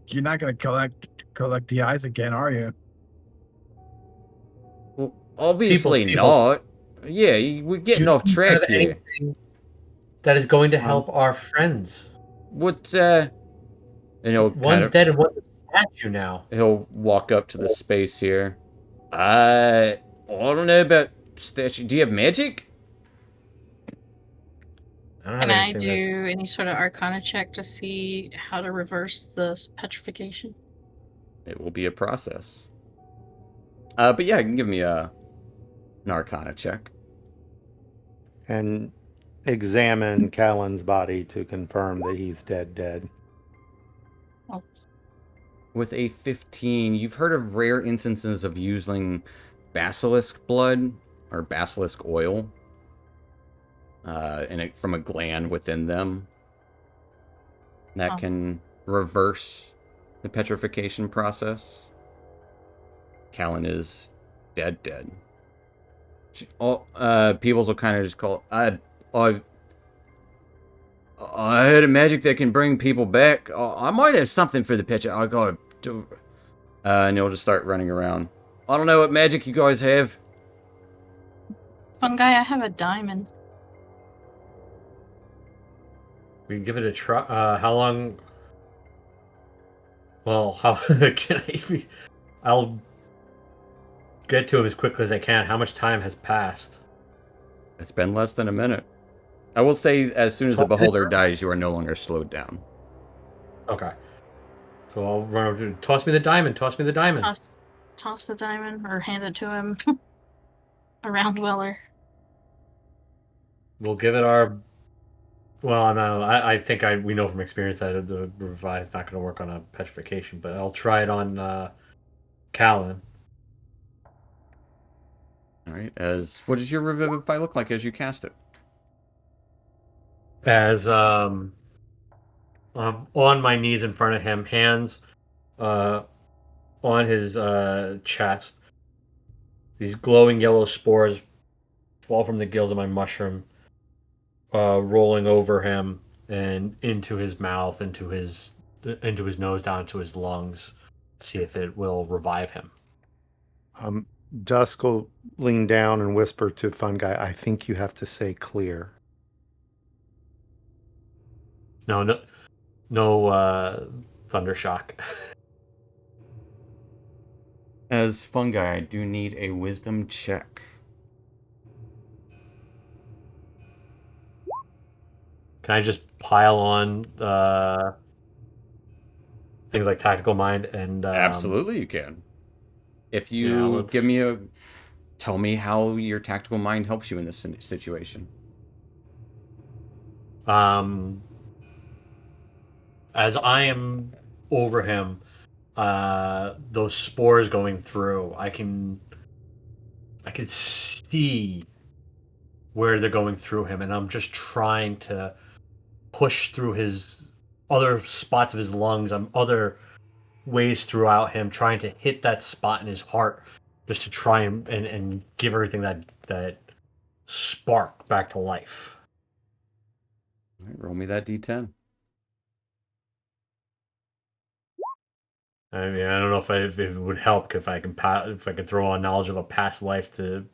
collect the eyes again, are you? Well, obviously Peoples. not. Yeah, we're getting off Do you track have here. anything that is going to help our friends? What, and he'll One's dead and one's a statue now. he'll walk up to the space here. I don't know about statue. Do you have magic? I don't have Can I anything do any sort of arcana check to see how to reverse the petrification? It will be a process. But yeah, you can give me an arcana check. And examine Callan's body to confirm that he's dead. With a 15, you've heard of rare instances of using basilisk blood or basilisk oil from a gland within them that can reverse the petrification process. Callan is dead. Peebles will kind of just call. I heard of magic that can bring people back. I might have something for the picture. I gotta do. And he'll just start running around. I don't know what magic you guys have. Fungi, I have a diamond. We can give it a try. How long? Well, how can I? I'll get to him as quickly as I can. How much time has passed? It's been less than a minute. I will say, as soon as the beholder dies, you are no longer slowed down. Okay. So I'll run over to toss me the diamond. Toss me the diamond. Toss the diamond or hand it to him. A round dweller. We'll give it our. Well, no, I think we know from experience that the Revivify is not going to work on a petrification, but I'll try it on Callan. All right. What does your Revivify look like as you cast it? As on my knees in front of him, hands on his chest. These glowing yellow spores fall from the gills of my mushroom, rolling over him and into his mouth, into his nose, down into his lungs. See if it will revive him. Dusk will lean down and whisper to Fungi, I think you have to say clear. No Thundershock. As Fungi, I do need a wisdom check. Can I just pile on things like Tactical Mind and Absolutely, you can. If you tell me how your Tactical Mind helps you in this situation. As I am over him, those spores going through, I can see where they're going through him, and I'm just trying to push through his other spots of his lungs, other ways throughout him, trying to hit that spot in his heart, just to try and give everything that spark back to life. All right, roll me that d10. I mean, I don't know if it would help if I could throw on knowledge of a past life to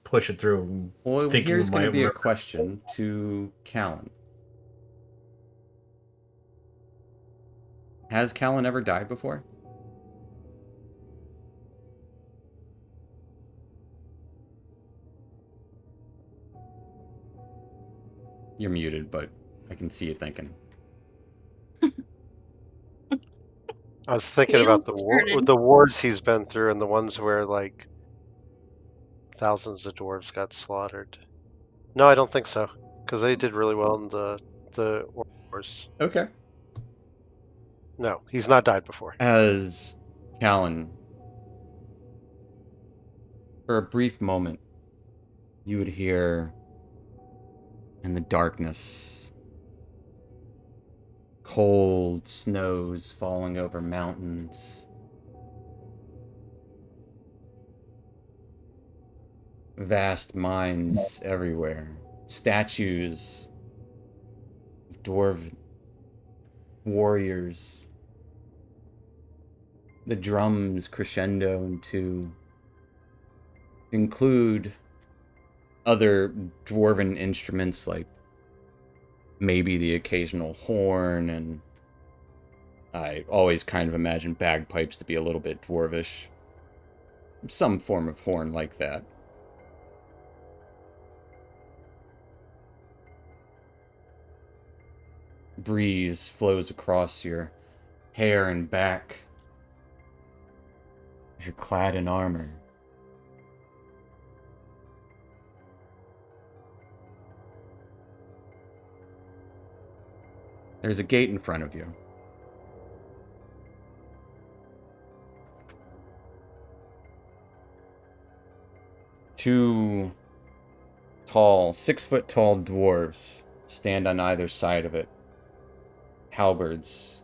push it through. Well, here's going to be a question to Callan. Has Callan ever died before? You're muted, but I can see you thinking. I was thinking about Wheels-turning. the wars he's been through and the ones where like thousands of dwarves got slaughtered. No, I don't think so, because they did really well in the wars. Okay. No, he's not died before. As Callan, for a brief moment, you would hear in the darkness cold snows falling over mountains. Vast mines everywhere. Statues of dwarven warriors. The drums crescendo into include other dwarven instruments like maybe the occasional horn, and I always kind of imagine bagpipes to be a little bit dwarvish. Some form of horn like that. Breeze flows across your hair and back as you're clad in armor. There's a gate in front of you. Two tall, 6-foot tall dwarves stand on either side of it. Halberds.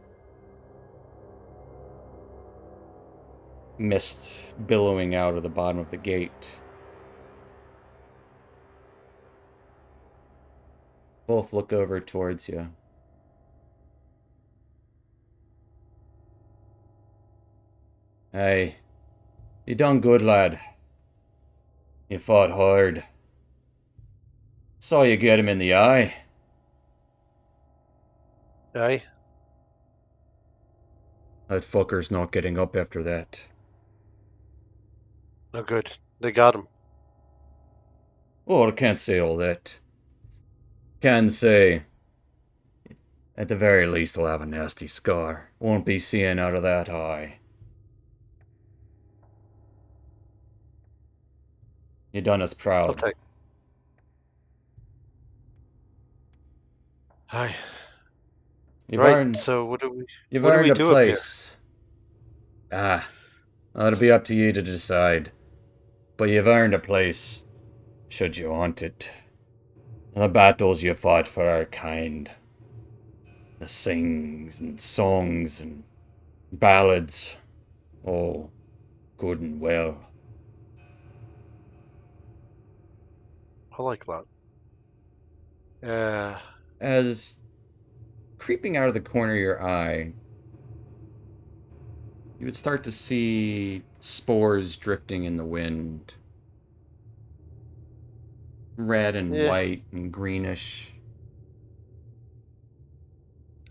Mist billowing out of the bottom of the gate. Both look over towards you. Hey, you done good, lad. You fought hard. Saw you get him in the eye. Aye. That fucker's not getting up after that. No good. They got him. Oh, I can't say all that. Can say, at the very least, he'll have a nasty scar. Won't be seeing out of that eye. You done us I'll proud. take. Aye. You've Right. earned, So what you've do earned we a do up here? place. That'll be up to you to decide. But you've earned a place, should you want it. The battles you fought for our kind. The sings and songs and ballads. All good and well. I like that. As creeping out of the corner of your eye, you would start to see spores drifting in the wind. Red and Yeah. white and greenish.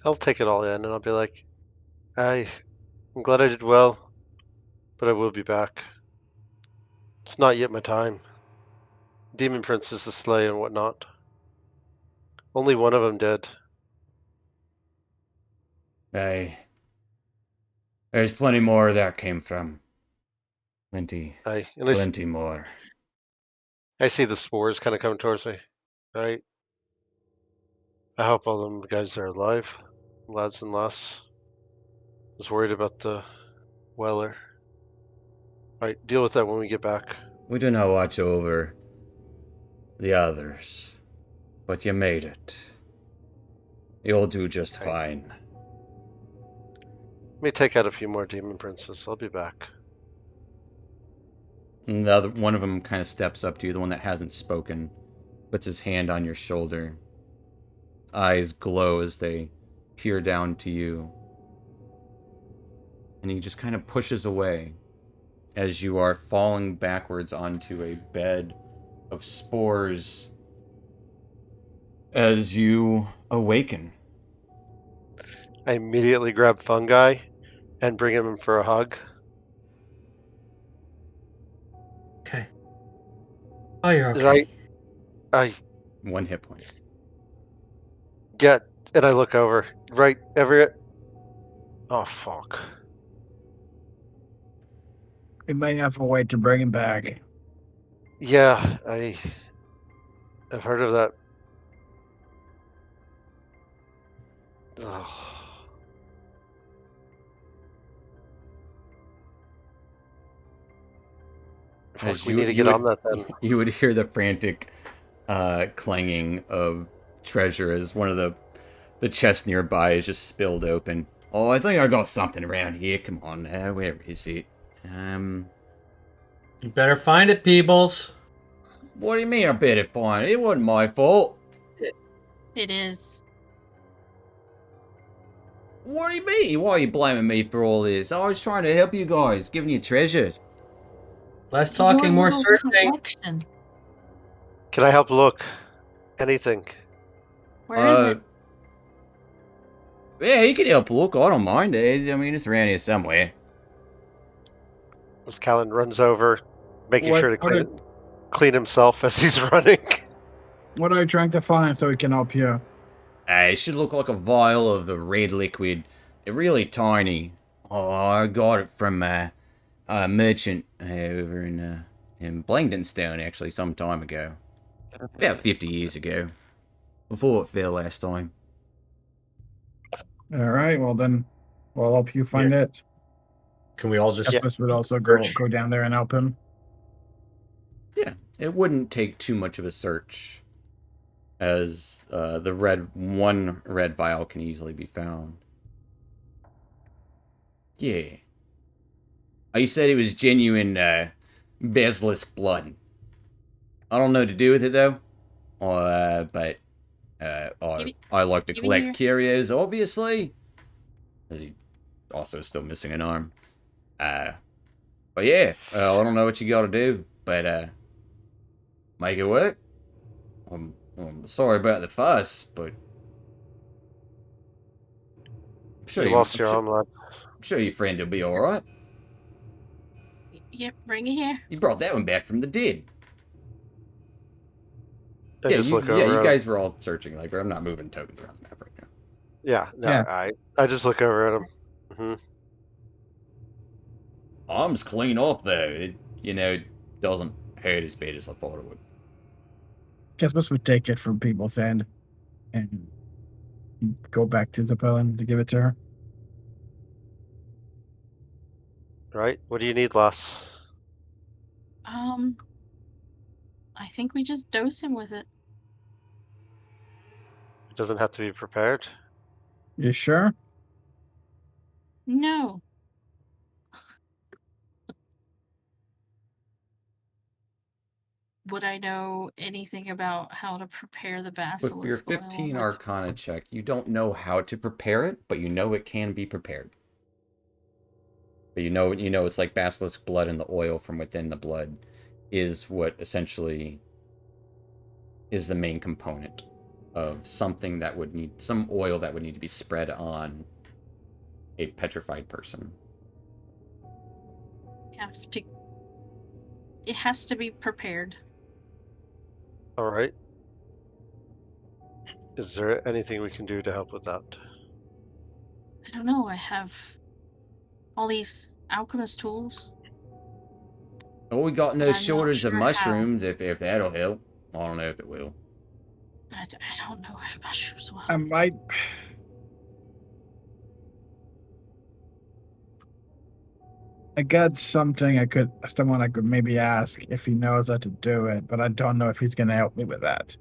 I'll take it all in, and I'll be like, I'm glad I did well, but I will be back. It's not yet my time. Demon Princes to slay and whatnot. Only one of them dead. Aye. There's plenty more where that came from. Plenty, Aye. And plenty more. I see the spores kind of coming towards me. Right. I hope all them guys are alive, lads and lass. I was worried about the Weller. Alright, deal with that when we get back. We do not watch over the others, but you made it. You'll do just Okay. fine. Let me take out a few more Demon Princes. I'll be back. And the other, one of them kind of steps up to you, the one that hasn't spoken, puts his hand on your shoulder. Eyes glow as they peer down to you. And he just kind of pushes away as you are falling backwards onto a bed of spores as you awaken. I immediately grab Fungi and bring him in for a hug. Okay. Oh, you're okay. I 1 hit point. Yeah, and I look over. Right, Everett? Oh, fuck. We may have a way to bring him back. Yeah, I've heard of that. Ugh. As Fuck, we need to get on that then. You would hear the frantic clanging of treasure as one of the chests nearby is just spilled open. Oh, I think I got something around here. Come on, where is it? You better find it, Peebles. What do you mean I better find it? It wasn't my fault. It is. What do you mean? Why are you blaming me for all this? I was trying to help you guys, giving you treasures. Less talking, Your more little searching. collection. Can I help look? Anything. Where is it? Yeah, you can help look. I don't mind. I mean, it's around here somewhere. As Callan runs over, making What- sure to what clean himself as he's running. What are you trying to find so we can help you? It should look like a vial of a red liquid. It's really tiny. Oh, I got it from a merchant over in Blingdenstone, actually, some time ago. About 50 years ago. Before it fell last time. All right, well then, we'll help you find it. Can we all just Esmus would also go search? down there and help him. Yeah, it wouldn't take too much of a search, as the one red vial can easily be found. Yeah. Oh, you said it was genuine basilisk blood. I don't know what to do with it though, but I like to give me collect curios, obviously. As he also is still missing an arm. But yeah, I don't know what you got to do, but make it work. I'm sorry about the fuss, but I'm sure You lost your arm, lad. I'm sure your friend will be all right. Yep, bring it here. You brought that one back from the dead. I just look over you at him. guys were all searching. Like, I'm not moving tokens around the map right now. Yeah, no, Yeah. I just look over at him. Hmm. Arm's clean off though. It doesn't hurt as bad as I thought it would. Esmus would take it from people's hand and go back to Zapelin to give it to her. Right? What do you need, Lass? I think we just dose him with it. It doesn't have to be prepared. You sure? No. Would I know anything about how to prepare the With basilisk your oil? 15 Arcana check, you don't know how to prepare it, but you know it can be prepared. But you know it's like basilisk blood, and the oil from within the blood is what essentially is the main component of something that would need some oil that would need to be spread on a petrified person. It has to be prepared. All right. Is there anything we can do to help with that? I don't know. I have all these alchemist tools. Oh, we got no I'm not shortage of sure how. mushrooms, if that'll help. I don't know if it will. I don't know if mushrooms will. I might. I got someone I could maybe ask if he knows how to do it, but I don't know if he's gonna help me with that.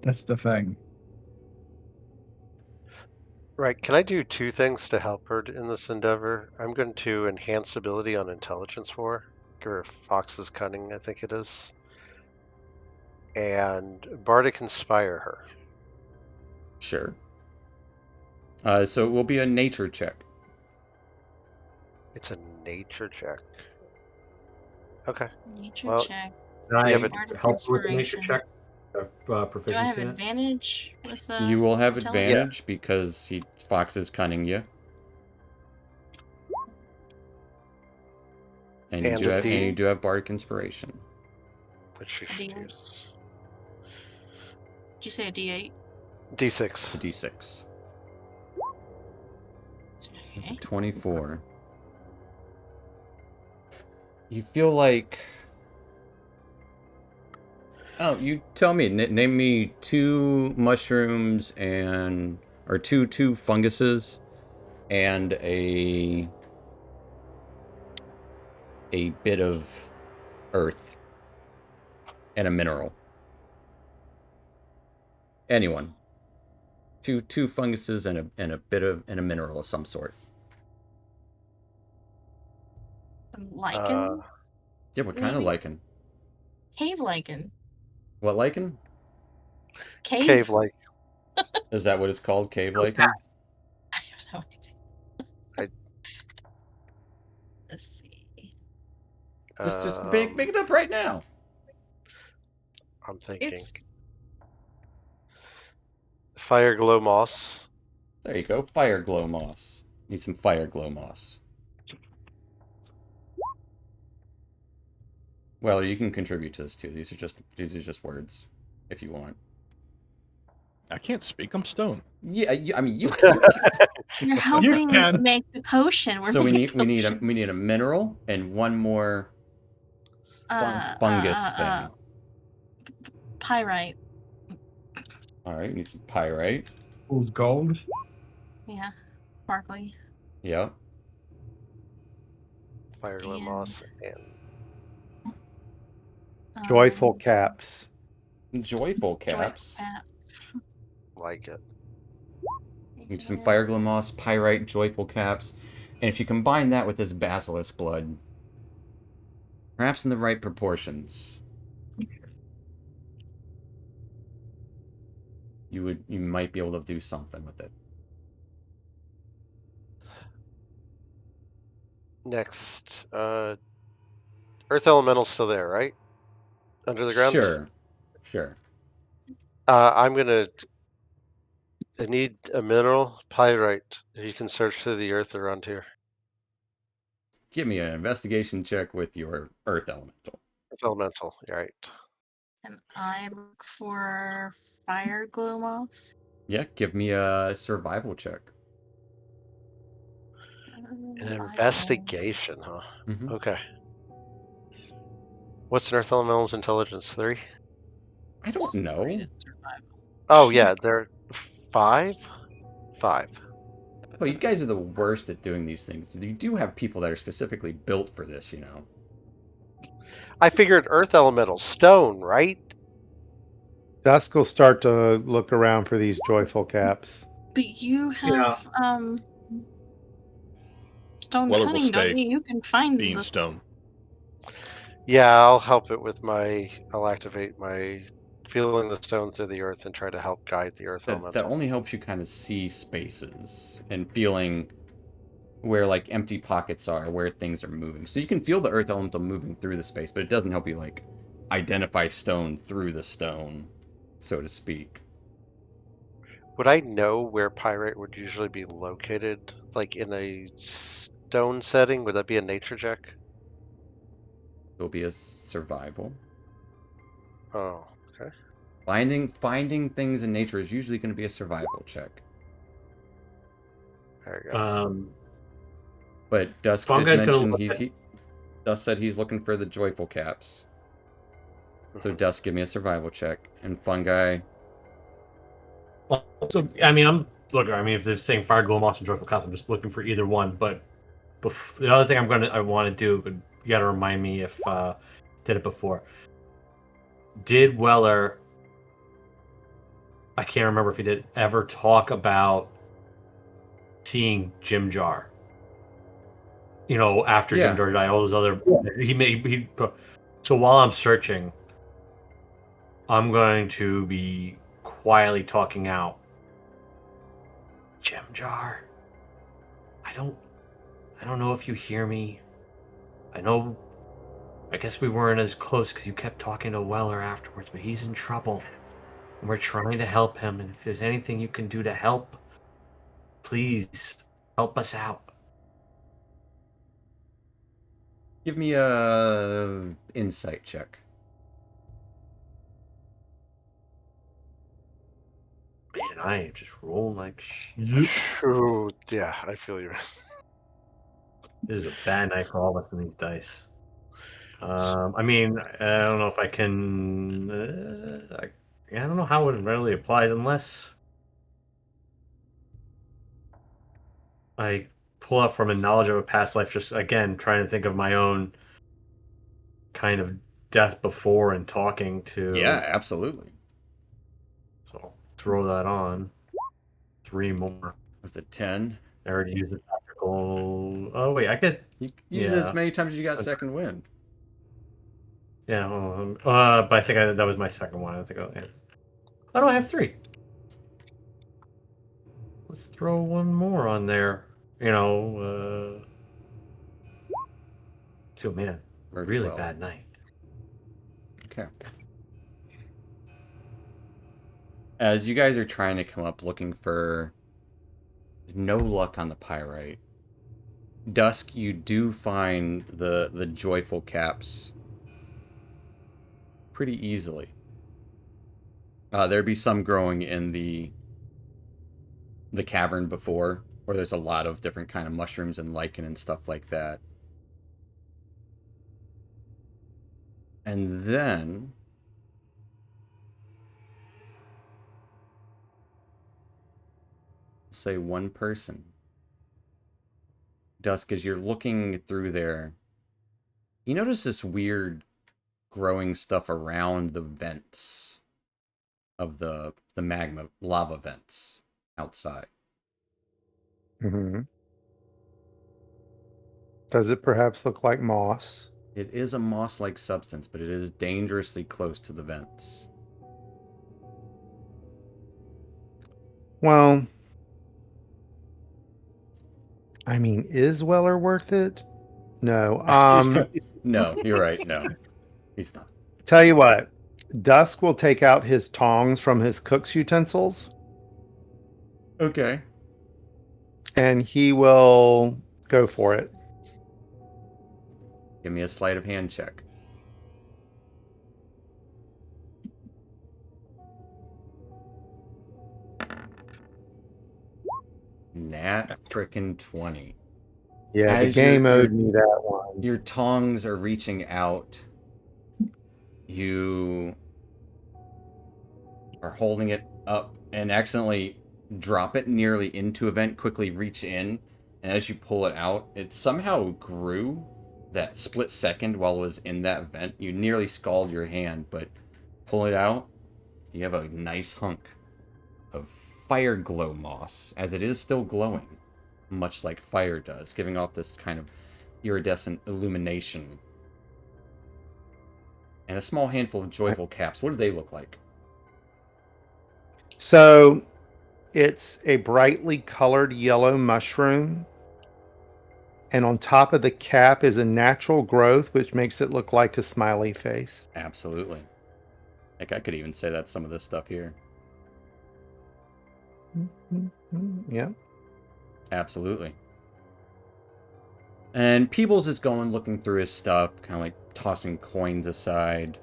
That's the thing. Right. Can I do two things to help her in this endeavor? I'm going to enhance ability on intelligence for her. Give her Fox's cunning, I think it is. And Bardic inspire her. Sure. So it will be a nature check. It's a nature check. Okay. Nature Well, check. Can I Yeah, but- Bardic help with the nature inspiration. check? Do I have Proficiency in it? advantage with the? You will have intelligence? advantage because Fox is cunning you. And you And do a have, D. and you do have bardic inspiration. Which she A should D8. use. Did you say a D8? D6. It's a d6. Okay. 24. You feel like... Oh, you tell me. Name me 2 mushrooms and... Or two funguses and a bit of earth and a mineral. Anyone. Two funguses and a bit of and a mineral of some sort. Some lichen? Yeah, what kind of Maybe? lichen? Cave lichen. What lichen? Cave like. Is that what it's called? Cave lichen? I have no idea. Let's see. Just make it up right now. I'm thinking. It's Fire glow moss. There you go. Fire glow moss. Need some fire glow moss. Well, you can contribute to this too. These are just words, if you want. I can't speak. I'm stoned. Yeah, I mean you. you're helping can. make the potion. We're So we making need potion. a mineral and one more fungus thing. Pyrite. All right, need some pyrite. Fool's gold. Yeah. Sparkly. Yep. Fire glow And- moss and Joyful caps. Joyful joyful caps. caps. like it. Need some fire glow moss, pyrite, joyful caps, and if you combine that with this basilisk blood, perhaps in the right proportions, you might be able to do something with it. Next, Earth Elemental's still there, right? Under the ground? Sure. I'm gonna... I need a mineral, pyrite. If you can search through the earth around here. Give me an investigation check with your earth elemental. Earth Elemental, right. And I look for fire glow moss. Yeah, give me a survival check. An Survival. investigation, huh? Mhm. Okay. What's an Earth Elemental's intelligence? 3? I don't know. Rated survival. Oh, yeah, they're 5? 5. Well, you guys are the worst at doing these things. You do have people that are specifically built for this, you know. I figured Earth Elemental, stone, right? Dusk will start to look around for these joyful caps. But you have stone Weller will cutting, don't stay you? You can find Being the stone. Yeah, I'll help it with my... I'll activate my feeling the stone through the earth and try to help guide the Earth That Elemental. only helps you kind of see spaces and feeling where like empty pockets are, where things are moving. So you can feel the earth elemental moving through the space, but it doesn't help you like identify stone through the stone, so to speak. Would I know where pyrite would usually be located? Like in a stone setting? Would that be a nature check? It'll be a survival. Oh, okay. Finding things in nature is usually going to be a survival check. There you go. But Dusk Fungi's did gonna mention look Dusk said he's looking for the joyful caps. So Dusk, give me a survival check, and Fungi. Well, so I mean, if they're saying fire glow moss and joyful cap, I'm just looking for either one. But the other thing I want to do, but you got to remind me if did it before. Did Weller? I can't remember if he did ever talk about seeing Jim Jar. You know, after Yeah. Jim Jar died, all those other he. So while I'm searching, I'm going to be quietly talking out. Jim Jar. I don't know if you hear me. I guess we weren't as close because you kept talking to Weller afterwards, but he's in trouble. And we're trying to help him. And if there's anything you can do to help, please help us out. Give me a insight check. Man, I am just rolling like shit. Ooh, yeah, I feel you. This is a bad night for all of us in these dice. I mean, I don't know if I can. I don't know how it really applies unless I pull up from a knowledge of a past life. Just again, trying to think of my own kind of death before and talking to. Yeah, absolutely. So throw that on. 3 more. With a 10. I already used the tactical. Oh wait, I could. You can use it as Yeah. many times as you got second wind. Yeah. But I think that was my second one. I think. Yeah. Oh, no, I have 3. Let's throw one more on there. You know. So man, Or really 12. bad night. Okay. As you guys are trying to come up looking for no luck on the pyrite, Dusk, you do find the joyful caps pretty easily. There'd be some growing in the cavern before, where there's a lot of different kind of mushrooms and lichen and stuff like that. And then say one person. Dusk, as you're looking through there, you notice this weird growing stuff around the vents of the magma lava vents outside. Mm-hmm. Does it perhaps look like moss? It is a moss-like substance, but it is dangerously close to the vents. Well, I mean, is Weller worth it? No. No, you're right. No, he's not. Tell you what, Dusk will take out his tongs from his cook's utensils, Okay. and he will go for it. Give me a sleight of hand check. Nat frickin' 20. Yeah, As the game your- owed me that one. Your tongs are reaching out. You are holding it up and accidentally drop it nearly into a vent, quickly reach in, and as you pull it out, it somehow grew that split second while it was in that vent. You nearly scald your hand, but pull it out, you have a nice hunk of fire glow moss, as it is still glowing, much like fire does, giving off this kind of iridescent illumination. And a small handful of joyful caps. What do they look like? So it's a brightly colored yellow mushroom. And on top of the cap is a natural growth, which makes it look like a smiley face. Absolutely. Like, I could even say that's some of this stuff here. Yeah. Absolutely. And Peebles is going, looking through his stuff, kind of like tossing coins aside.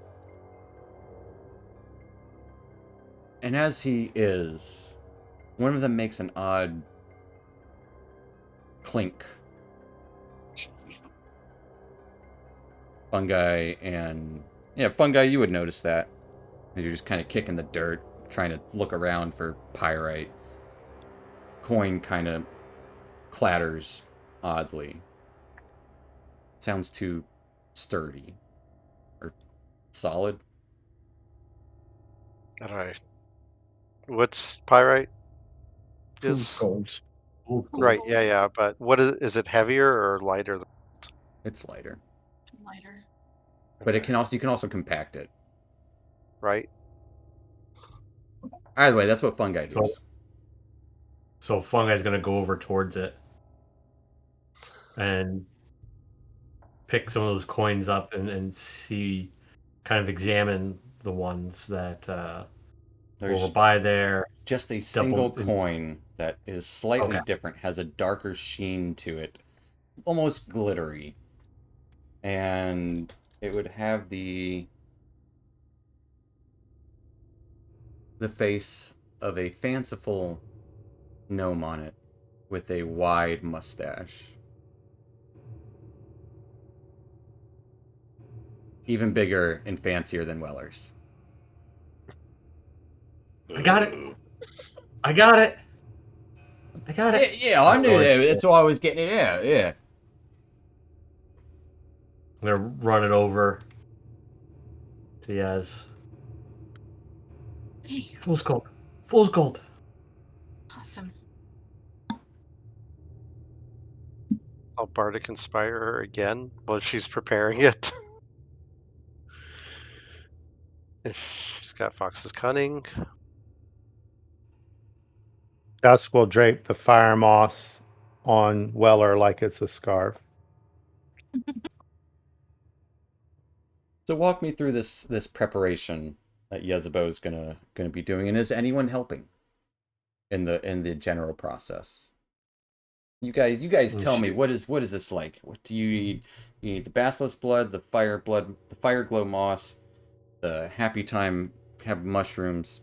And as he is, one of them makes an odd clink. Fungi and... Yeah, Fungi, you would notice that. As you're just kind of kicking the dirt, trying to look around for pyrite. Coin kind of clatters oddly. Sounds too sturdy. Or solid. All right. What's pyrite? Fool's gold. Right. Yeah. But what is it heavier or lighter? It's lighter. Lighter. But it can also, you can also compact it. Right. Either way, that's what fungi do. So Fungi's gonna go over towards it and pick some of those coins up and see, kind of examine the ones that There's were by there. just a single double- coin that is slightly Okay. different, has a darker sheen to it, almost glittery. and it would have the face of a fanciful gnome on it with a wide mustache. Even bigger and fancier than Weller's. I got it. I got it. I got it. Yeah, I knew Oh, that. it's- That's why I was getting it out. Yeah. I'm gonna run it over to Yaz. Hey, Fool's gold. Fool's gold. awesome. I'll Bardic Inspire her again while she's preparing it. She's got Fox's Cunning. Dusk will drape the fire moss on Weller like it's a scarf. So walk me through this preparation that Yezebo is gonna be doing, and is anyone helping in the general process? You guys tell me, what is this like? What do you need? You need the basilisk blood, the fire glow moss, the happy time mushrooms,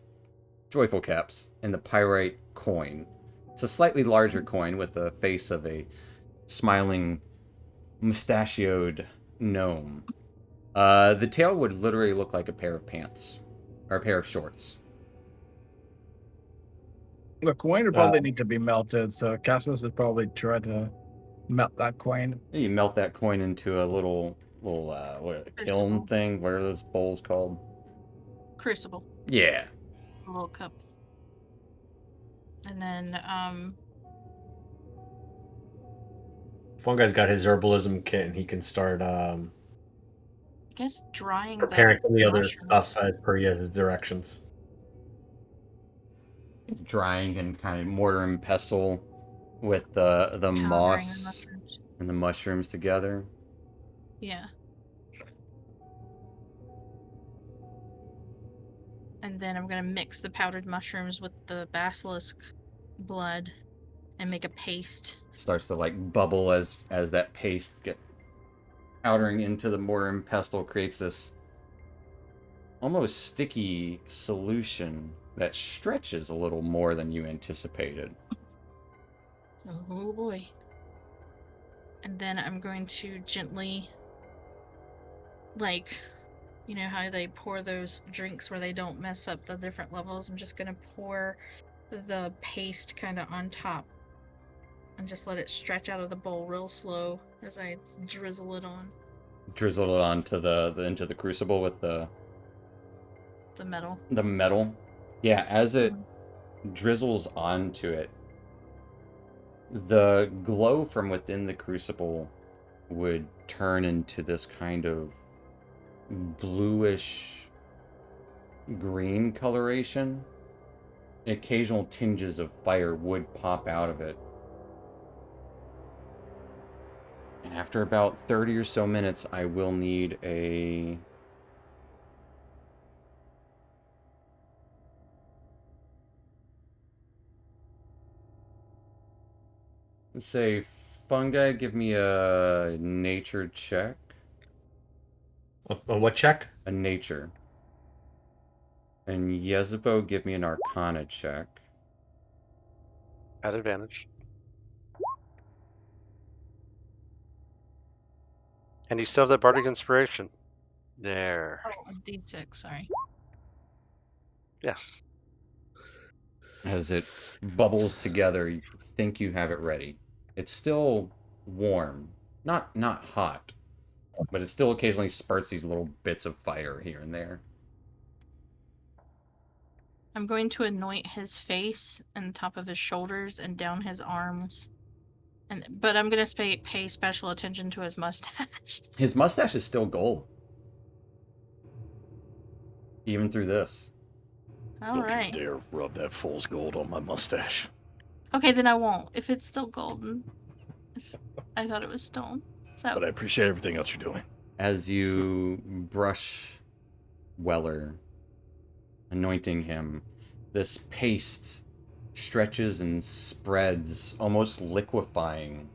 joyful caps, and the pyrite coin. It's a slightly larger coin with the face of a smiling, mustachioed gnome. The tail would literally look like a pair of pants or a pair of shorts. The coin would probably need to be melted, so Cassius would probably try to melt that coin. You melt that coin into a little what, a kiln Crucible. thing. What are those bowls called? Crucible. Yeah. Little cups. And then, Funguy's got his herbalism kit, and he can start I guess drying the preparing some of the other mushrooms. stuff as per Yaz's directions. Drying and kind of mortar and pestle with the Powdering the moss mushrooms. and the mushrooms together. Yeah. And then I'm gonna mix the powdered mushrooms with the basilisk blood and make a paste. Starts to like bubble as that paste get powdering into the mortar and pestle, creates this almost sticky solution that stretches a little more than you anticipated. Oh boy. And then I'm going to gently, like, you know how they pour those drinks where they don't mess up the different levels? I'm just gonna pour the paste kind of on top and just let it stretch out of the bowl real slow as I drizzle it on Drizzle it onto the into the crucible with the the metal. metal. Yeah, as it drizzles onto it, the glow from within the crucible would turn into this kind of bluish green coloration. Occasional tinges of fire would pop out of it. And after about 30 or so minutes, I will need a... Let's say, Fungi, give me a nature check. On what check? A nature. And Yezebo, give me an arcana check. At advantage. And you still have that Bardic Inspiration. There. Oh, a D6, sorry. Yeah. As it bubbles together, you think you have it ready. It's still warm. Not hot. But it still occasionally spurts these little bits of fire here and there. I'm going to anoint his face and the top of his shoulders and down his arms. But I'm going to pay special attention to his mustache. His mustache is still gold. Even through this. All Don't right. you dare rub that fool's gold on my mustache. Okay, then I won't. If it's still golden. I thought it was stone. So But I appreciate everything else you're doing. As you brush Weller, anointing him, this paste stretches and spreads, almost liquefying,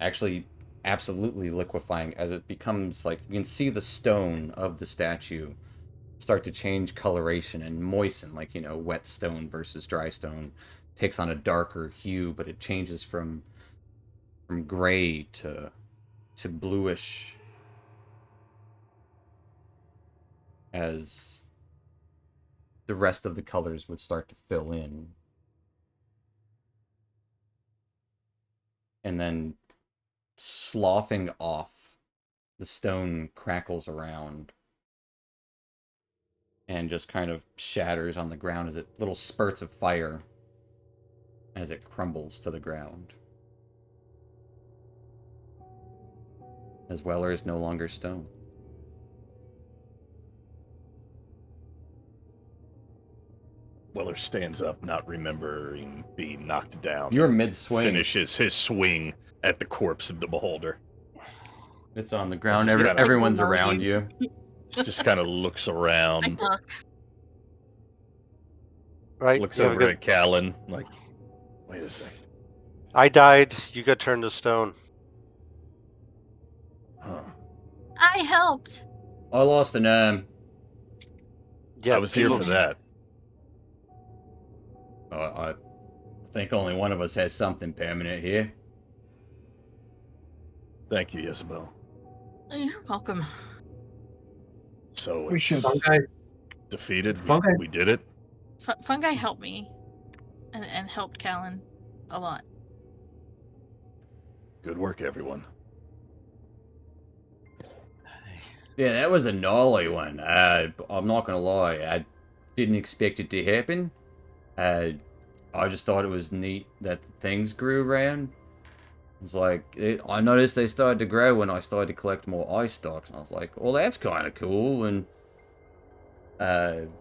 actually absolutely liquefying as it becomes like you can see the stone of the statue start to change coloration and moisten, like, wet stone versus dry stone takes on a darker hue, but it changes from gray to bluish as the rest of the colors would start to fill in. And then sloughing off, the stone crackles around and just kind of shatters on the ground as little spurts of fire as it crumbles to the ground. As Weller is no longer stone. Weller stands up, not remembering being knocked down. You're mid-swing. Finishes his swing at the corpse of the beholder. It's on the ground. Just kinda- Everyone's Below around you. you. Just kind of looks I around, duck. Right? looks you have a over good- at Callan, like, wait a second. I died. You got turned to stone. Huh. I helped. I lost an arm. Yeah, I was here for people- that. I think only one of us has something permanent here. Thank you, Isabel. You're welcome. So We it's should- Fungi. defeated. Fungi. We did it. Fungi helped me, and helped Callan a lot. Good work, everyone. Yeah, that was a gnarly one. I'm not gonna lie, I didn't expect it to happen. I just thought it was neat that the things grew around. It's like, I noticed they started to grow when I started to collect more ice stocks, and I was like, well, that's kind of cool, and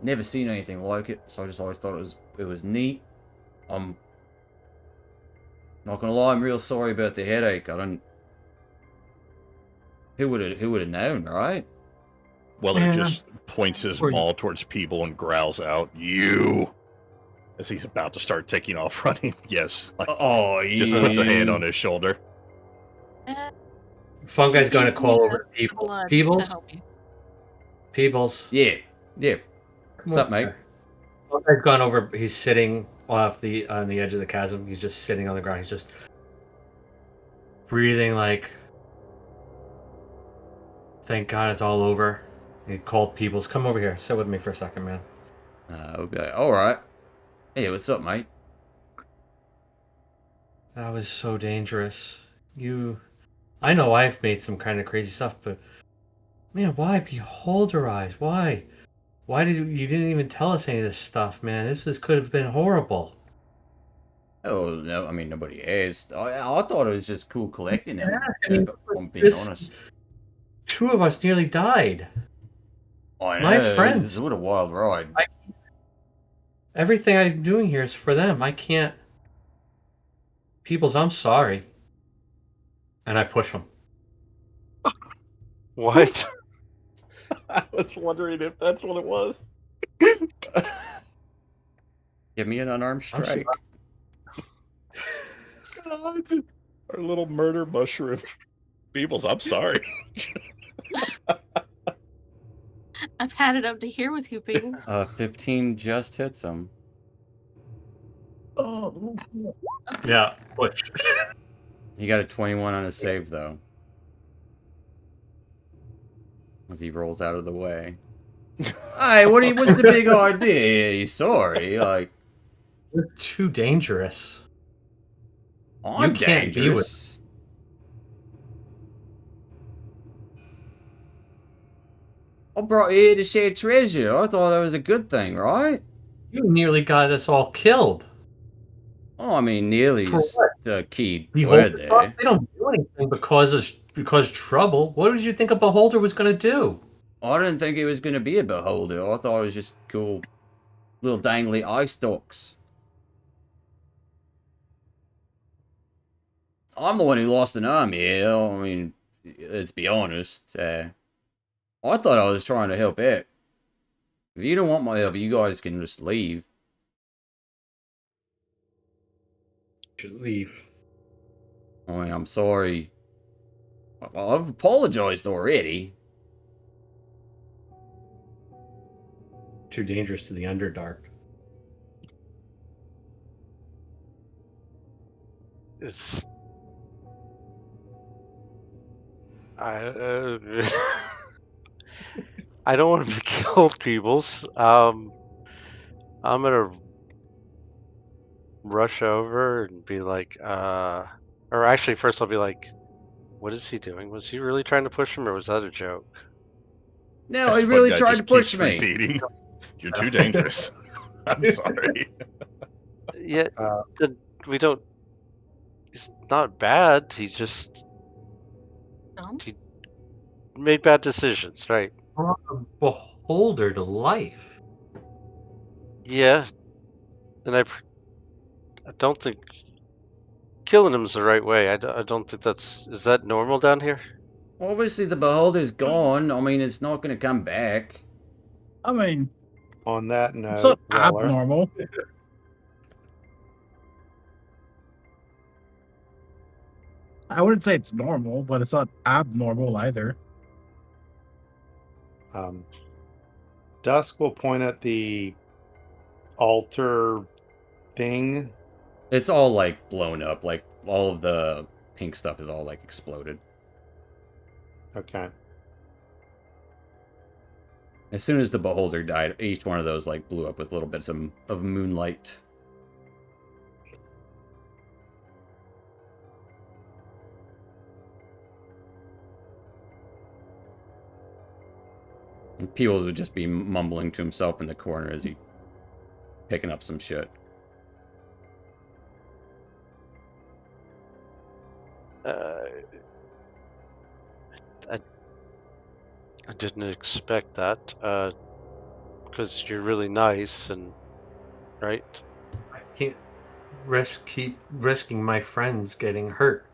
never seen anything like it, so I just always thought it was neat. I'm not gonna lie, I'm real sorry about the headache. I don't. Who would have known, right? Weller Yeah. just points his Or- maul towards people and growls out, "You!" as he's about to start taking off running. Yes, like, Oh, yeah. just puts a hand on his shoulder. Fungi's going to Give call me over the people. blood to Peebles? help you. Peebles. Yeah. What's up, mate? Fungi's gone over. He's sitting on the edge of the chasm. He's just sitting on the ground. He's just breathing like, thank God it's all over. He called Peebles. Come over here. Sit with me for a second, man. Okay. All right. Hey, what's up, mate? That was so dangerous. I know I've made some kind of crazy stuff, but man, why beholderize? Why? Why you didn't even tell us any of this stuff, man? This could have been horrible. Oh no, I mean nobody asked. I thought it was just cool collecting them. I mean, I'm being this- honest. Two of us nearly died. I my know, friends- What a wild ride. Everything I'm doing here is for them. I can't. Peoples, I'm sorry. And I push him. What? I was wondering if that's what it was. Give me an unarmed I'm strike. God, our little murder mushroom. Peebles, I'm sorry. I've had it up to here with you, people. 15 just hits him. Oh, Yeah, push. He got a 21 on his save though. As he rolls out of the way. Hey, what's the big idea? He's sorry. Like, You're too dangerous. I'm can't be with- dangerous. I brought you here to share treasure. I thought that was a good thing, right? You nearly got us all killed. Oh, I mean, nearly's For what? the key Beholder word thought there. they don't do anything because trouble. What did you think a beholder was going to do? I didn't think it was going to be a beholder. I thought it was just cool little dangly eye stalks. I'm the one who lost an arm here. I mean, let's be honest. I thought I was trying to help out. If you don't want my help, you guys can just leave. Should leave. I mean, I'm sorry Well, I've apologized already. Too dangerous to the Underdark. It's I I don't want to be killed, Peebles. I'm gonna rush over and be like, or actually, first I'll be like, what is he doing? Was he really trying to push him, or was that a joke? No, This he fun really guy tried just to push keeps me. repeating, "You're too dangerous." I'm sorry. Yeah, Uh, we don't. He's not bad. He just Dumb? made bad decisions, right? Brought a beholder to life. Yeah, and I don't think killing him's the right way. I don't think that's. Is that normal down here? Obviously, the beholder's gone. I mean, it's not going to come back. I mean, on that it's not note, Weller, abnormal. I wouldn't say it's normal, but it's not abnormal either. Dusk will point at the altar thing. It's all like blown up. Like all of the pink stuff is all like exploded. Okay. As soon as the beholder died, each one of those like blew up with little bits of moonlight. And Peebles would just be mumbling to himself in the corner as he picking up some shit. Uh, I didn't expect that. Because you're really nice and right. I can't keep risking my friends getting hurt.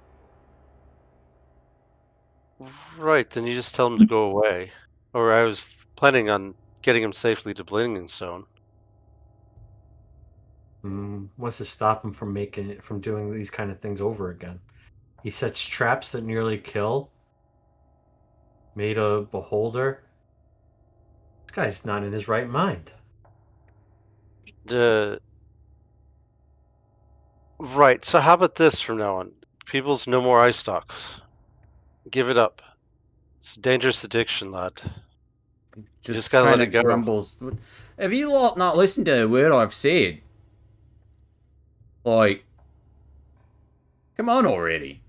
Right, then you just tell him to go away. Or I was planning on getting him safely to Blingingstone. What's to stop him from doing these kind of things over again? He sets traps that nearly kill. Made a beholder. This guy's not in his right mind. Right, so how about this from now on? People's no more eye stocks. Give it up. It's a dangerous addiction, lad. Just gotta let kind it of go. grumbles. Have you lot not listened to a word I've said? Like, come on already.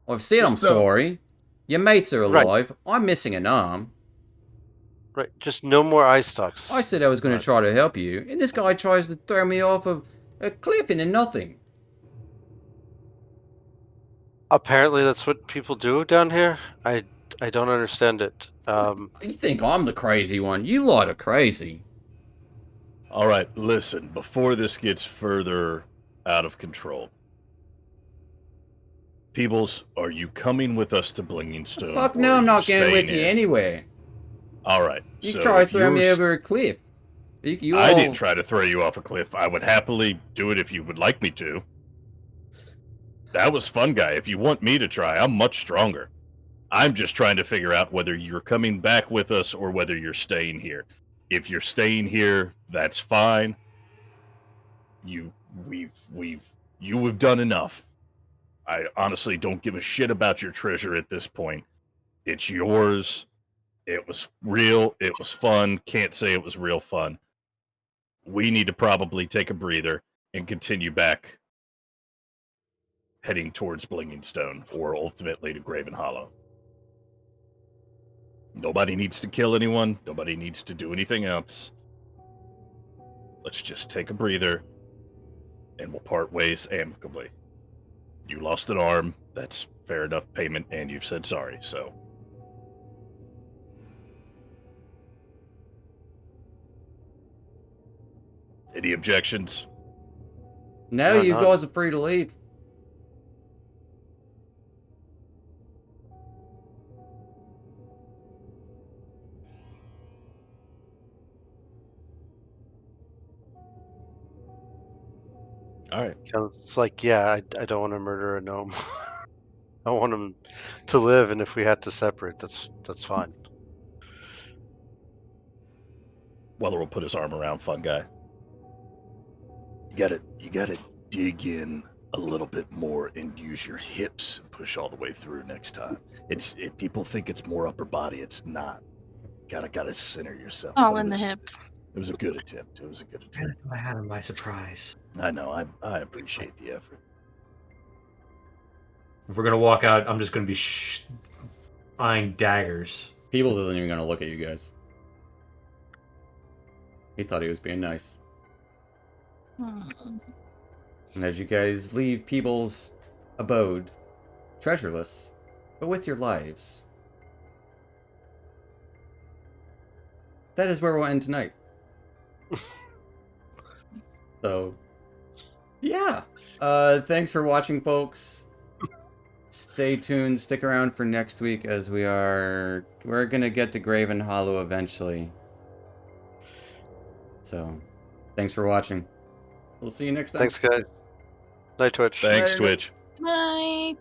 I've said I'm Just the- sorry. Your mates are Right. alive. I'm missing an arm. Right, just no more eye stocks. I said I was going to try to help you, and this guy tries to throw me off of a cliff into nothing. Apparently that's what people do down here. I don't understand it. You think I'm the crazy one? You lot are crazy. All right, listen. Before this gets further out of control, Peebles, are you coming with us to Blingingstone? Fuck or no, are I'm you not going with staying you in? anywhere. All right. You so try to if throw me you're over a cliff. You I all... didn't try to throw you off a cliff. I would happily do it if you would like me to. That was fun, guy. If you want me to try, I'm much stronger. I'm just trying to figure out whether you're coming back with us or whether you're staying here. If you're staying here, that's fine. You have done enough. I honestly don't give a shit about your treasure at this point. It's yours. It was real. It was fun. Can't say it was real fun. We need to probably take a breather and continue back, heading towards Blingingstone, or ultimately to Graven Hollow. Nobody needs to kill anyone. Nobody needs to do anything else. Let's just take a breather, and we'll part ways amicably. You lost an arm. That's fair enough payment, and you've said sorry, so... Any objections? No, No, you none. guys are free to leave. All right. It's like, yeah, I don't want to murder a gnome. I want him to live, and if we had to separate, that's fine. Weller will put his arm around Fun Guy. You gotta dig in a little bit more and use your hips and push all the way through next time. People think it's more upper body. It's not. Gotta center yourself. All But in the it was- hips. It was a good attempt. I had him by surprise. I know. I appreciate the effort. If we're gonna walk out, I'm just gonna be eyeing daggers. Peebles isn't even gonna look at you guys. He thought he was being nice. Hmm. And as you guys leave Peebles' abode, treasureless, but with your lives, that is where we'll end tonight. So, yeah. Thanks for watching, folks. Stay tuned. Stick around for next week as we're gonna get to Graven Hollow eventually. So, thanks for watching. We'll see you next time. Thanks, guys. Night, Twitch. Thanks, Later. Twitch. Bye.